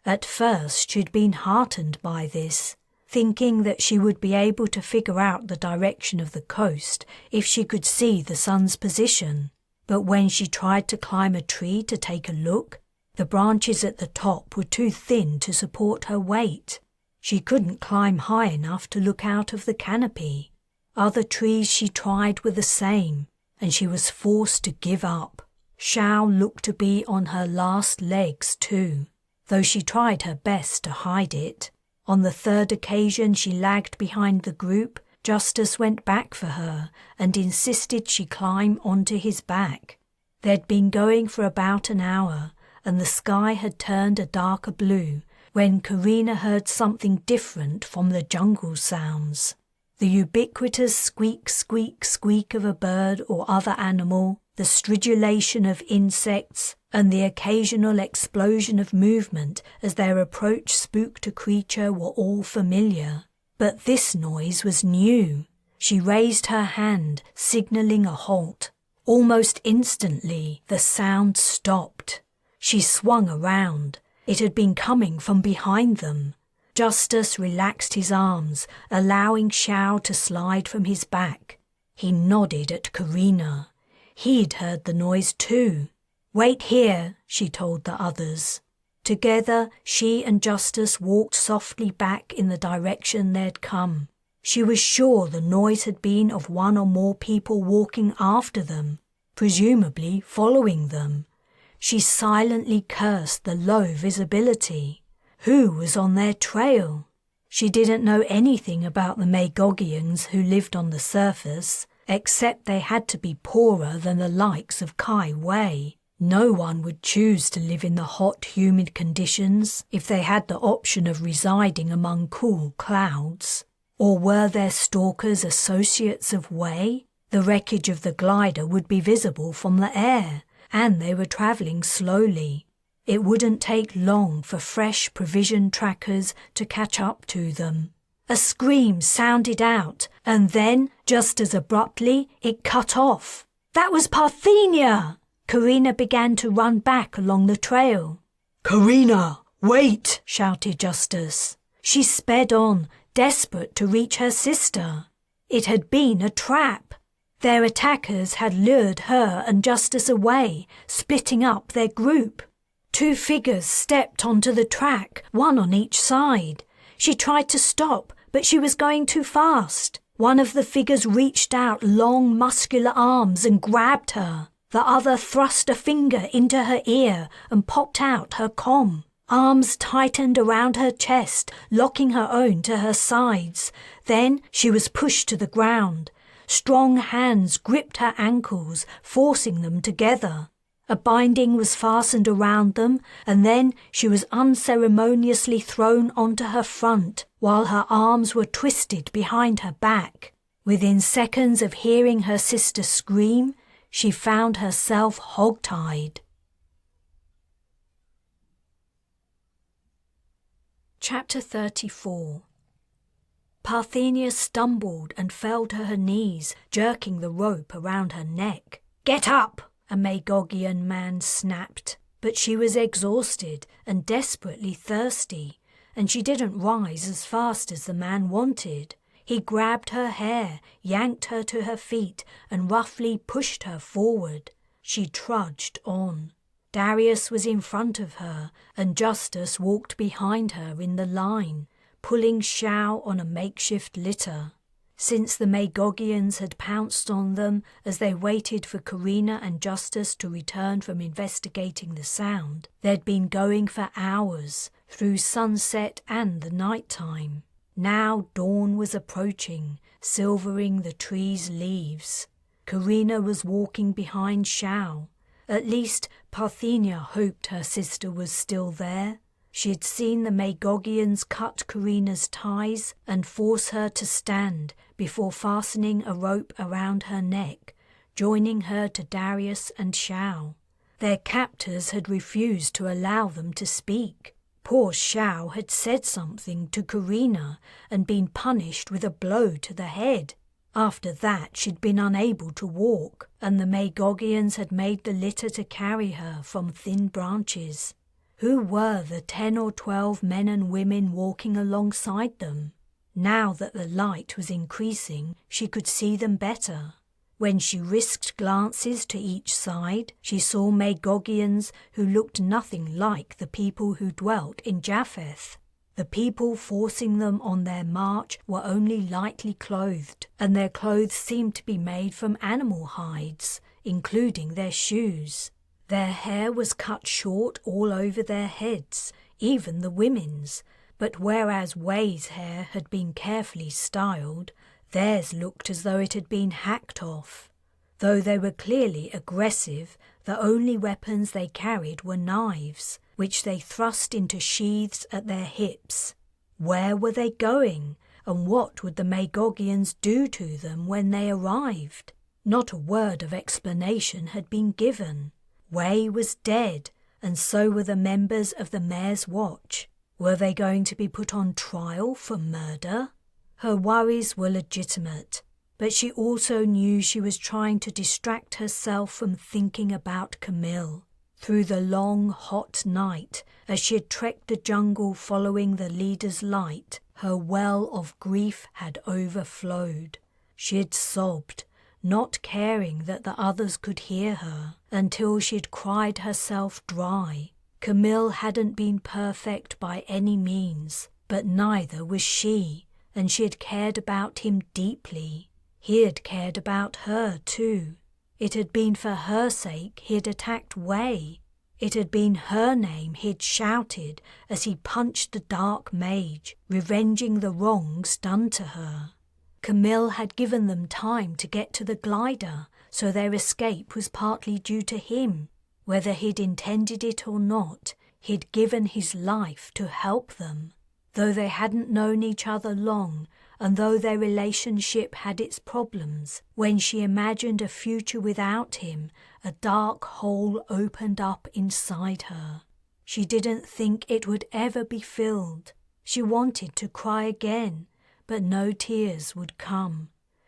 [SPEAKER 1] At first she'd been heartened by this, thinking that she would be able to figure out the direction of the coast if she could see the sun's position. But when she tried to climb a tree to take a look, the branches at the top were too thin to support her weight. She couldn't climb high enough to look out of the canopy. Other trees she tried were the same, and she was forced to give up. Xiao looked to be on her last legs too, though she tried her best to hide it. On the third occasion she lagged behind the group, Justice went back for her and insisted she climb onto his back. They'd been going for about an hour, and the sky had turned a darker blue when Karina heard something different from the jungle sounds. The ubiquitous squeak, squeak, squeak of a bird or other animal, the stridulation of insects, and the occasional explosion of movement as their approach spooked a creature were all familiar. But this noise was new. She raised her hand, signaling a halt. Almost instantly, the sound stopped. She swung around. It had been coming from behind them. Justice relaxed his arms, allowing Xiao to slide from his back. He nodded at Karina. He'd heard the noise too. "Wait here," she told the others. Together, she and Justice walked softly back in the direction they'd come. She was sure the noise had been of one or more people walking after them, presumably following them. She silently cursed the low visibility. Who was on their trail? She didn't know anything about the Magogians who lived on the surface, except they had to be poorer than the likes of Kai Wei. No one would choose to live in the hot, humid conditions if they had the option of residing among cool clouds. Or were their stalkers associates of Wei? The wreckage of the glider would be visible from the air, and they were travelling slowly. It wouldn't take long for fresh provision trackers to catch up to them. A scream sounded out, and then, just as abruptly, it cut off. That was Parthenia! Karina began to run back along the trail.
[SPEAKER 2] "Karina, wait!"
[SPEAKER 1] shouted Justus. She sped on, desperate to reach her sister. It had been a trap. Their attackers had lured her and Justus away, splitting up their group. 2 figures stepped onto the track, one on each side. She tried to stop, but she was going too fast. One of the figures reached out long, muscular arms and grabbed her. The other thrust a finger into her ear and popped out her comm. Arms tightened around her chest, locking her own to her sides. Then she was pushed to the ground. Strong hands gripped her ankles, forcing them together. A binding was fastened around them, and then she was unceremoniously thrown onto her front, while her arms were twisted behind her back. Within seconds of hearing her sister scream, she found herself hogtied. Chapter 34. Parthenia stumbled and fell to her knees, jerking the rope around her neck. "Get up!" a Magogian man snapped, but she was exhausted and desperately thirsty, and she didn't rise as fast as the man wanted. He grabbed her hair, yanked her to her feet, and roughly pushed her forward. She trudged on. Darius was in front of her, and Justus walked behind her in the line, pulling Xiao on a makeshift litter. Since the Magogians had pounced on them as they waited for Karina and Justus to return from investigating the sound, they'd been going for hours, through sunset and the night time. Now dawn was approaching, silvering the trees' leaves. Karina was walking behind Xiao. At least Parthenia hoped her sister was still there. She'd seen the Magogians cut Karina's ties and force her to stand before fastening a rope around her neck, joining her to Darius and Xiao. Their captors had refused to allow them to speak. Poor Xiao had said something to Karina and been punished with a blow to the head. After that she'd been unable to walk, and the Magogians had made the litter to carry her from thin branches. Who were the 10 or 12 men and women walking alongside them? Now that the light was increasing, she could see them better. When she risked glances to each side, she saw Magogians who looked nothing like the people who dwelt in Japheth. The people forcing them on their march were only lightly clothed, and their clothes seemed to be made from animal hides, including their shoes. Their hair was cut short all over their heads, even the women's, but whereas Wei's hair had been carefully styled, theirs looked as though it had been hacked off. Though they were clearly aggressive, the only weapons they carried were knives, which they thrust into sheaths at their hips. Where were they going, and what would the Magogians do to them when they arrived? Not a word of explanation had been given. Wei was dead, and so were the members of the Mayor's Watch. Were they going to be put on trial for murder? Her worries were legitimate, but she also knew she was trying to distract herself from thinking about Camille. Through the long, hot night, as she had trekked the jungle following the leader's light, her well of grief had overflowed. She had sobbed, not caring that the others could hear her, until she had cried herself dry. Camille hadn't been perfect by any means, but neither was she, and she had cared about him deeply. He had cared about her too. It had been for her sake he had attacked Wei. It had been her name he'd shouted as he punched the dark mage, revenging the wrongs done to her. Camille had given them time to get to the glider, so their escape was partly due to him.
[SPEAKER 3] Whether he'd intended it or not, he'd given his life to help them. Though they hadn't known each other long, and though their relationship had its problems, when she imagined a future without him, a dark hole opened up inside her. She didn't think it would ever be filled. She wanted to cry again, but no tears would come.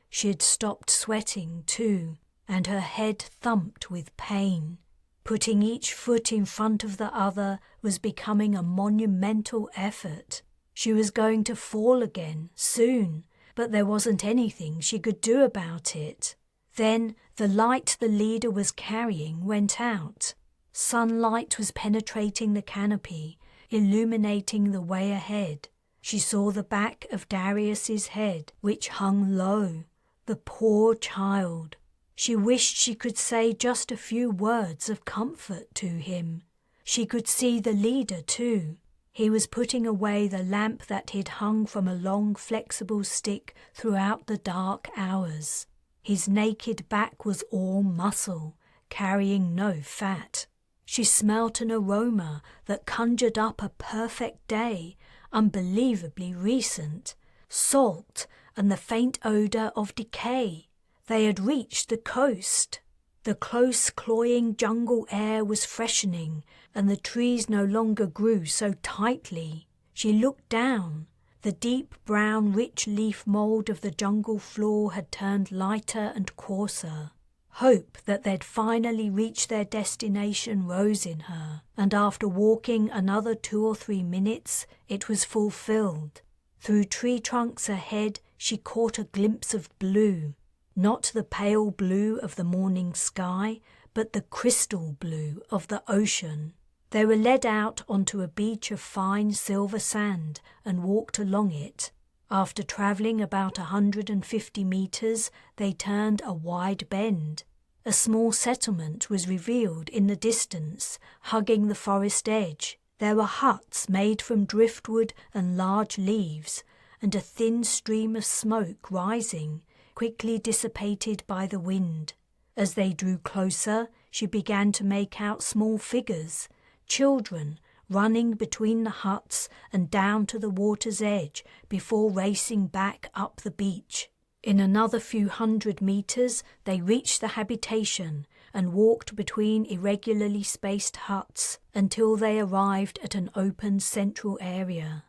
[SPEAKER 3] She had stopped sweating too, and her head thumped with pain. Putting each foot in front of the other was becoming a monumental effort. She was going to fall again, soon, but there wasn't anything she could do about it. Then the light the leader was carrying went out. Sunlight was penetrating the canopy, illuminating the way ahead. She saw the back of Darius's head, which hung low. The poor child. She wished she could say just a few words of comfort to him. She could see the leader too. He was putting away the lamp that he'd hung from a long flexible stick throughout the dark hours. His naked back was all muscle, carrying no fat. She smelt an aroma that conjured up a perfect day, unbelievably recent. Salt and the faint odour of decay. They had reached the coast. The close, cloying jungle air was freshening, and the trees no longer grew so tightly. She looked down. The deep brown, rich leaf mould of the jungle floor had turned lighter and coarser. Hope that they'd finally reached their destination rose in her, and after walking another 2 or 3 minutes, it was fulfilled. Through tree trunks ahead, she caught a glimpse of blue. Not the pale blue of the morning sky, but the crystal blue of the ocean. They were led out onto a beach of fine silver sand and walked along it. After travelling about 150 meters, they turned a wide bend. A small settlement was revealed in the distance, hugging the forest edge. There were huts made from driftwood and large leaves, and a thin stream of smoke rising, quickly dissipated by the wind. As they drew closer, she began to make out small figures, children, running between the huts and down to the water's edge before racing back up the beach. In another few 100 meters, they reached the habitation and walked between irregularly spaced huts until they arrived at an open central area.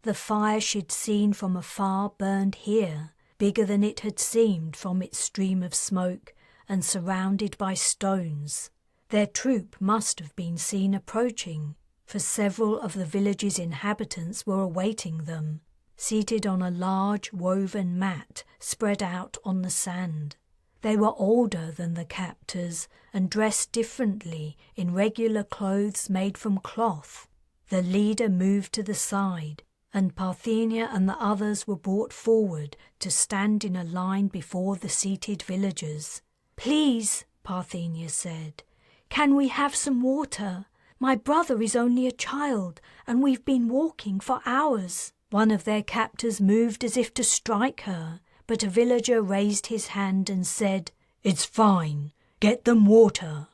[SPEAKER 3] The fire she'd seen from afar burned here, bigger than it had seemed from its stream of smoke, and surrounded by stones. Their troop must have been seen approaching, for several of the village's inhabitants were awaiting them, seated on a large woven mat spread out on the sand. They were older than the captors and dressed differently in regular clothes made from cloth. The leader moved to the side, and Parthenia and the others were brought forward to stand in a line before the seated villagers. "Please," Parthenia said, "can we have some water? My brother is only a child, and we've been walking for hours." One of their captors moved as if to strike her, but a villager raised his hand and said, "It's fine. Get them water."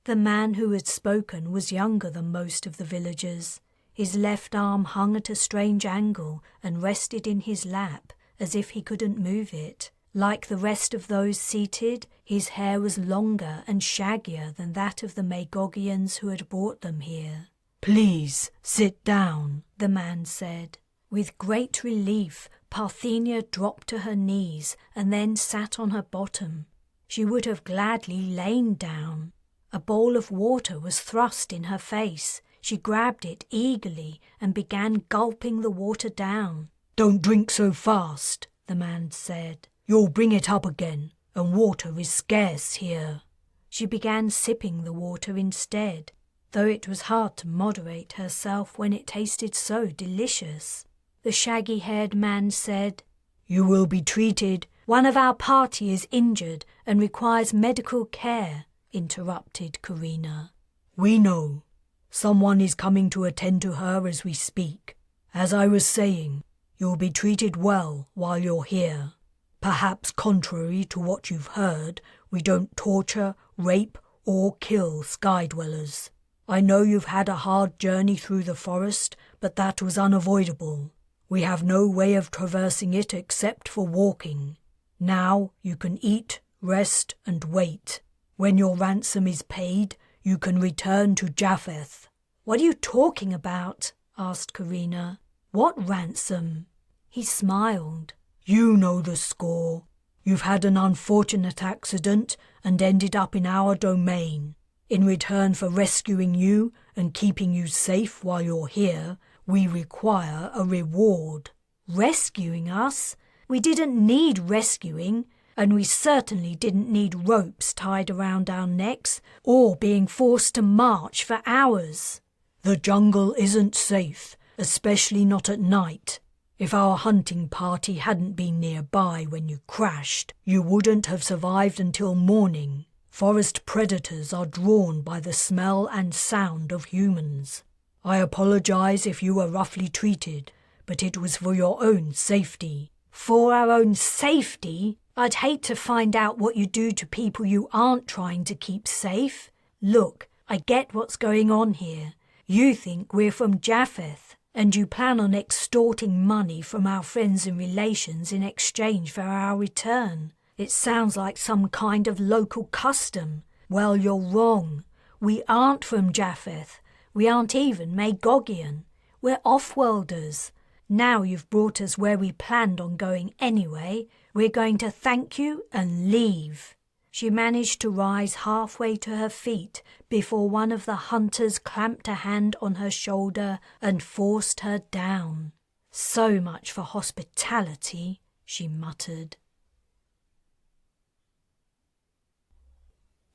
[SPEAKER 3] The man who had spoken was younger than most of the villagers. His left arm hung at a strange angle and rested in his lap, as if he couldn't move it. Like the rest of those seated, his hair was longer and shaggier than that of the Magogians who had brought them here.
[SPEAKER 2] "Please, sit down,"
[SPEAKER 3] the man said. With great relief, Parthenia dropped to her knees and then sat on her bottom. She would have gladly lain down. A bowl of water was thrust in her face. She grabbed it eagerly and began gulping the water down.
[SPEAKER 2] "Don't drink so fast," the man said. "You'll bring it up again, and water is scarce here."
[SPEAKER 3] She began sipping the water instead, though it was hard to moderate herself when it tasted so delicious. The shaggy-haired man said,
[SPEAKER 2] "You will be treated."
[SPEAKER 3] "One of our party is injured and requires medical care," interrupted Karina.
[SPEAKER 2] "We know. Someone is coming to attend to her as we speak. As I was saying, you'll be treated well while you're here. Perhaps contrary to what you've heard, we don't torture, rape, or kill sky dwellers. I know you've had a hard journey through the forest, but that was unavoidable. We have no way of traversing it except for walking. Now you can eat, rest, and wait. When your ransom is paid, you can return to Japheth."
[SPEAKER 3] "What are you talking about?" asked Karina. "What ransom?" He smiled.
[SPEAKER 2] "You know the score. You've had an unfortunate accident and ended up in our domain. In return for rescuing you and keeping you safe while you're here, we require a reward."
[SPEAKER 3] "Rescuing us? We didn't need rescuing, and we certainly didn't need ropes tied around our necks or being forced to march for hours."
[SPEAKER 2] "The jungle isn't safe, especially not at night. If our hunting party hadn't been nearby when you crashed, you wouldn't have survived until morning. Forest predators are drawn by the smell and sound of humans. I apologize if you were roughly treated, but it was for your own safety."
[SPEAKER 3] "For our own safety? I'd hate to find out what you do to people you aren't trying to keep safe. Look, I get what's going on here. You think we're from Japheth, and you plan on extorting money from our friends and relations in exchange for our return. It sounds like some kind of local custom. Well, you're wrong. We aren't from Japheth. We aren't even Magogian. We're off-worlders. Now you've brought us where we planned on going anyway. We're going to thank you and leave." She managed to rise halfway to her feet before one of the hunters clamped a hand on her shoulder and forced her down. "So much for hospitality," she muttered.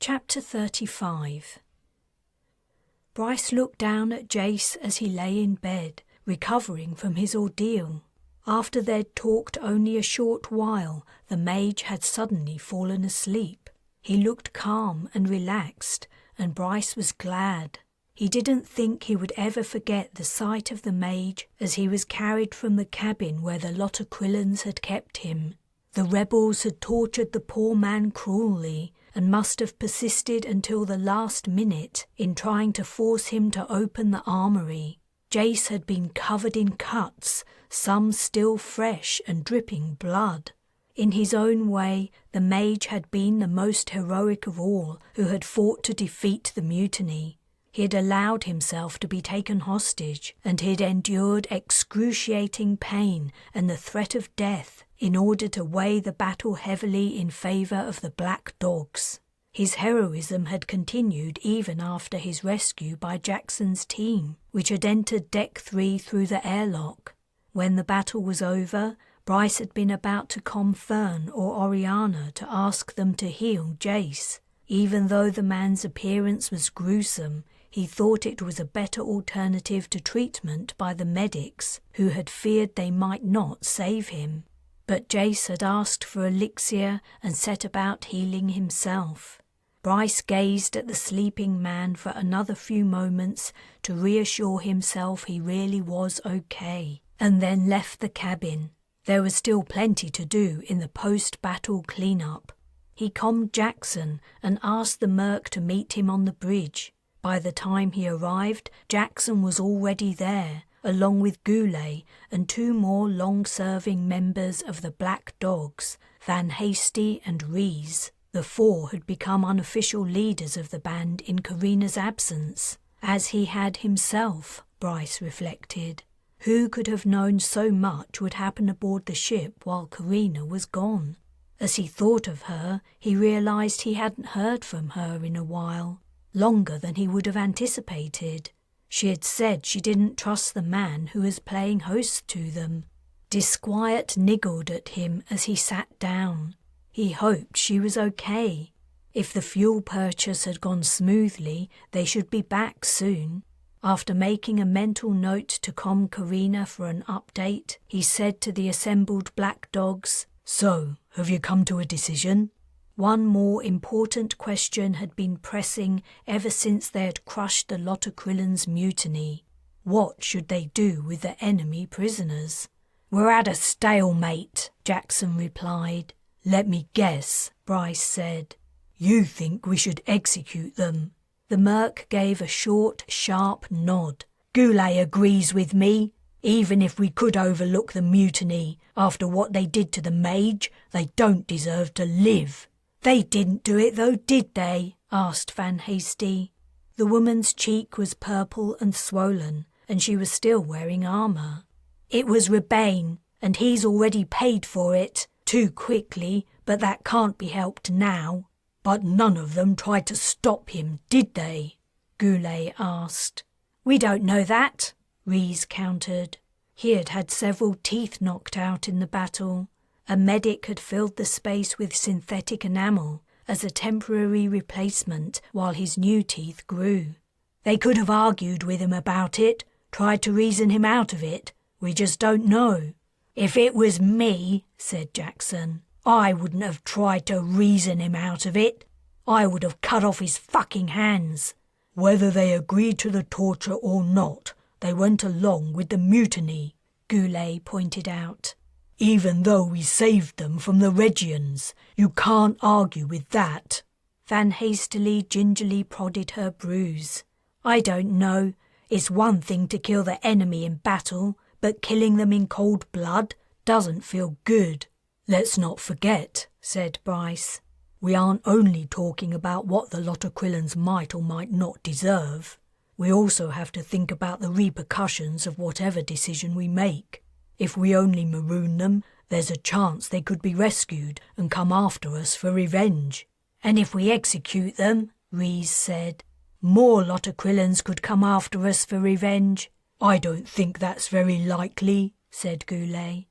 [SPEAKER 3] Chapter 35. Bryce looked down at Jace as he lay in bed, recovering from his ordeal. After they'd talked only a short while, the mage had suddenly fallen asleep. He looked calm and relaxed, and Bryce was glad. He didn't think he would ever forget the sight of the mage as he was carried from the cabin where the Lotokrillans had kept him. The rebels had tortured the poor man cruelly, and must have persisted until the last minute in trying to force him to open the armory. Jace had been covered in cuts, some still fresh and dripping blood. In his own way, the mage had been the most heroic of all who had fought to defeat the mutiny. He had allowed himself to be taken hostage, and he had endured excruciating pain and the threat of death in order to weigh the battle heavily in favor of the Black Dogs. His heroism had continued even after his rescue by Jackson's team, which had entered Deck 3 through the airlock. When the battle was over, Bryce had been about to calm Fern or Oriana to ask them to heal Jace. Even though the man's appearance was gruesome, he thought it was a better alternative to treatment by the medics, who had feared they might not save him. But Jace had asked for elixir and set about healing himself. Bryce gazed at the sleeping man for another few moments to reassure himself he really was okay, and then left the cabin. There was still plenty to do in the post-battle cleanup. He calmed Jackson and asked the merc to meet him on the bridge. By the time he arrived, Jackson was already there, along with Goulet and two more long-serving members of the Black Dogs, Van Hasty and Rees. The four had become unofficial leaders of the band in Karina's absence, as he had himself, Bryce reflected. Who could have known so much would happen aboard the ship while Karina was gone? As he thought of her, he realized he hadn't heard from her in a while, longer than he would have anticipated. She had said she didn't trust the man who was playing host to them. Disquiet niggled at him as he sat down. He hoped she was okay. If the fuel purchase had gone smoothly, they should be back soon. After making a mental note to calm Karina for an update, he said to the assembled Black Dogs, "So, have you come to a decision?" One more important question had been pressing ever since they had crushed the Lotokrillans' mutiny. What should they do with the enemy prisoners? "We're at a stalemate," Jackson replied. "Let me guess," Bryce said.
[SPEAKER 2] You think we should execute them.
[SPEAKER 1] The merc gave a short, sharp nod.
[SPEAKER 2] Goulet agrees with me. Even if we could overlook the mutiny, after what they did to the mage, they don't deserve to live.
[SPEAKER 1] They didn't do it though, did they? Asked Van Hasty. The woman's cheek was purple and swollen, and she was still wearing armour. It was Rebane, and he's already paid for it. Too quickly, but that can't be helped now.
[SPEAKER 2] But none of them tried to stop him, did they?
[SPEAKER 1] Goulet asked. We don't know that, Rees countered. He had had several teeth knocked out in the battle. A medic had filled the space with synthetic enamel as a temporary replacement while his new teeth grew. They could have argued with him about it, tried to reason him out of it. We just don't know.
[SPEAKER 2] If it was me, said Jackson, I wouldn't have tried to reason him out of it. I would have cut off his fucking hands. Whether they agreed to the torture or not, they went along with the mutiny,
[SPEAKER 1] Goulet pointed out.
[SPEAKER 2] Even though we saved them from the Regions, you can't argue with that.
[SPEAKER 1] Van hastily gingerly prodded her bruise. I don't know. It's one thing to kill the enemy in battle, but killing them in cold blood doesn't feel good.
[SPEAKER 2] Let's not forget, said Bryce. We aren't only talking about what the Lotocrillans might or might not deserve. We also have to think about the repercussions of whatever decision we make. If we only maroon them, there's a chance they could be rescued and come after us for revenge.
[SPEAKER 1] And if we execute them, Rees said,
[SPEAKER 2] more Lotocrillans could come after us for revenge. I don't think that's very likely, said Goulet.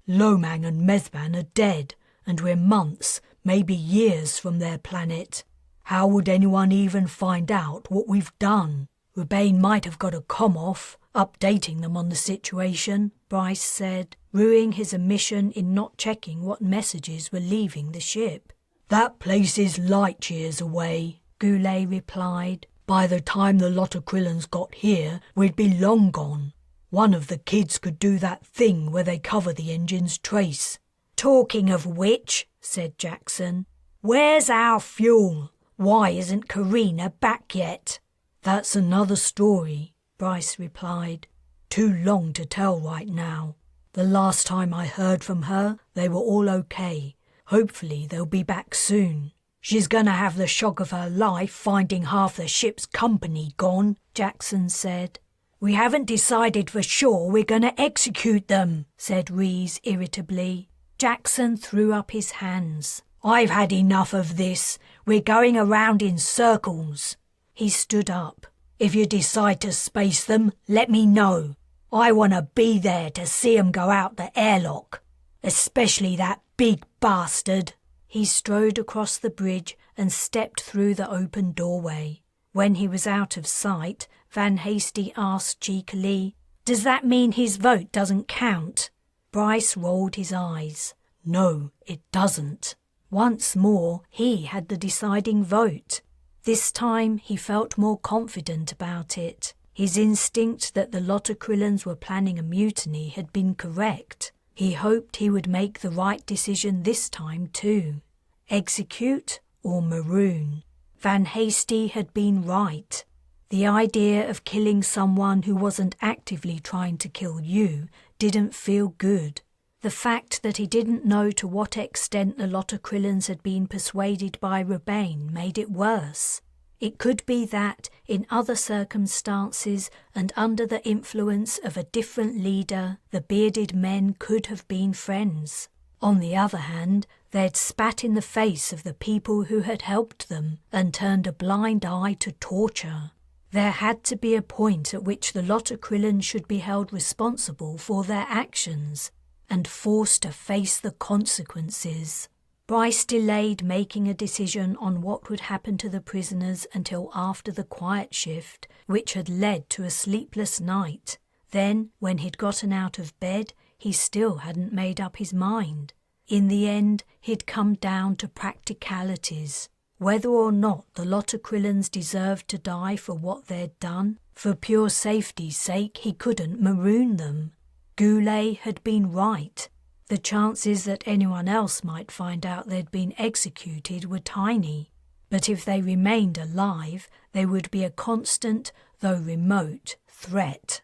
[SPEAKER 2] Lomang and Mezban are dead, and we're months, maybe years from their planet. How would anyone even find out what we've done? Rebane might have got a comm-off, updating them on the situation,
[SPEAKER 1] Bryce said, ruining his omission in not checking what messages were leaving the ship.
[SPEAKER 2] That place is light years away,
[SPEAKER 1] Goulet replied.
[SPEAKER 2] By the time the Lotocrillans got here, we'd be long gone. One of the kids could do that thing where they cover the engine's trace.
[SPEAKER 1] Talking of which, said Jackson, where's our fuel? Why isn't Karina back yet?
[SPEAKER 2] That's another story, Bryce replied. Too long to tell right now. The last time I heard from her, they were all okay. Hopefully they'll be back soon. She's gonna have the shock of her life finding half the ship's company gone, Jackson said.
[SPEAKER 1] We haven't decided for sure we're gonna execute them, said Rees irritably. Jackson threw up his hands.
[SPEAKER 2] I've had enough of this. We're going around in circles.
[SPEAKER 1] He stood up.
[SPEAKER 2] If you decide to space them, let me know. I want to be there to see 'em go out the airlock. Especially that big bastard.
[SPEAKER 1] He strode across the bridge and stepped through the open doorway. When he was out of sight, Van Hasty asked cheekily, Does that mean his vote doesn't count? Bryce rolled his eyes.
[SPEAKER 2] No, it doesn't.
[SPEAKER 1] Once more, he had the deciding vote. This time he felt more confident about it. His instinct that the Lotocrillans were planning a mutiny had been correct. He hoped he would make the right decision this time too. Execute or maroon? Van Hasty had been right. The idea of killing someone who wasn't actively trying to kill you didn't feel good. The fact that he didn't know to what extent the Lotocrillans had been persuaded by Rebane made it worse. It could be that, in other circumstances and under the influence of a different leader, the bearded men could have been friends. On the other hand, they'd spat in the face of the people who had helped them and turned a blind eye to torture. There had to be a point at which the Lotocrillans should be held responsible for their actions and forced to face the consequences. Bryce delayed making a decision on what would happen to the prisoners until after the quiet shift, which had led to a sleepless night. Then, when he'd gotten out of bed, he still hadn't made up his mind. In the end, he'd come down to practicalities. Whether or not the Lotocrillans deserved to die for what they'd done, for pure safety's sake he couldn't maroon them. Goulet had been right. The chances that anyone else might find out they'd been executed were tiny. but if they remained alive, they would be a constant, though remote, threat.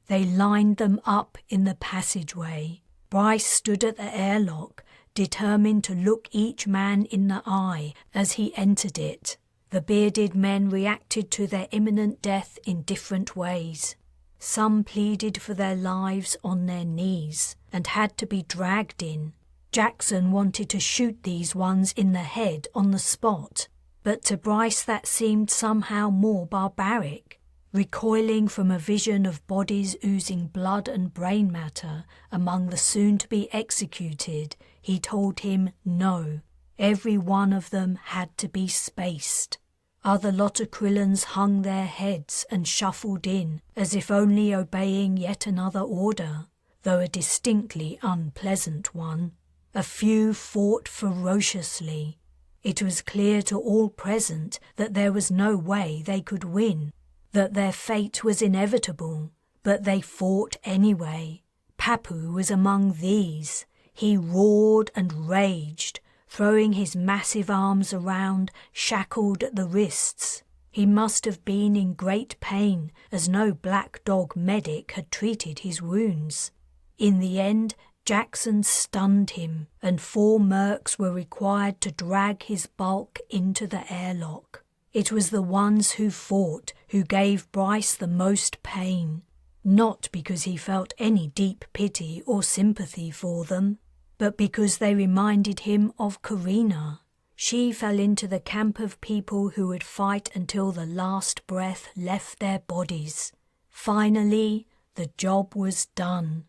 [SPEAKER 1] They lined them up in the passageway. Bryce stood at the airlock, determined to look each man in the eye as he entered it. The bearded men reacted to their imminent death in different ways. Some pleaded for their lives on their knees and had to be dragged in. Jackson wanted to shoot these ones in the head on the spot, but to Bryce that seemed somehow more barbaric. Recoiling from a vision of bodies oozing blood and brain matter among the soon-to-be executed, he told him no. Every one of them had to be spaced. Other Lotokrillans hung their heads and shuffled in, as if only obeying yet another order, though a distinctly unpleasant one. A few fought ferociously. It was clear to all present that there was no way they could win, that their fate was inevitable, but they fought anyway. Papu was among these. He roared and raged, throwing his massive arms around, shackled at the wrists. He must have been in great pain, as no black dog medic had treated his wounds. In the end, Jackson stunned him, and 4 mercs were required to drag his bulk into the airlock. It was the ones who fought who gave Bryce the most pain, not because he felt any deep pity or sympathy for them, but because they reminded him of Karina. She fell into the camp of people who would fight until the last breath left their bodies. Finally, the job was done.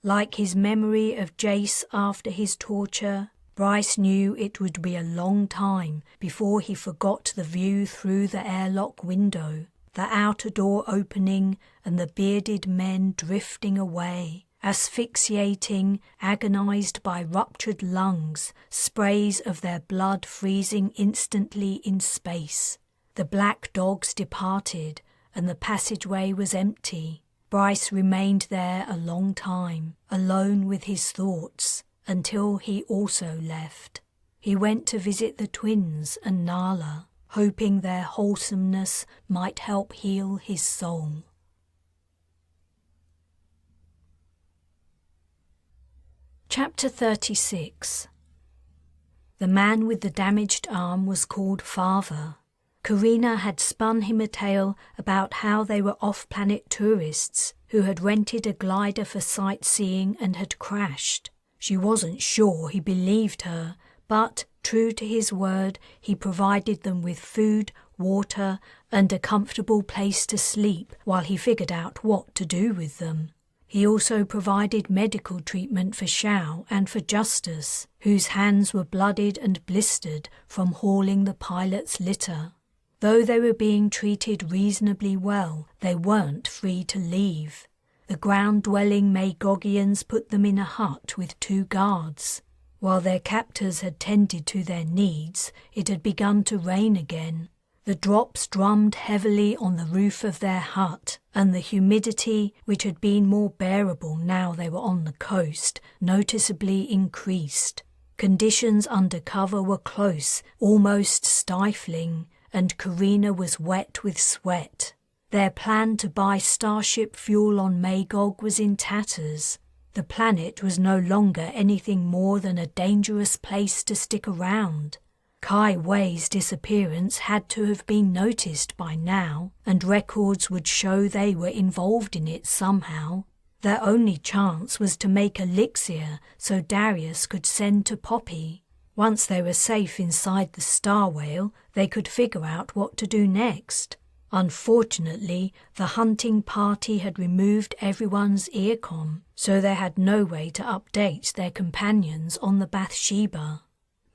[SPEAKER 1] Like his memory of Jace after his torture, Bryce knew it would be a long time before he forgot the view through the airlock window, the outer door opening and the bearded men drifting away, asphyxiating, agonized by ruptured lungs, sprays of their blood freezing instantly in space. The black dogs departed, and the passageway was empty. Bryce remained there a long time, alone with his thoughts, until he also left. He went to visit the twins and Nala, hoping their wholesomeness might help heal his soul. Chapter 36. The man with the damaged arm was called Father. Karina had spun him a tale about how they were off-planet tourists who had rented a glider for sightseeing and had crashed. She wasn't sure he believed her, but, true to his word, he provided them with food, water, and a comfortable place to sleep while he figured out what to do with them. He also provided medical treatment for Xiao and for Justice, whose hands were bloodied and blistered from hauling the pilot's litter. Though they were being treated reasonably well, they weren't free to leave. The ground-dwelling Magogians put them in a hut with 2 guards. While their captors had tended to their needs, it had begun to rain again. The drops drummed heavily on the roof of their hut, and the humidity, which had been more bearable now they were on the coast, noticeably increased. Conditions under cover were close, almost stifling, and Karina was wet with sweat. Their plan to buy starship fuel on Magog was in tatters. The planet was no longer anything more than a dangerous place to stick around. Kai Wei's disappearance had to have been noticed by now, and records would show they were involved in it somehow. Their only chance was to make elixir so Darius could send to Poppy. Once they were safe inside the Star Whale, they could figure out what to do next. Unfortunately, the hunting party had removed everyone's earcom, so they had no way to update their companions on the Bathsheba.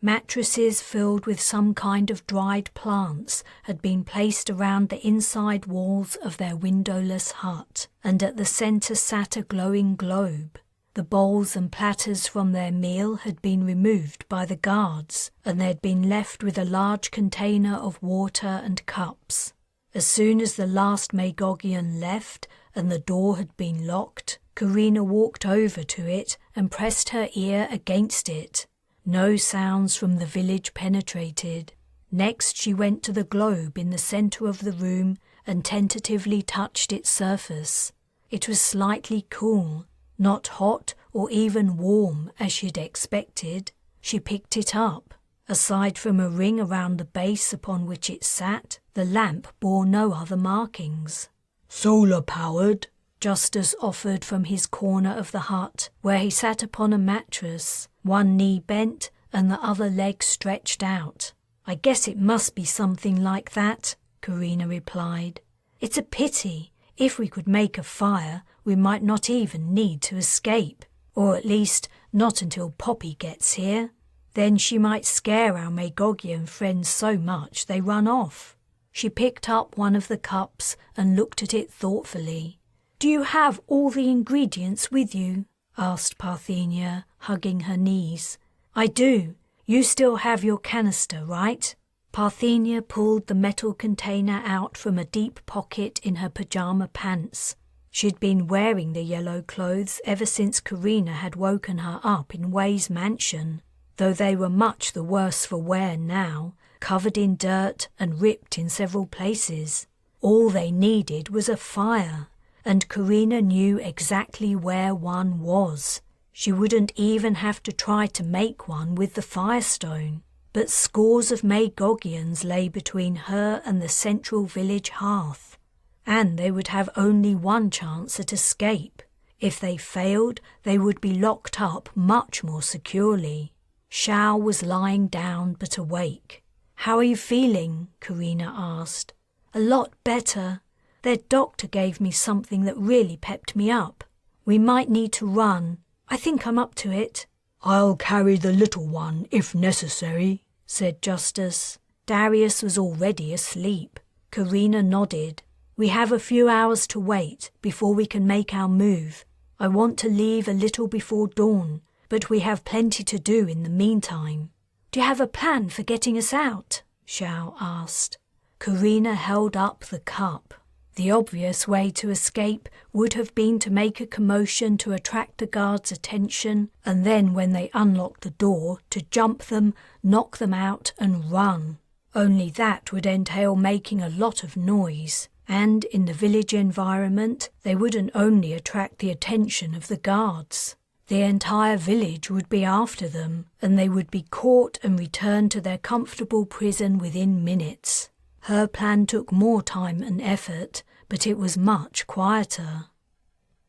[SPEAKER 1] Mattresses filled with some kind of dried plants had been placed around the inside walls of their windowless hut, and at the centre sat a glowing globe. The bowls and platters from their meal had been removed by the guards, and they had been left with a large container of water and cups. As soon as the last Magogian left and the door had been locked, Karina walked over to it and pressed her ear against it. No sounds from the village penetrated. Next she went to the globe in the centre of the room and tentatively touched its surface. It was slightly cool, not hot or even warm as she'd expected. She picked it up. Aside from a ring around the base upon which it sat, the lamp bore no other markings.
[SPEAKER 2] Solar-powered,
[SPEAKER 1] Justus offered from his corner of the hut, where he sat upon a mattress, one knee bent and the other leg stretched out. I guess it must be something like that, Karina replied. It's a pity. If we could make a fire, we might not even need to escape, or at least not until Poppy gets here. Then she might scare our Magogian friends so much they run off. She picked up one of the cups and looked at it thoughtfully. Do you have all the ingredients with you? Asked Parthenia, hugging her knees. I do. You still have your canister, right? Parthenia pulled the metal container out from a deep pocket in her pyjama pants. She'd been wearing the yellow clothes ever since Karina had woken her up in Wei's mansion, though they were much the worse for wear now, covered in dirt and ripped in several places. All they needed was a fire, and Karina knew exactly where one was. She wouldn't even have to try to make one with the firestone, but scores of Magogians lay between her and the central village hearth, and they would have only one chance at escape. If they failed, they would be locked up much more securely. Xiao was lying down but awake. How are you feeling? Karina asked. A lot better. Their doctor gave me something that really pepped me up. We might need to run. I think I'm up to it.
[SPEAKER 2] I'll carry the little one if necessary, said Justus.
[SPEAKER 1] Darius was already asleep. Karina nodded. We have a few hours to wait before we can make our move. I want to leave a little before dawn, but we have plenty to do in the meantime. Do you have a plan for getting us out? Xiao asked. Karina held up the cup. The obvious way to escape would have been to make a commotion to attract the guards' attention, and then when they unlocked the door, to jump them, knock them out and run. Only that would entail making a lot of noise, and in the village environment they wouldn't only attract the attention of the guards. The entire village would be after them, and they would be caught and returned to their comfortable prison within minutes. Her plan took more time and effort, but it was much quieter.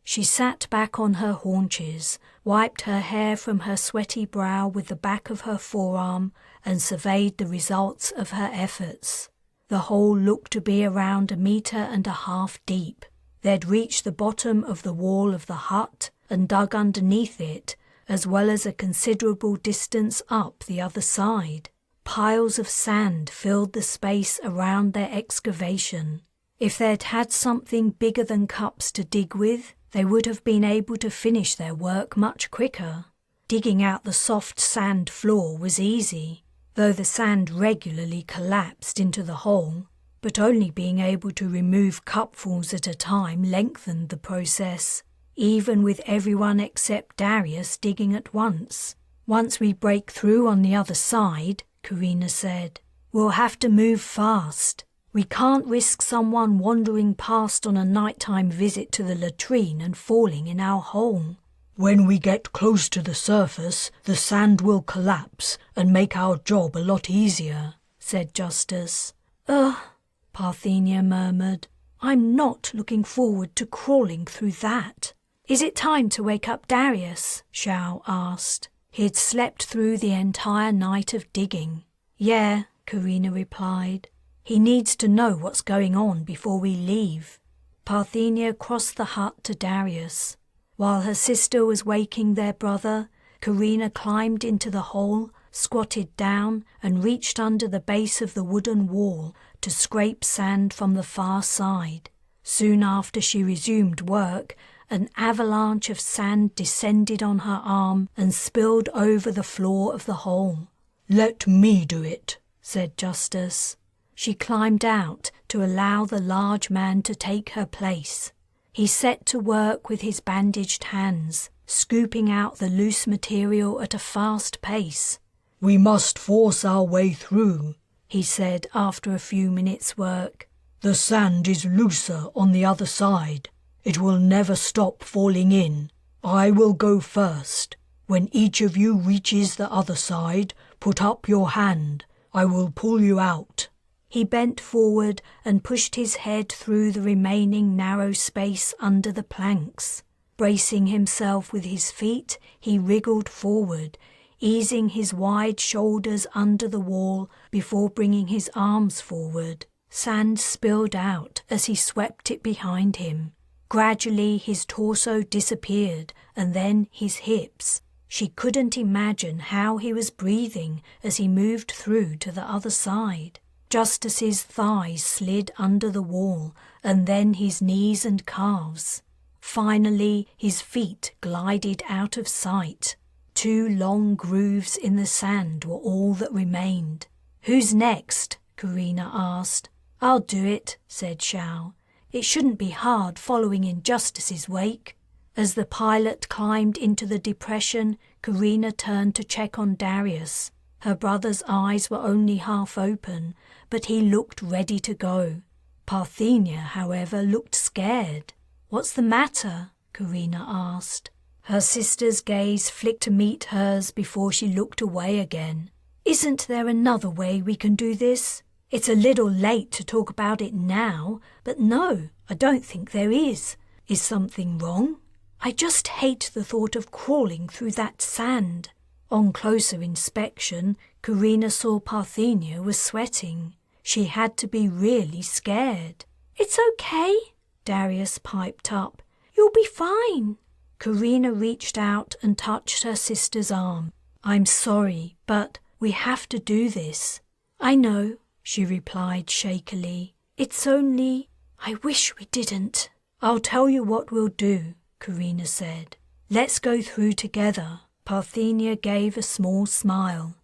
[SPEAKER 1] She sat back on her haunches, wiped her hair from her sweaty brow with the back of her forearm, and surveyed the results of her efforts. The hole looked to be around 1.5 meters deep. They'd reached the bottom of the wall of the hut and dug underneath it, as well as a considerable distance up the other side. Piles of sand filled the space around their excavation. If they'd had something bigger than cups to dig with, they would have been able to finish their work much quicker. Digging out the soft sand floor was easy, though the sand regularly collapsed into the hole, but only being able to remove cupfuls at a time lengthened the process, even with everyone except Darius digging at once. Once we break through on the other side, Karina said, we'll have to move fast. We can't risk someone wandering past on a nighttime visit to the latrine and falling in our hole.
[SPEAKER 2] When we get close to the surface, the sand will collapse and make our job a lot easier, said Justus.
[SPEAKER 1] Parthenia murmured. I'm not looking forward to crawling through that. Is it time to wake up Darius? Xiao asked. He'd slept through the entire night of digging. Yeah, Karina replied. He needs to know what's going on before we leave. Parthenia crossed the hut to Darius. While her sister was waking their brother, Karina climbed into the hole, squatted down, and reached under the base of the wooden wall to scrape sand from the far side. Soon after she resumed work, an avalanche of sand descended on her arm and spilled over the floor of the hole.
[SPEAKER 2] Let me do it,
[SPEAKER 1] said Justus. She climbed out to allow the large man to take her place. He set to work with his bandaged hands, scooping out the loose material at a fast pace.
[SPEAKER 2] We must force our way through.
[SPEAKER 1] he said after a few minutes' work.
[SPEAKER 2] "The sand is looser on the other side. It will never stop falling in. I will go first. When each of you reaches the other side, put up your hand. I will pull you out."
[SPEAKER 1] He bent forward and pushed his head through the remaining narrow space under the planks. Bracing himself with his feet, he wriggled forward, easing his wide shoulders under the wall before bringing his arms forward. Sand spilled out as he swept it behind him. Gradually his torso disappeared, and then his hips. She couldn't imagine how he was breathing as he moved through to the other side. Justice's thighs slid under the wall, and then his knees and calves. Finally, his feet glided out of sight. 2 long grooves in the sand were all that remained. "Who's next?" Karina asked. "I'll do it," said Xiao. "It shouldn't be hard following in Justice's wake." As the pilot climbed into the depression, Karina turned to check on Darius. Her brother's eyes were only half open, but he looked ready to go. Parthenia, however, looked scared. "What's the matter?" Karina asked. Her sister's gaze flicked to meet hers before she looked away again. "Isn't there another way we can do this? It's a little late to talk about it now, but no, I don't think there is. Is something wrong? I just hate the thought of crawling through that sand." On closer inspection, Karina saw Parthenia was sweating. She had to be really scared. "It's okay," Darius piped up. "You'll be fine." Karina reached out and touched her sister's arm. "I'm sorry, but we have to do this." "I know," she replied shakily. "It's only, I wish we didn't." "I'll tell you what we'll do," Karina said. "Let's go through together." Parthenia gave a small smile.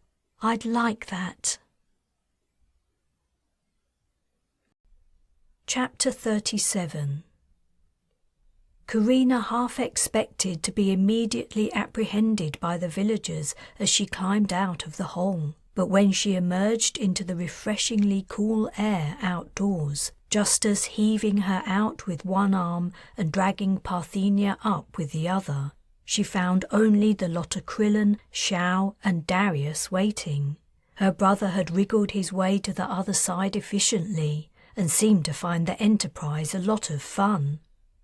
[SPEAKER 1] "I'd like that." Chapter 37. Karina half expected to be immediately apprehended by the villagers as she climbed out of the hole, but when she emerged into the refreshingly cool air outdoors, Justice heaving her out with one arm and dragging Parthenia up with the other, she found only the Lotokrillon, Xiao and Darius waiting. Her brother had wriggled his way to the other side efficiently and seemed to find the enterprise a lot of fun.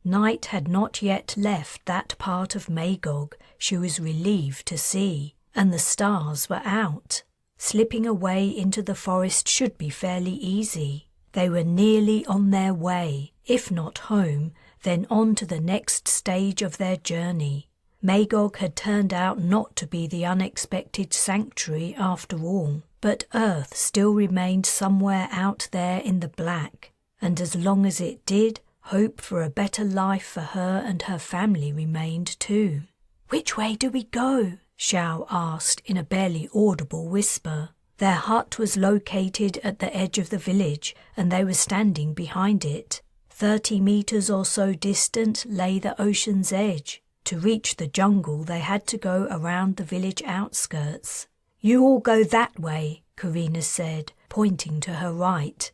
[SPEAKER 1] Night had not yet left that part of Magog she was relieved to see, and the stars were out. Slipping away into the forest should be fairly easy. They were nearly on their way, if not home, then on to the next stage of their journey. Magog had turned out not to be the unexpected sanctuary after all, but Earth still remained somewhere out there in the black, and as long as it did, hope for a better life for her and her family remained too. "Which way do we go?" Xiao asked in a barely audible whisper. Their hut was located at the edge of the village, and they were standing behind it. 30 meters or so distant lay the ocean's edge. To reach the jungle, they had to go around the village outskirts. "You all go that way," Karina said, pointing to her right.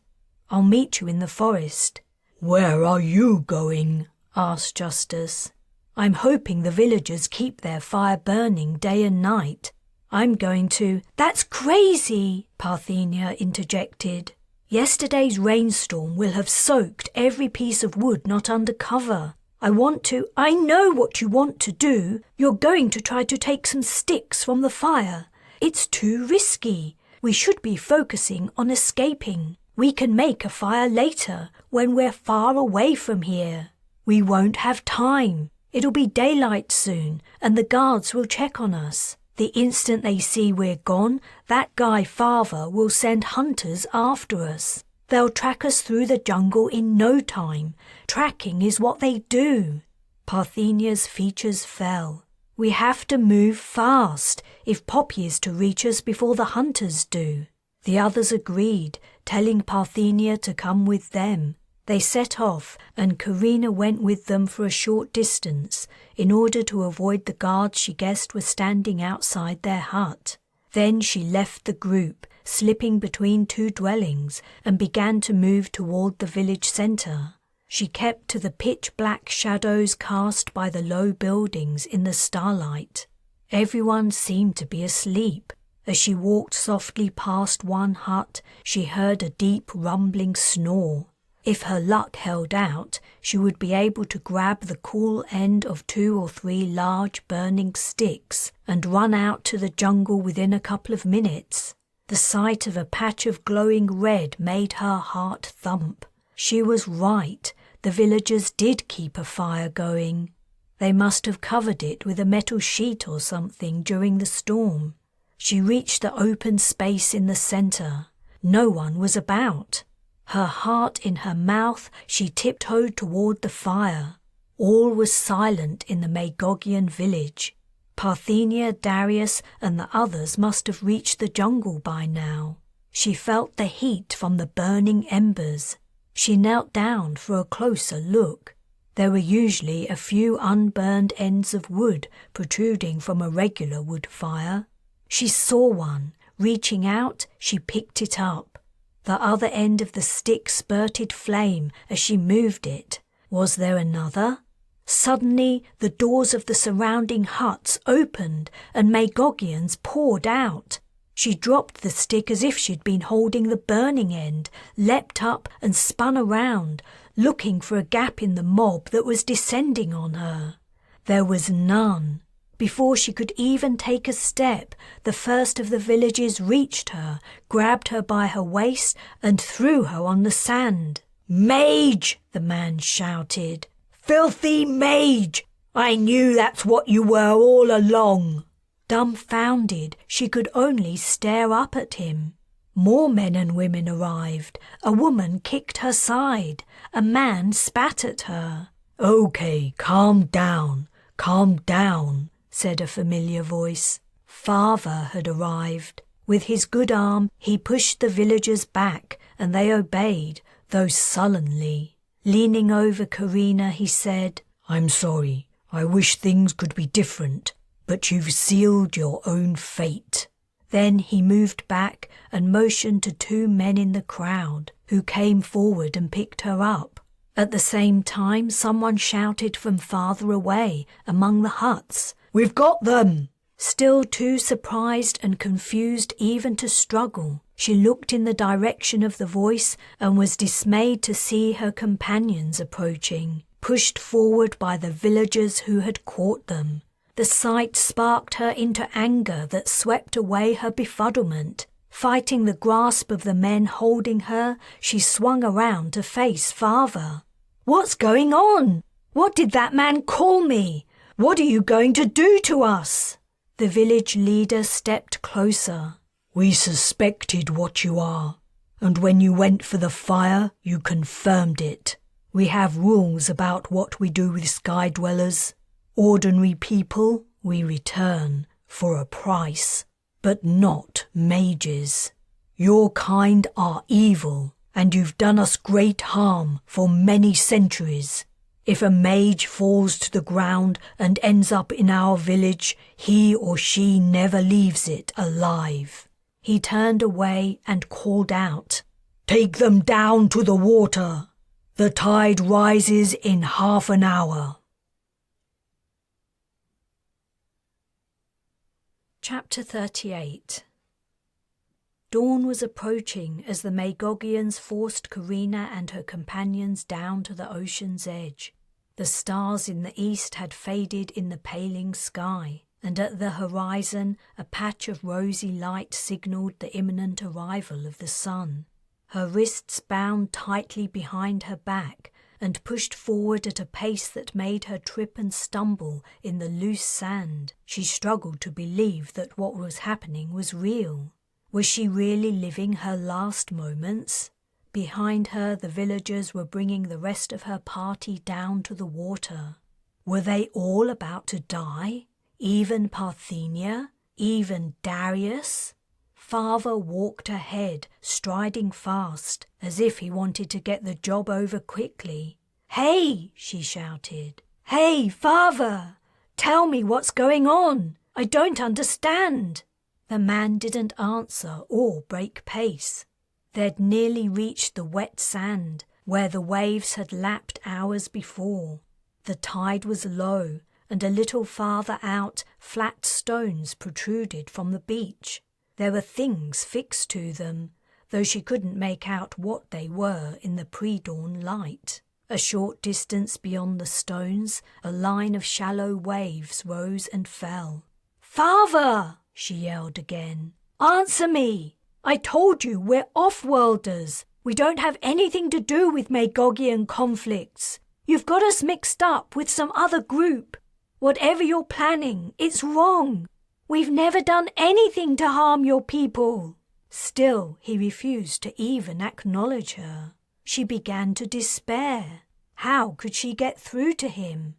[SPEAKER 1] "I'll meet you in the forest."
[SPEAKER 2] "Where are you going?"
[SPEAKER 1] asked Justice. "I'm hoping the villagers keep their fire burning day and night. I'm going to—" "That's crazy," Parthenia interjected. "Yesterday's rainstorm will have soaked every piece of wood not under cover. I know what you want to do. You're going to try to take some sticks from the fire. It's too risky. We should be focusing on escaping. We can make a fire later when we're far away from here." "We won't have time. It'll be daylight soon, and the guards will check on us. The instant they see we're gone, that guy father will send hunters after us. They'll track us through the jungle in no time. Tracking is what they do." Parthenia's features fell. "We have to move fast if Poppy is to reach us before the hunters do." The others agreed, telling Parthenia to come with them. They set off, and Karina went with them for a short distance in order to avoid the guards she guessed were standing outside their hut. Then she left the group, slipping between two dwellings, and began to move toward the village centre. She kept to the pitch-black shadows cast by the low buildings in the starlight. Everyone seemed to be asleep. As she walked softly past one hut, she heard a deep rumbling snore. If her luck held out, she would be able to grab the cool end of 2 or 3 large burning sticks and run out to the jungle within a couple of minutes. The sight of a patch of glowing red made her heart thump. She was right. The villagers did keep a fire going. They must have covered it with a metal sheet or something during the storm. She reached the open space in the centre. No one was about. Her heart in her mouth, she tiptoed toward the fire. All was silent in the Magogian village. Parthenia, Darius, and the others must have reached the jungle by now. She felt the heat from the burning embers. She knelt down for a closer look. There were usually a few unburned ends of wood protruding from a regular wood fire. She saw one. Reaching out, she picked it up. The other end of the stick spurted flame as she moved it. Was there another? Suddenly, the doors of the surrounding huts opened and Magogians poured out. She dropped the stick as if she'd been holding the burning end, leapt up and spun around, looking for a gap in the mob that was descending on her. There was none. Before she could even take a step, the first of the villagers reached her, grabbed her by her waist and threw her on the sand. "Mage!" the man shouted. "Filthy mage! I knew that's what you were all along." Dumbfounded, she could only stare up at him. More men and women arrived. A woman kicked her side. A man spat at her.
[SPEAKER 2] "Okay, calm down, said a familiar voice.
[SPEAKER 1] Father had arrived. With his good arm, he pushed the villagers back, and they obeyed, though sullenly. Leaning over Karina, he said,
[SPEAKER 2] "I'm sorry. I wish things could be different, but you've sealed your own fate."
[SPEAKER 1] Then he moved back and motioned to 2 men in the crowd, who came forward and picked her up. At the same time, someone shouted from farther away, among the huts,
[SPEAKER 2] "We've got them!"
[SPEAKER 1] Still too surprised and confused even to struggle, she looked in the direction of the voice and was dismayed to see her companions approaching, pushed forward by the villagers who had caught them. The sight sparked her into anger that swept away her befuddlement. Fighting the grasp of the men holding her, she swung around to face father. "What's going on? What did that man call me? What are you going to do to us?" The village leader stepped closer.
[SPEAKER 2] "We suspected what you are, and when you went for the fire, you confirmed it. We have rules about what we do with sky dwellers. Ordinary people we return for a price, but not mages. Your kind are evil, and you've done us great harm for many centuries. If a mage falls to the ground and ends up in our village, he or she never leaves it alive."
[SPEAKER 1] He turned away and called out,
[SPEAKER 2] "Take them down to the water. The tide rises in half an hour."
[SPEAKER 1] Chapter 38. Dawn was approaching as the Magogians forced Karina and her companions down to the ocean's edge. The stars in the east had faded in the paling sky, and at the horizon a patch of rosy light signalled the imminent arrival of the sun. Her wrists bound tightly behind her back and pushed forward at a pace that made her trip and stumble in the loose sand. She struggled to believe that what was happening was real. Was she really living her last moments? Behind her, the villagers were bringing the rest of her party down to the water. Were they all about to die? Even Parthenia? Even Darius? Father walked ahead, striding fast, as if he wanted to get the job over quickly. "Hey!" she shouted. "Hey, Father! Tell me what's going on. I don't understand."
[SPEAKER 3] The man didn't answer or break pace. They'd nearly reached the wet sand, where the waves had lapped hours before. The tide was low, and a little farther out, flat stones protruded from the beach. There were things fixed to them, though she couldn't make out what they were in the pre-dawn light. A short distance beyond the stones, a line of shallow waves rose and fell. "Father!" she yelled again. "Answer me! I told you we're off-worlders. We don't have anything to do with Magogian conflicts. You've got us mixed up with some other group. Whatever you're planning, it's wrong. We've never done anything to harm your people." Still, he refused to even acknowledge her. She began to despair. How could she get through to him?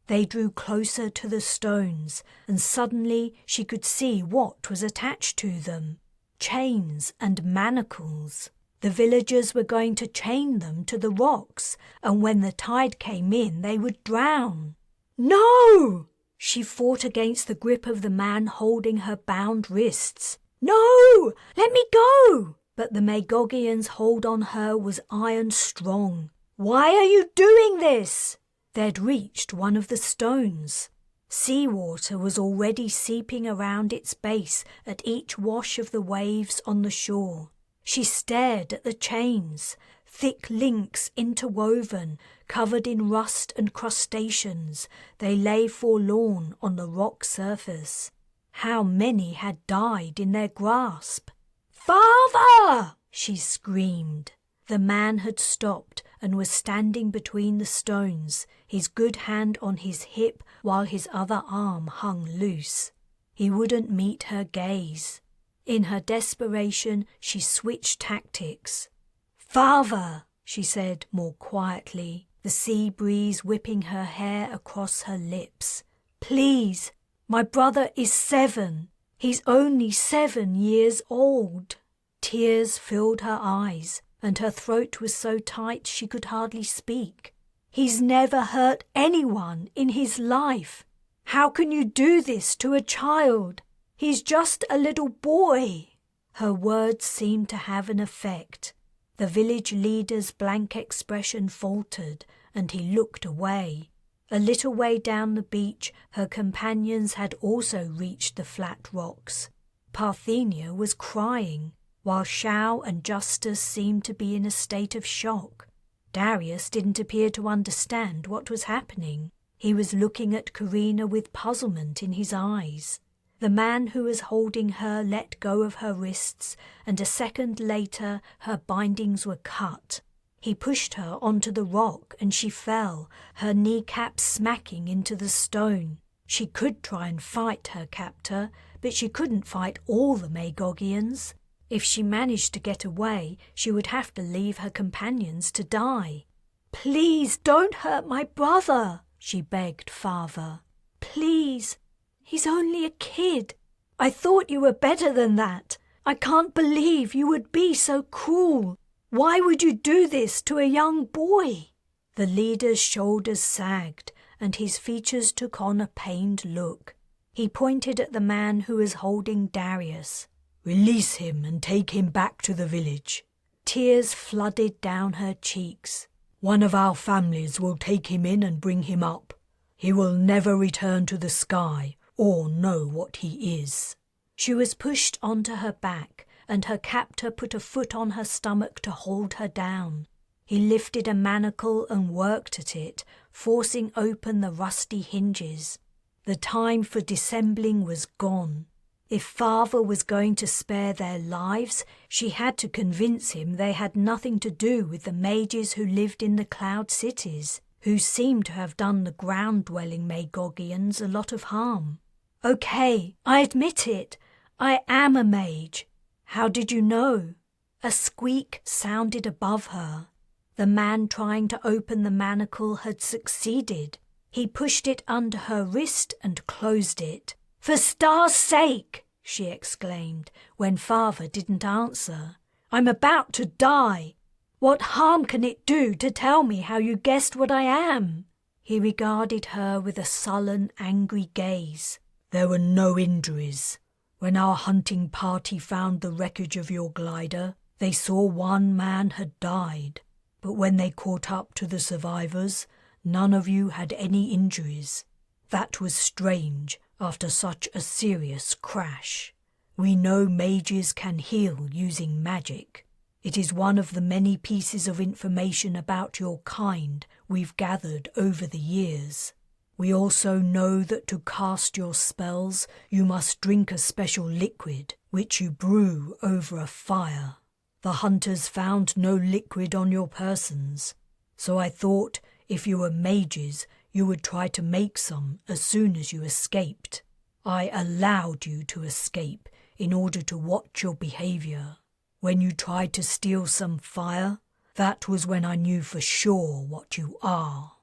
[SPEAKER 3] They drew closer to the stones, and suddenly she could see what was attached to them. Chains and manacles. The villagers were going to chain them to the rocks, and when the tide came in, they would drown. "No!" She fought against the grip of the man holding her bound wrists. "No! Let me go!" But the Magogian's hold on her was iron strong. "Why are you doing this?" They'd reached one of the stones. Seawater was already seeping around its base at each wash of the waves on the shore. She stared at the chains, thick links interwoven, covered in rust and crustaceans. They lay forlorn on the rock surface. How many had died in their grasp? "Father!" she screamed. The man had stopped and was standing between the stones, his good hand on his hip while his other arm hung loose. He wouldn't meet her gaze. In her desperation, she switched tactics. "Father," she said more quietly, the sea breeze whipping her hair across her lips. "Please, my brother is 7. He's only 7 years old." Tears filled her eyes, and her throat was so tight she could hardly speak. "He's never hurt anyone in his life. How can you do this to a child? He's just a little boy." Her words seemed to have an effect. The village leader's blank expression faltered, and he looked away. A little way down the beach, her companions had also reached the flat rocks. Parthenia was crying, while Shao and Justus seemed to be in a state of shock. Darius didn't appear to understand what was happening. He was looking at Karina with puzzlement in his eyes. The man who was holding her let go of her wrists, and a second later her bindings were cut. He pushed her onto the rock and she fell, her kneecaps smacking into the stone. She could try and fight her captor, but she couldn't fight all the Magogians. If she managed to get away, she would have to leave her companions to die. "Please don't hurt my brother," she begged father. "Please, he's only a kid. I thought you were better than that. I can't believe you would be so cruel. Why would you do this to a young boy?" The leader's shoulders sagged, and his features took on a pained look. He pointed at the man who was holding Darius.
[SPEAKER 2] "Release him and take him back to the village."
[SPEAKER 3] Tears flooded down her cheeks.
[SPEAKER 2] "One of our families will take him in and bring him up. He will never return to the sky or know what he is."
[SPEAKER 3] She was pushed onto her back, and her captor put a foot on her stomach to hold her down. He lifted a manacle and worked at it, forcing open the rusty hinges. The time for dissembling was gone. If father was going to spare their lives, she had to convince him they had nothing to do with the mages who lived in the cloud cities, who seemed to have done the ground-dwelling Magogians a lot of harm. "Okay, I admit it. I am a mage. How did you know?" A squeak sounded above her. The man trying to open the manacle had succeeded. He pushed it under her wrist and closed it. "For Star's sake!" she exclaimed, when father didn't answer. "I'm about to die. What harm can it do to tell me how you guessed what I am?" He regarded her with a sullen, angry gaze.
[SPEAKER 2] "There were no injuries. When our hunting party found the wreckage of your glider, they saw one man had died, but when they caught up to the survivors, none of you had any injuries. That was strange after such a serious crash. We know mages can heal using magic. It is one of the many pieces of information about your kind we've gathered over the years. We also know that to cast your spells, you must drink a special liquid, which you brew over a fire. The hunters found no liquid on your persons, so I thought if you were mages, you would try to make some as soon as you escaped. I allowed you to escape in order to watch your behavior. When you tried to steal some fire, that was when I knew for sure what you are.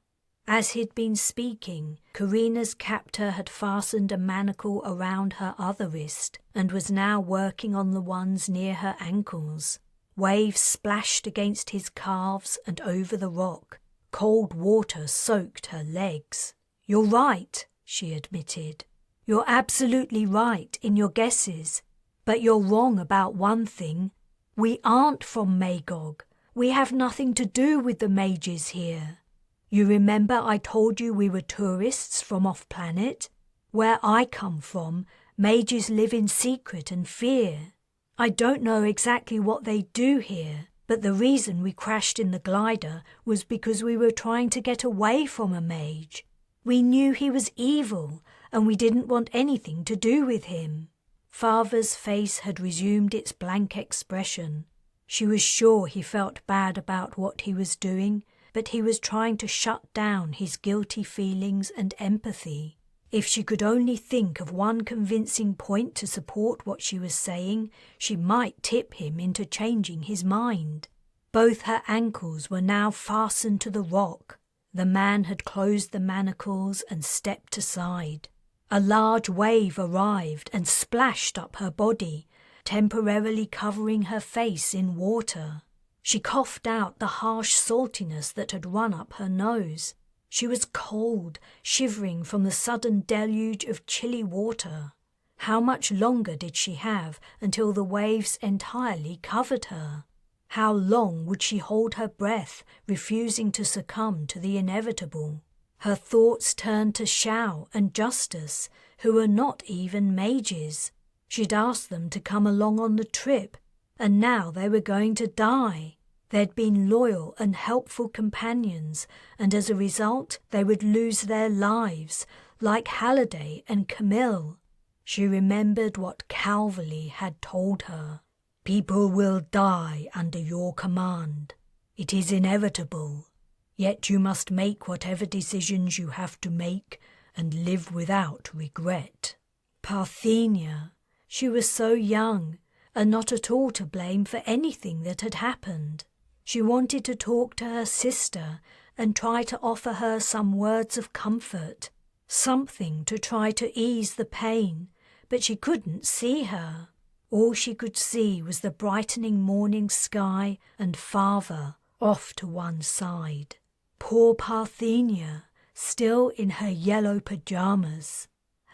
[SPEAKER 3] As he'd been speaking, Karina's captor had fastened a manacle around her other wrist and was now working on the ones near her ankles. Waves splashed against his calves and over the rock. Cold water soaked her legs. "You're right," she admitted. "You're absolutely right in your guesses. But you're wrong about one thing. We aren't from Magog. We have nothing to do with the mages here. You remember I told you we were tourists from off-planet? Where I come from, mages live in secret and fear. I don't know exactly what they do here, but the reason we crashed in the glider was because we were trying to get away from a mage. We knew he was evil, and we didn't want anything to do with him." Father's face had resumed its blank expression. She was sure he felt bad about what he was doing, but he was trying to shut down his guilty feelings and empathy. If she could only think of one convincing point to support what she was saying, she might tip him into changing his mind. Both her ankles were now fastened to the rock. The man had closed the manacles and stepped aside. A large wave arrived and splashed up her body, temporarily covering her face in water. She coughed out the harsh saltiness that had run up her nose. She was cold, shivering from the sudden deluge of chilly water. How much longer did she have until the waves entirely covered her? How long would she hold her breath, refusing to succumb to the inevitable? Her thoughts turned to Xiao and Justice, who were not even mages. She'd asked them to come along on the trip, and now they were going to die. They'd been loyal and helpful companions, and as a result they would lose their lives, like Halliday and Camille. She remembered what Calverley had told her. "People will die under your command. It is inevitable. Yet you must make whatever decisions you have to make and live without regret." Parthenia. She was so young, and not at all to blame for anything that had happened. She wanted to talk to her sister and try to offer her some words of comfort, something to try to ease the pain, but she couldn't see her. All she could see was the brightening morning sky and father off to one side. Poor Parthenia, still in her yellow pajamas.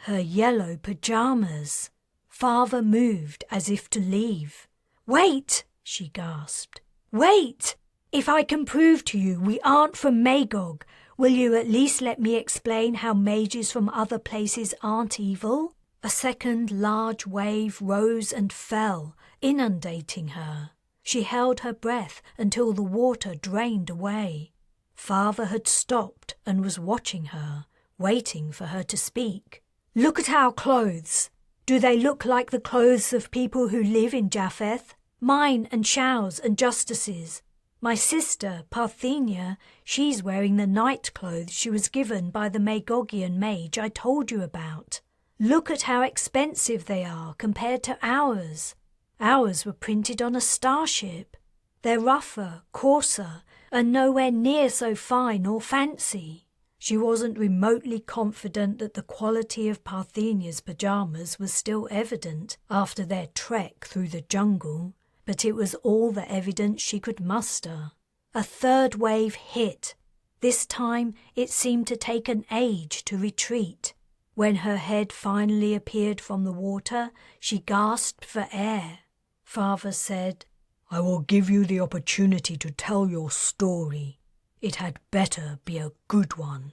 [SPEAKER 3] Her yellow pajamas! Father moved as if to leave. "Wait!" she gasped. "Wait! If I can prove to you we aren't from Magog, will you at least let me explain how mages from other places aren't evil?" A second large wave rose and fell, inundating her. She held her breath until the water drained away. Father had stopped and was watching her, waiting for her to speak. "Look at our clothes. Do they look like the clothes of people who live in Japheth? Mine and Xiao's and Justice's. My sister, Parthenia, she's wearing the night clothes she was given by the Magogian mage I told you about. Look at how expensive they are compared to ours. Ours were printed on a starship. They're rougher, coarser, and nowhere near so fine or fancy." She wasn't remotely confident that the quality of Parthenia's pajamas was still evident after their trek through the jungle, but it was all the evidence she could muster. A third wave hit. This time it seemed to take an age to retreat. When her head finally appeared from the water, she gasped for air. Father said,
[SPEAKER 2] "I will give you the opportunity to tell your story. It had better be a good one."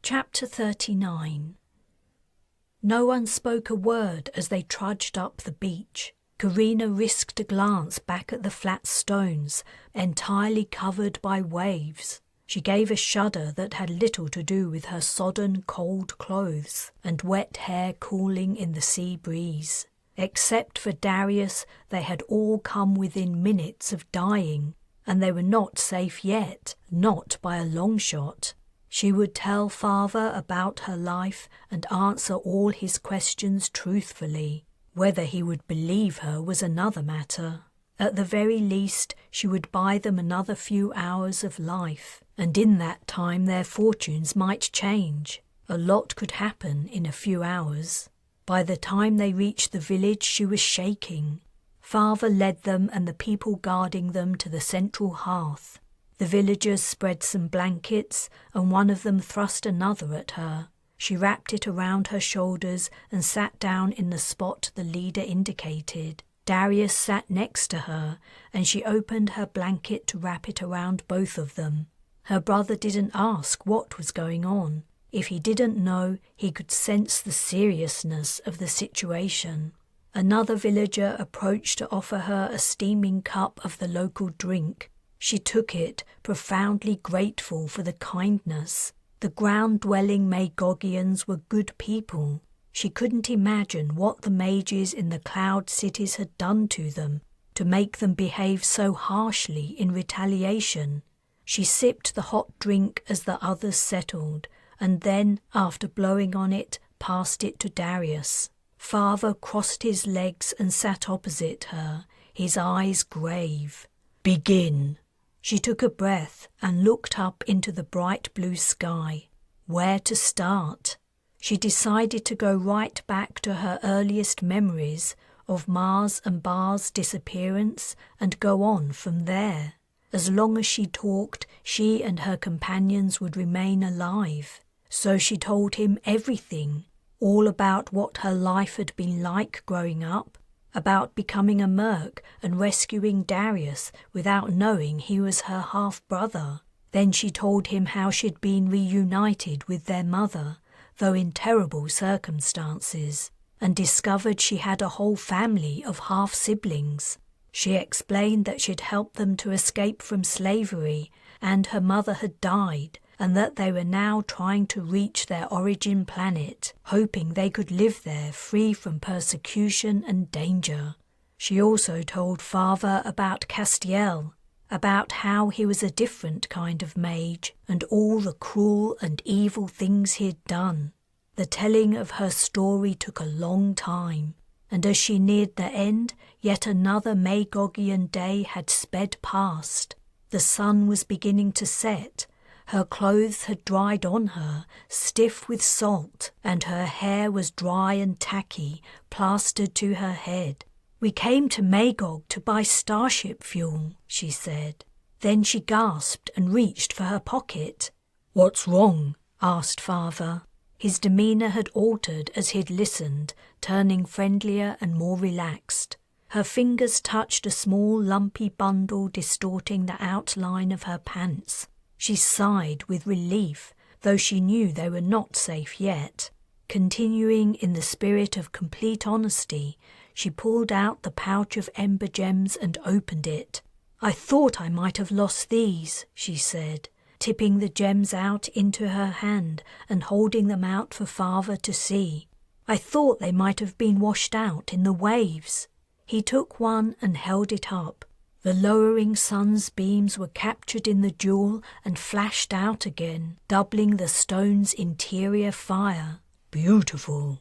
[SPEAKER 1] Chapter 39. No one spoke a word as they trudged up the beach. Karina risked a glance back at the flat stones, entirely covered by waves. She gave a shudder that had little to do with her sodden, cold clothes and wet hair cooling in the sea breeze. Except for Darius, they had all come within minutes of dying, and they were not safe yet, not by a long shot. She would tell Father about her life and answer all his questions truthfully. Whether he would believe her was another matter. At the very least, she would buy them another few hours of life, and in that time their fortunes might change. A lot could happen in a few hours. By the time they reached the village, she was shaking. Father led them and the people guarding them to the central hearth. The villagers spread some blankets, and one of them thrust another at her. She wrapped it around her shoulders and sat down in the spot the leader indicated. Darius sat next to her, and she opened her blanket to wrap it around both of them. Her brother didn't ask what was going on. If he didn't know, he could sense the seriousness of the situation. Another villager approached to offer her a steaming cup of the local drink. She took it, profoundly grateful for the kindness. The ground-dwelling Magogians were good people. She couldn't imagine what the mages in the cloud cities had done to them to make them behave so harshly in retaliation. She sipped the hot drink as the others settled, and then, after blowing on it, passed it to Darius. Father crossed his legs and sat opposite her, his eyes grave. "Begin." She took a breath and looked up into the bright blue sky. Where to start? She decided to go right back to her earliest memories of Mars and Bar's disappearance and go on from there. As long as she talked, she and her companions would remain alive. So she told him everything, all about what her life had been like growing up, about becoming a merc and rescuing Darius without knowing he was her half-brother. Then she told him how she'd been reunited with their mother, though in terrible circumstances, and discovered she had a whole family of half-siblings. She explained that she'd helped them to escape from slavery, and her mother had died, and that they were now trying to reach their origin planet, hoping they could live there free from persecution and danger. She also told Father about Castiel, about how he was a different kind of mage, and all the cruel and evil things he'd done. The telling of her story took a long time, and as she neared the end, yet another Magogian day had sped past. The sun was beginning to set. Her clothes had dried on her, stiff with salt, and her hair was dry and tacky, plastered to her head. "We came to Magog to buy starship fuel," she said. Then she gasped and reached for her pocket. "What's wrong?" asked Father. His demeanour had altered as he'd listened, turning friendlier and more relaxed. Her fingers touched a small lumpy bundle distorting the outline of her pants. She sighed with relief, though she knew they were not safe yet. Continuing in the spirit of complete honesty, she pulled out the pouch of ember gems and opened it. "I thought I might have lost these," she said, tipping the gems out into her hand and holding them out for Father to see. "I thought they might have been washed out in the waves." He took one and held it up. The lowering sun's beams were captured in the jewel and flashed out again, doubling the stone's interior fire. "Beautiful."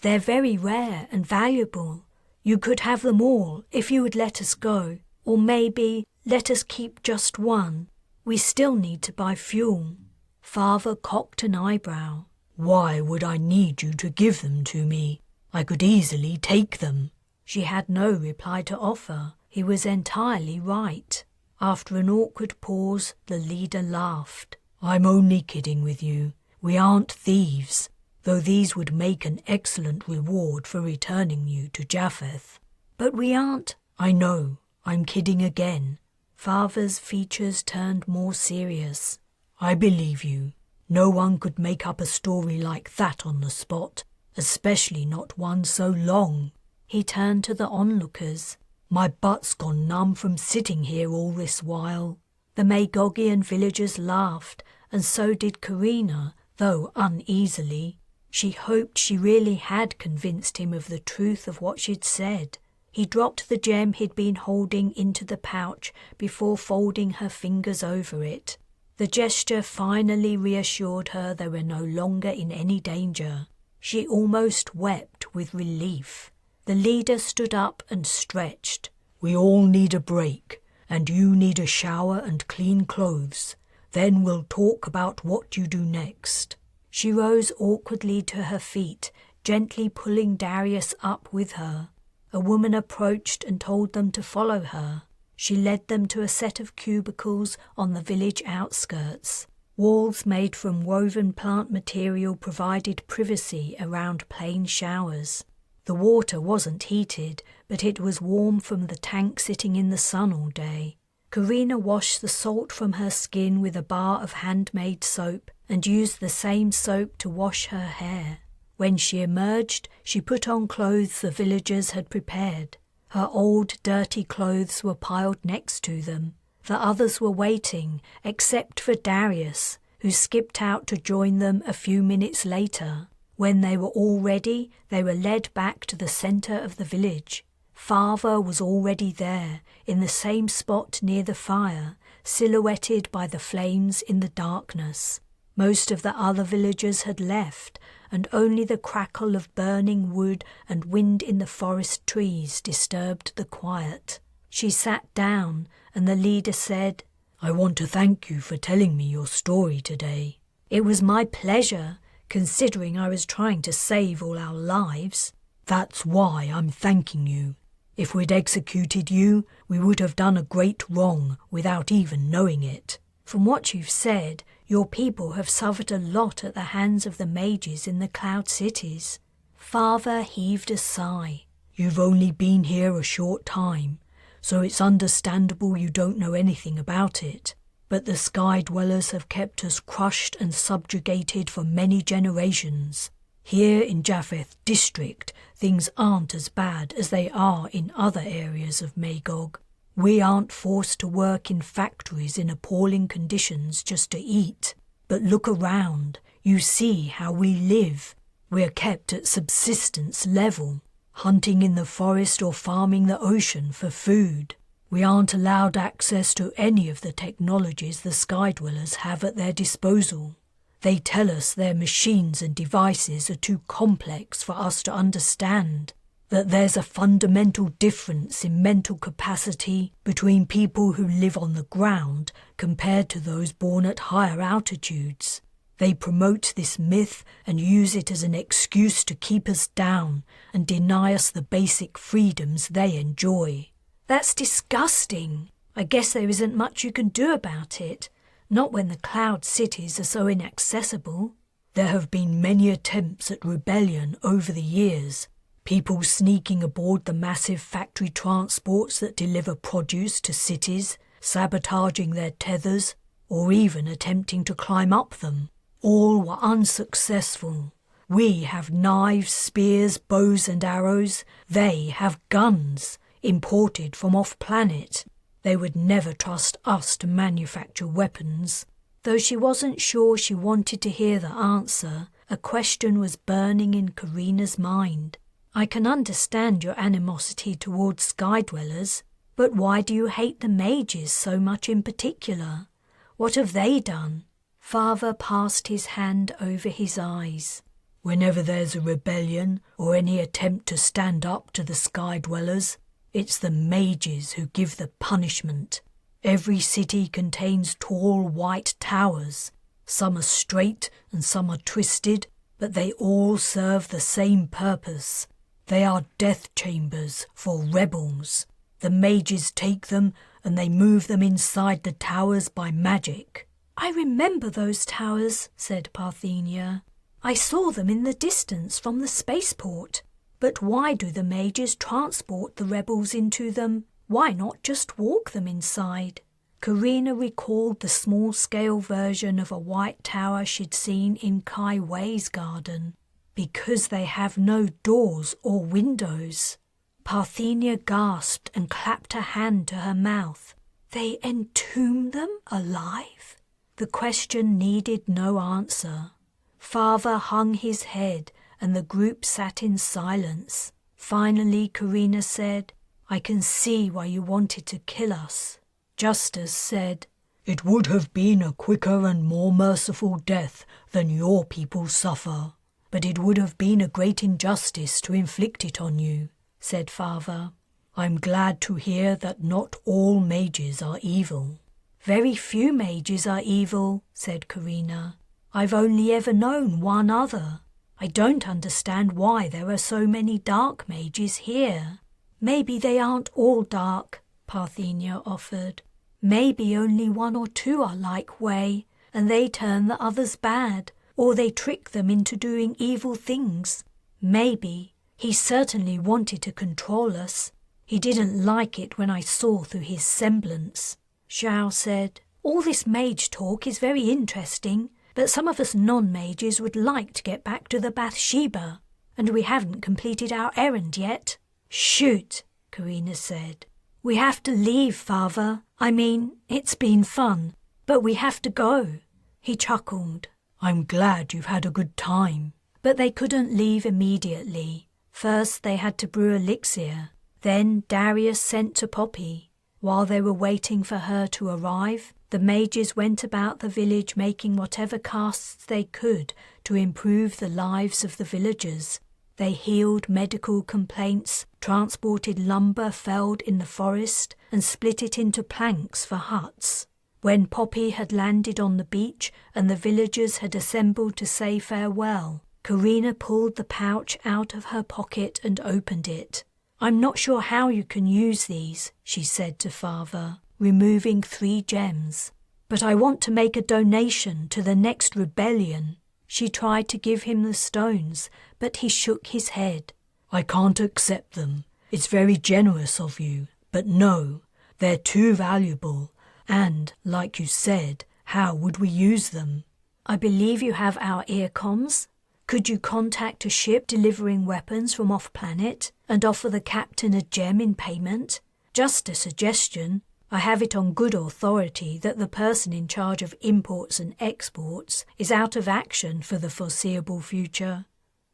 [SPEAKER 1] "They're very rare and valuable. You could have them all if you would let us go. Or maybe let us keep just one. We still need to buy fuel." Father cocked an eyebrow.
[SPEAKER 2] "Why would I need you to give them to me? I could easily take them."
[SPEAKER 1] She had no reply to offer. He was entirely right. After an awkward pause, the leader laughed.
[SPEAKER 2] I'm only kidding with you. We aren't thieves, though these would make an excellent reward for returning you to Japheth.
[SPEAKER 3] But we aren't.
[SPEAKER 2] I know. I'm kidding again.
[SPEAKER 1] Father's features turned more serious.
[SPEAKER 2] I believe you. No one could make up a story like that on the spot, especially not one so long.
[SPEAKER 1] He turned to the onlookers.
[SPEAKER 2] My butt's gone numb from sitting here all this while.
[SPEAKER 1] The Magogian villagers laughed, and so did Karina, though uneasily. She hoped she really had convinced him of the truth of what she'd said. He dropped the gem he'd been holding into the pouch before folding her fingers over it. The gesture finally reassured her they were no longer in any danger. She almost wept with relief. The leader stood up and stretched.
[SPEAKER 2] We all need a break, and you need a shower and clean clothes. Then we'll talk about what you do next.
[SPEAKER 1] She rose awkwardly to her feet, gently pulling Darius up with her. A woman approached and told them to follow her. She led them to a set of cubicles on the village outskirts. Walls made from woven plant material provided privacy around plain showers. The water wasn't heated, but it was warm from the tank sitting in the sun all day. Karina washed the salt from her skin with a bar of handmade soap and used the same soap to wash her hair. When she emerged, she put on clothes the villagers had prepared. Her old, dirty clothes were piled next to them. The others were waiting, except for Darius, who skipped out to join them a few minutes later. When they were all ready, they were led back to the centre of the village. Father was already there, in the same spot near the fire, silhouetted by the flames in the darkness. Most of the other villagers had left, and only the crackle of burning wood and wind in the forest trees disturbed the quiet. She sat down, and the leader said,
[SPEAKER 2] I want to thank you for telling me your story today.
[SPEAKER 1] It was my pleasure, considering I was trying to save all our lives.
[SPEAKER 2] That's why I'm thanking you. If we'd executed you, we would have done a great wrong without even knowing it.
[SPEAKER 1] From what you've said, your people have suffered a lot at the hands of the mages in the Cloud Cities. Father heaved a sigh.
[SPEAKER 2] You've only been here a short time, so it's understandable you don't know anything about it. But the Sky Dwellers have kept us crushed and subjugated for many generations. Here in Japheth District, things aren't as bad as they are in other areas of Magog. We aren't forced to work in factories in appalling conditions just to eat. But look around, you see how we live. We're kept at subsistence level, hunting in the forest or farming the ocean for food. We aren't allowed access to any of the technologies the Sky Dwellers have at their disposal. They tell us their machines and devices are too complex for us to understand, that there's a fundamental difference in mental capacity between people who live on the ground compared to those born at higher altitudes. They promote this myth and use it as an excuse to keep us down and deny us the basic freedoms they enjoy.
[SPEAKER 1] That's disgusting. I guess there isn't much you can do about it. Not when the Cloud Cities are so inaccessible.
[SPEAKER 2] There have been many attempts at rebellion over the years. People sneaking aboard the massive factory transports that deliver produce to cities, sabotaging their tethers, or even attempting to climb up them. All were unsuccessful. We have knives, spears, bows and arrows. They have guns, imported from off-planet. They would never trust us to manufacture weapons.
[SPEAKER 1] Though she wasn't sure she wanted to hear the answer, a question was burning in Karina's mind. I can understand your animosity towards Sky Dwellers, but why do you hate the mages so much in particular? What have they done? Father passed his hand over his eyes.
[SPEAKER 2] Whenever there's a rebellion or any attempt to stand up to the Sky Dwellers, it's the mages who give the punishment. Every city contains tall white towers. Some are straight and some are twisted, but they all serve the same purpose. They are death chambers for rebels. The mages take them and they move them inside the towers by magic.
[SPEAKER 1] I remember those towers, said Parthenia. I saw them in the distance from the spaceport. But why do the mages transport the rebels into them? Why not just walk them inside? Karina recalled the small-scale version of a white tower she'd seen in Kai Wei's garden. Because they have no doors or windows. Parthenia gasped and clapped her hand to her mouth. They entomb them alive? The question needed no answer. Father hung his head and the group sat in silence. Finally, Karina said, I can see why you wanted to kill us. Justice said,
[SPEAKER 2] It would have been a quicker and more merciful death than your people suffer. But it would have been a great injustice to inflict it on you, said Father. I'm glad to hear that not all mages are evil.
[SPEAKER 1] Very few mages are evil, said Karina. I've only ever known one other. I don't understand why there are so many dark mages here. Maybe they aren't all dark, Parthenia offered. Maybe only one or two are like Wei, and they turn the others bad, or they trick them into doing evil things. Maybe. He certainly wanted to control us. He didn't like it when I saw through his semblance. Zhao said, All this mage talk is very interesting, but some of us non-mages would like to get back to the Bathsheba, and we haven't completed our errand yet. Shoot, Karina said. We have to leave, Father. I mean, it's been fun, but we have to go. He chuckled.
[SPEAKER 2] I'm glad you've had a good time.
[SPEAKER 1] But they couldn't leave immediately. First they had to brew elixir. Then Darius sent to Poppy. While they were waiting for her to arrive, the mages went about the village making whatever casts they could to improve the lives of the villagers. They healed medical complaints, transported lumber felled in the forest, and split it into planks for huts. When Poppy had landed on the beach and the villagers had assembled to say farewell, Karina pulled the pouch out of her pocket and opened it. I'm not sure how you can use these, she said to Father, removing 3 gems. But I want to make a donation to the next rebellion. She tried to give him the stones, but he shook his head.
[SPEAKER 2] I can't accept them. It's very generous of you, but no, they're too valuable. And, like you said, how would we use them?
[SPEAKER 1] I believe you have our earcoms. Could you contact a ship delivering weapons from off-planet and offer the captain a gem in payment? Just a suggestion. I have it on good authority that the person in charge of imports and exports is out of action for the foreseeable future.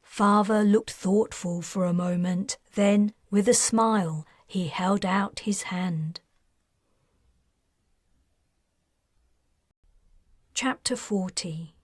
[SPEAKER 1] Father looked thoughtful for a moment, then, with a smile, he held out his hand. Chapter 40.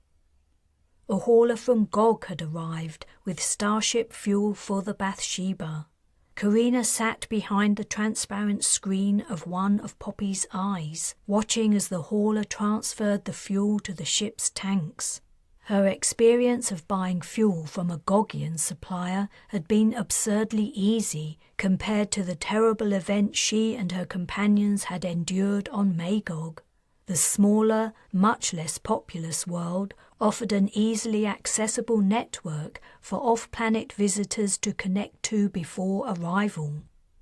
[SPEAKER 1] A hauler from Magog had arrived with starship fuel for the Bathsheba. Karina sat behind the transparent screen of one of Poppy's eyes, watching as the hauler transferred the fuel to the ship's tanks. Her experience of buying fuel from a Gogian supplier had been absurdly easy compared to the terrible events she and her companions had endured on Magog. The smaller, much less populous world offered an easily accessible network for off-planet visitors to connect to before arrival.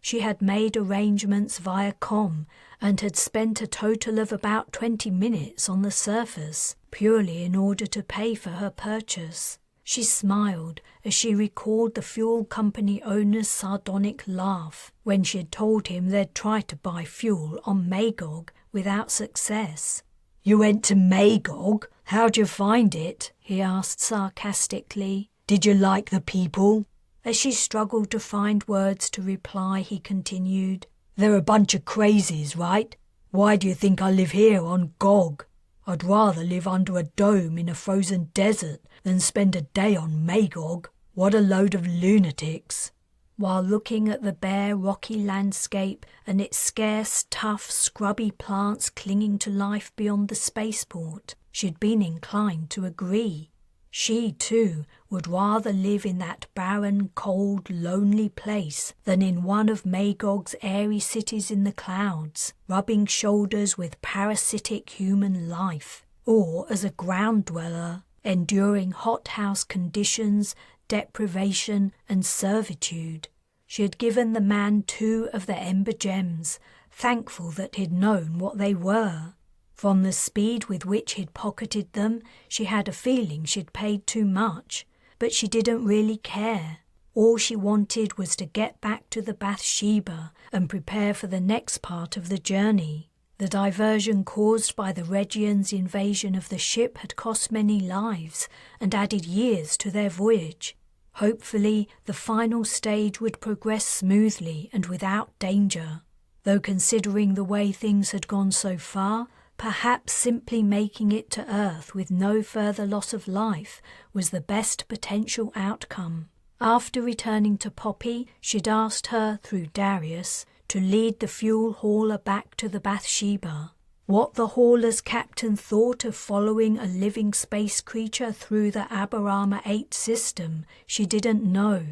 [SPEAKER 1] She had made arrangements via comm and had spent a total of about 20 minutes on the surface, purely in order to pay for her purchase. She smiled as she recalled the fuel company owner's sardonic laugh when she had told him they'd tried to buy fuel on Magog without success.
[SPEAKER 2] You went to Magog? How'd you find it? He asked sarcastically. Did you like the people?
[SPEAKER 1] As she struggled to find words to reply, he continued,
[SPEAKER 2] They're a bunch of crazies, right? Why do you think I live here on Gog? I'd rather live under a dome in a frozen desert than spend a day on Magog. What a load of lunatics.
[SPEAKER 1] While looking at the bare, rocky landscape and its scarce, tough, scrubby plants clinging to life beyond the spaceport, she'd been inclined to agree. She, too, would rather live in that barren, cold, lonely place than in one of Magog's airy cities in the clouds, rubbing shoulders with parasitic human life. or as a ground dweller, enduring hothouse conditions, deprivation and servitude. She had given the man 2 of the ember gems, thankful that he'd known what they were. From the speed with which he'd pocketed them, she had a feeling she'd paid too much, but she didn't really care. All she wanted was to get back to the Bathsheba and prepare for the next part of the journey. The diversion caused by the Regians' invasion of the ship had cost many lives and added years to their voyage. Hopefully, the final stage would progress smoothly and without danger. Though considering the way things had gone so far, perhaps simply making it to Earth with no further loss of life was the best potential outcome. After returning to Poppy, she'd asked her, through Darius, to lead the fuel hauler back to the Bathsheba. What the hauler's captain thought of following a living space creature through the Aberama 8 system, she didn't know,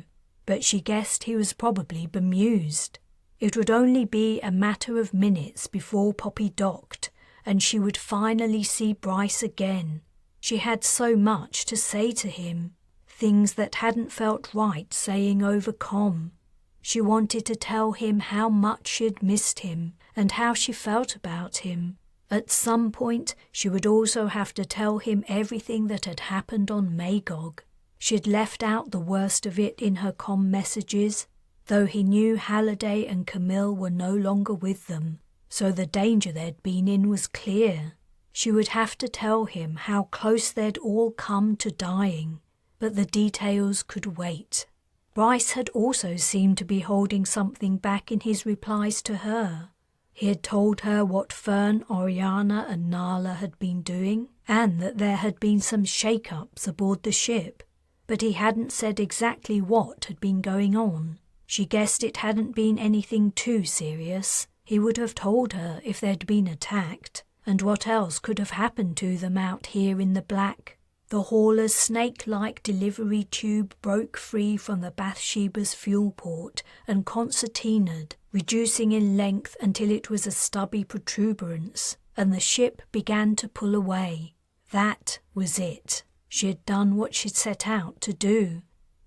[SPEAKER 1] but she guessed he was probably bemused. It would only be a matter of minutes before Poppy docked, and she would finally see Bryce again. She had so much to say to him, things that hadn't felt right saying over comm. She wanted to tell him how much she'd missed him and how she felt about him. At some point, she would also have to tell him everything that had happened on Magog. She'd left out the worst of it in her comm messages, though he knew Halliday and Camille were no longer with them, so the danger they'd been in was clear. She would have to tell him how close they'd all come to dying, but the details could wait. Bryce had also seemed to be holding something back in his replies to her. He had told her what Fern, Oriana and Nala had been doing, and that there had been some shake-ups aboard the ship, but he hadn't said exactly what had been going on. She guessed it hadn't been anything too serious. He would have told her if they'd been attacked, and what else could have happened to them out here in the black. The hauler's snake-like delivery tube broke free from the Bathsheba's fuel port and concertinaed, reducing in length until it was a stubby protuberance, and the ship began to pull away. That was it. She had done what she'd set out to do,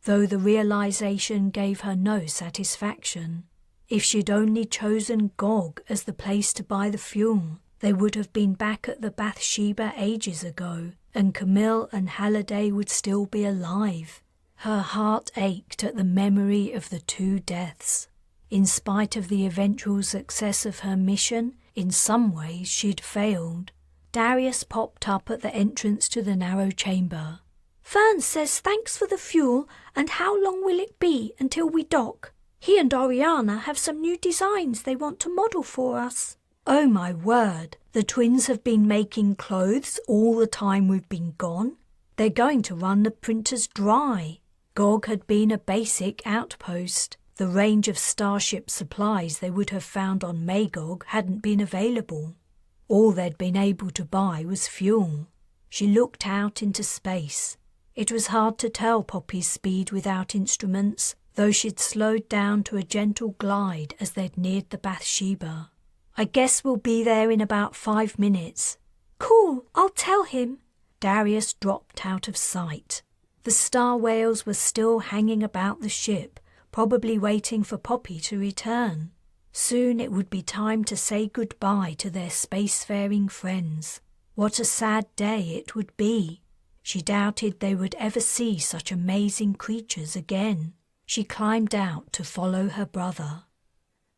[SPEAKER 1] though the realization gave her no satisfaction. If she'd only chosen Gog as the place to buy the fuel, they would have been back at the Bathsheba ages ago, and Camille and Halliday would still be alive. Her heart ached at the memory of the 2 deaths. In spite of the eventual success of her mission, in some ways she'd failed. Darius popped up at the entrance to the narrow chamber.
[SPEAKER 3] Fern says thanks for the fuel, and how long will it be until we dock? He and Oriana have some new designs they want to model for us.
[SPEAKER 1] Oh my word, the twins have been making clothes all the time we've been gone. They're going to run the printers dry. Gog had been a basic outpost. The range of starship supplies they would have found on Magog hadn't been available. All they'd been able to buy was fuel. She looked out into space. It was hard to tell Poppy's speed without instruments, though she'd slowed down to a gentle glide as they'd neared the Bathsheba. I guess we'll be there in about 5 minutes.
[SPEAKER 3] Cool, I'll tell him.
[SPEAKER 1] Darius dropped out of sight. The star whales were still hanging about the ship, probably waiting for Poppy to return. Soon it would be time to say goodbye to their spacefaring friends. What a sad day it would be. She doubted they would ever see such amazing creatures again. She climbed out to follow her brother.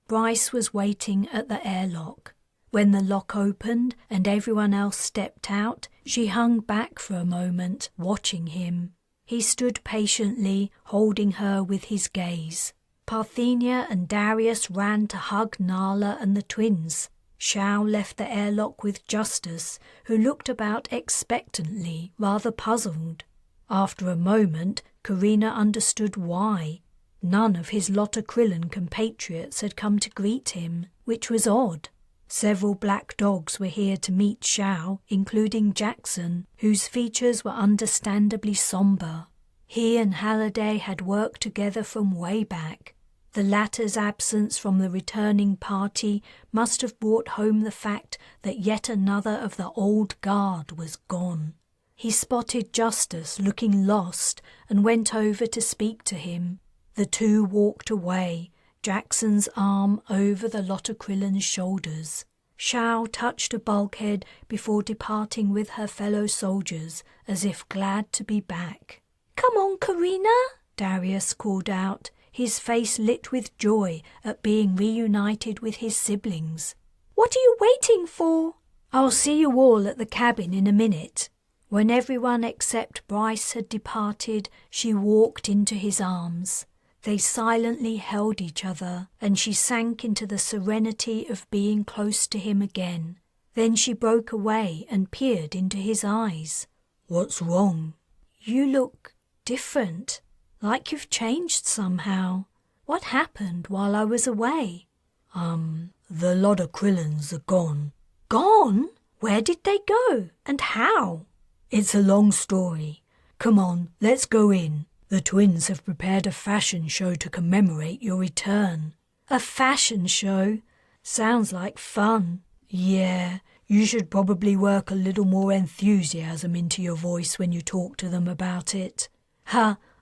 [SPEAKER 1] Bryce was waiting at the airlock. When the lock opened and everyone else stepped out, she hung back for a moment, watching him. He stood patiently, holding her with his gaze. Parthenia and Darius ran to hug Nala and the twins. Shao left the airlock with Justus, who looked about expectantly, rather puzzled. After a moment, Karina understood why. None of his Lotokrillin compatriots had come to greet him, which was odd. Several black dogs were here to meet Shao, including Jackson, whose features were understandably sombre. He and Halliday had worked together from way back. The latter's absence from the returning party must have brought home the fact that yet another of the old guard was gone. He spotted Justice looking lost and went over to speak to him. The two walked away, Jackson's arm over the Lottokrillan's shoulders. Shao touched a bulkhead before departing with her fellow soldiers, as if glad to be back.
[SPEAKER 3] "Come on, Karina,"
[SPEAKER 1] Darius called out, his face lit with joy at being reunited with his siblings.
[SPEAKER 3] "What are you waiting for?"
[SPEAKER 1] "I'll see you all at the cabin in a minute." When everyone except Bryce had departed, she walked into his arms. They silently held each other, and she sank into the serenity of being close to him again. Then she broke away and peered into his eyes.
[SPEAKER 2] "What's wrong?"
[SPEAKER 1] "You look different, like you've changed somehow. What happened while I was away?"
[SPEAKER 2] The Lottakrillans are gone."
[SPEAKER 1] "Gone? Where did they go, and how?"
[SPEAKER 2] "It's a long story. Come on, let's go in. The twins have prepared a fashion show to commemorate your return."
[SPEAKER 1] "A fashion show? Sounds like fun."
[SPEAKER 2] "Yeah, you should probably work a little more enthusiasm into your voice when you talk to them about it."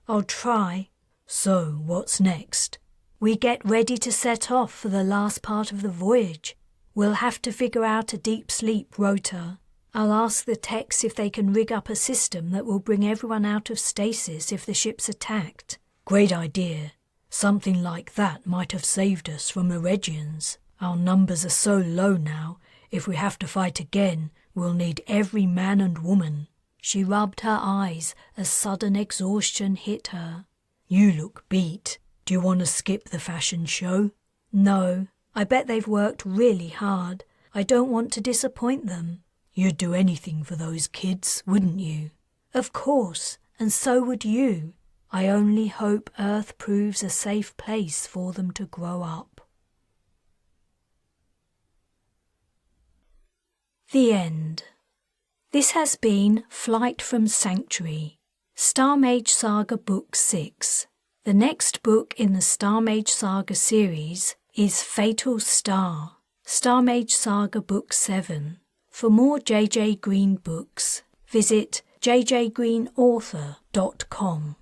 [SPEAKER 1] I'll try."
[SPEAKER 2] "So, what's next?"
[SPEAKER 1] "We get ready to set off for the last part of the voyage. We'll have to figure out a deep sleep rota. I'll ask the techs if they can rig up a system that will bring everyone out of stasis if the ship's attacked."
[SPEAKER 2] "Great idea. Something like that might have saved us from the Regians. Our numbers are so low now, if we have to fight again, we'll need every man and woman."
[SPEAKER 1] She rubbed her eyes as sudden exhaustion hit her.
[SPEAKER 2] "You look beat. Do you want to skip the fashion show?"
[SPEAKER 1] "No, I bet they've worked really hard. I don't want to disappoint them."
[SPEAKER 2] "You'd do anything for those kids, wouldn't you?"
[SPEAKER 1] "Of course, and so would you. I only hope Earth proves a safe place for them to grow up." The end. This has been Flight from Sanctuary, Star Mage Saga Book 6. The next book in the Star Mage Saga series is Fatal Star, Star Mage Saga Book 7. For more J.J. Green books, visit jjgreenauthor.com.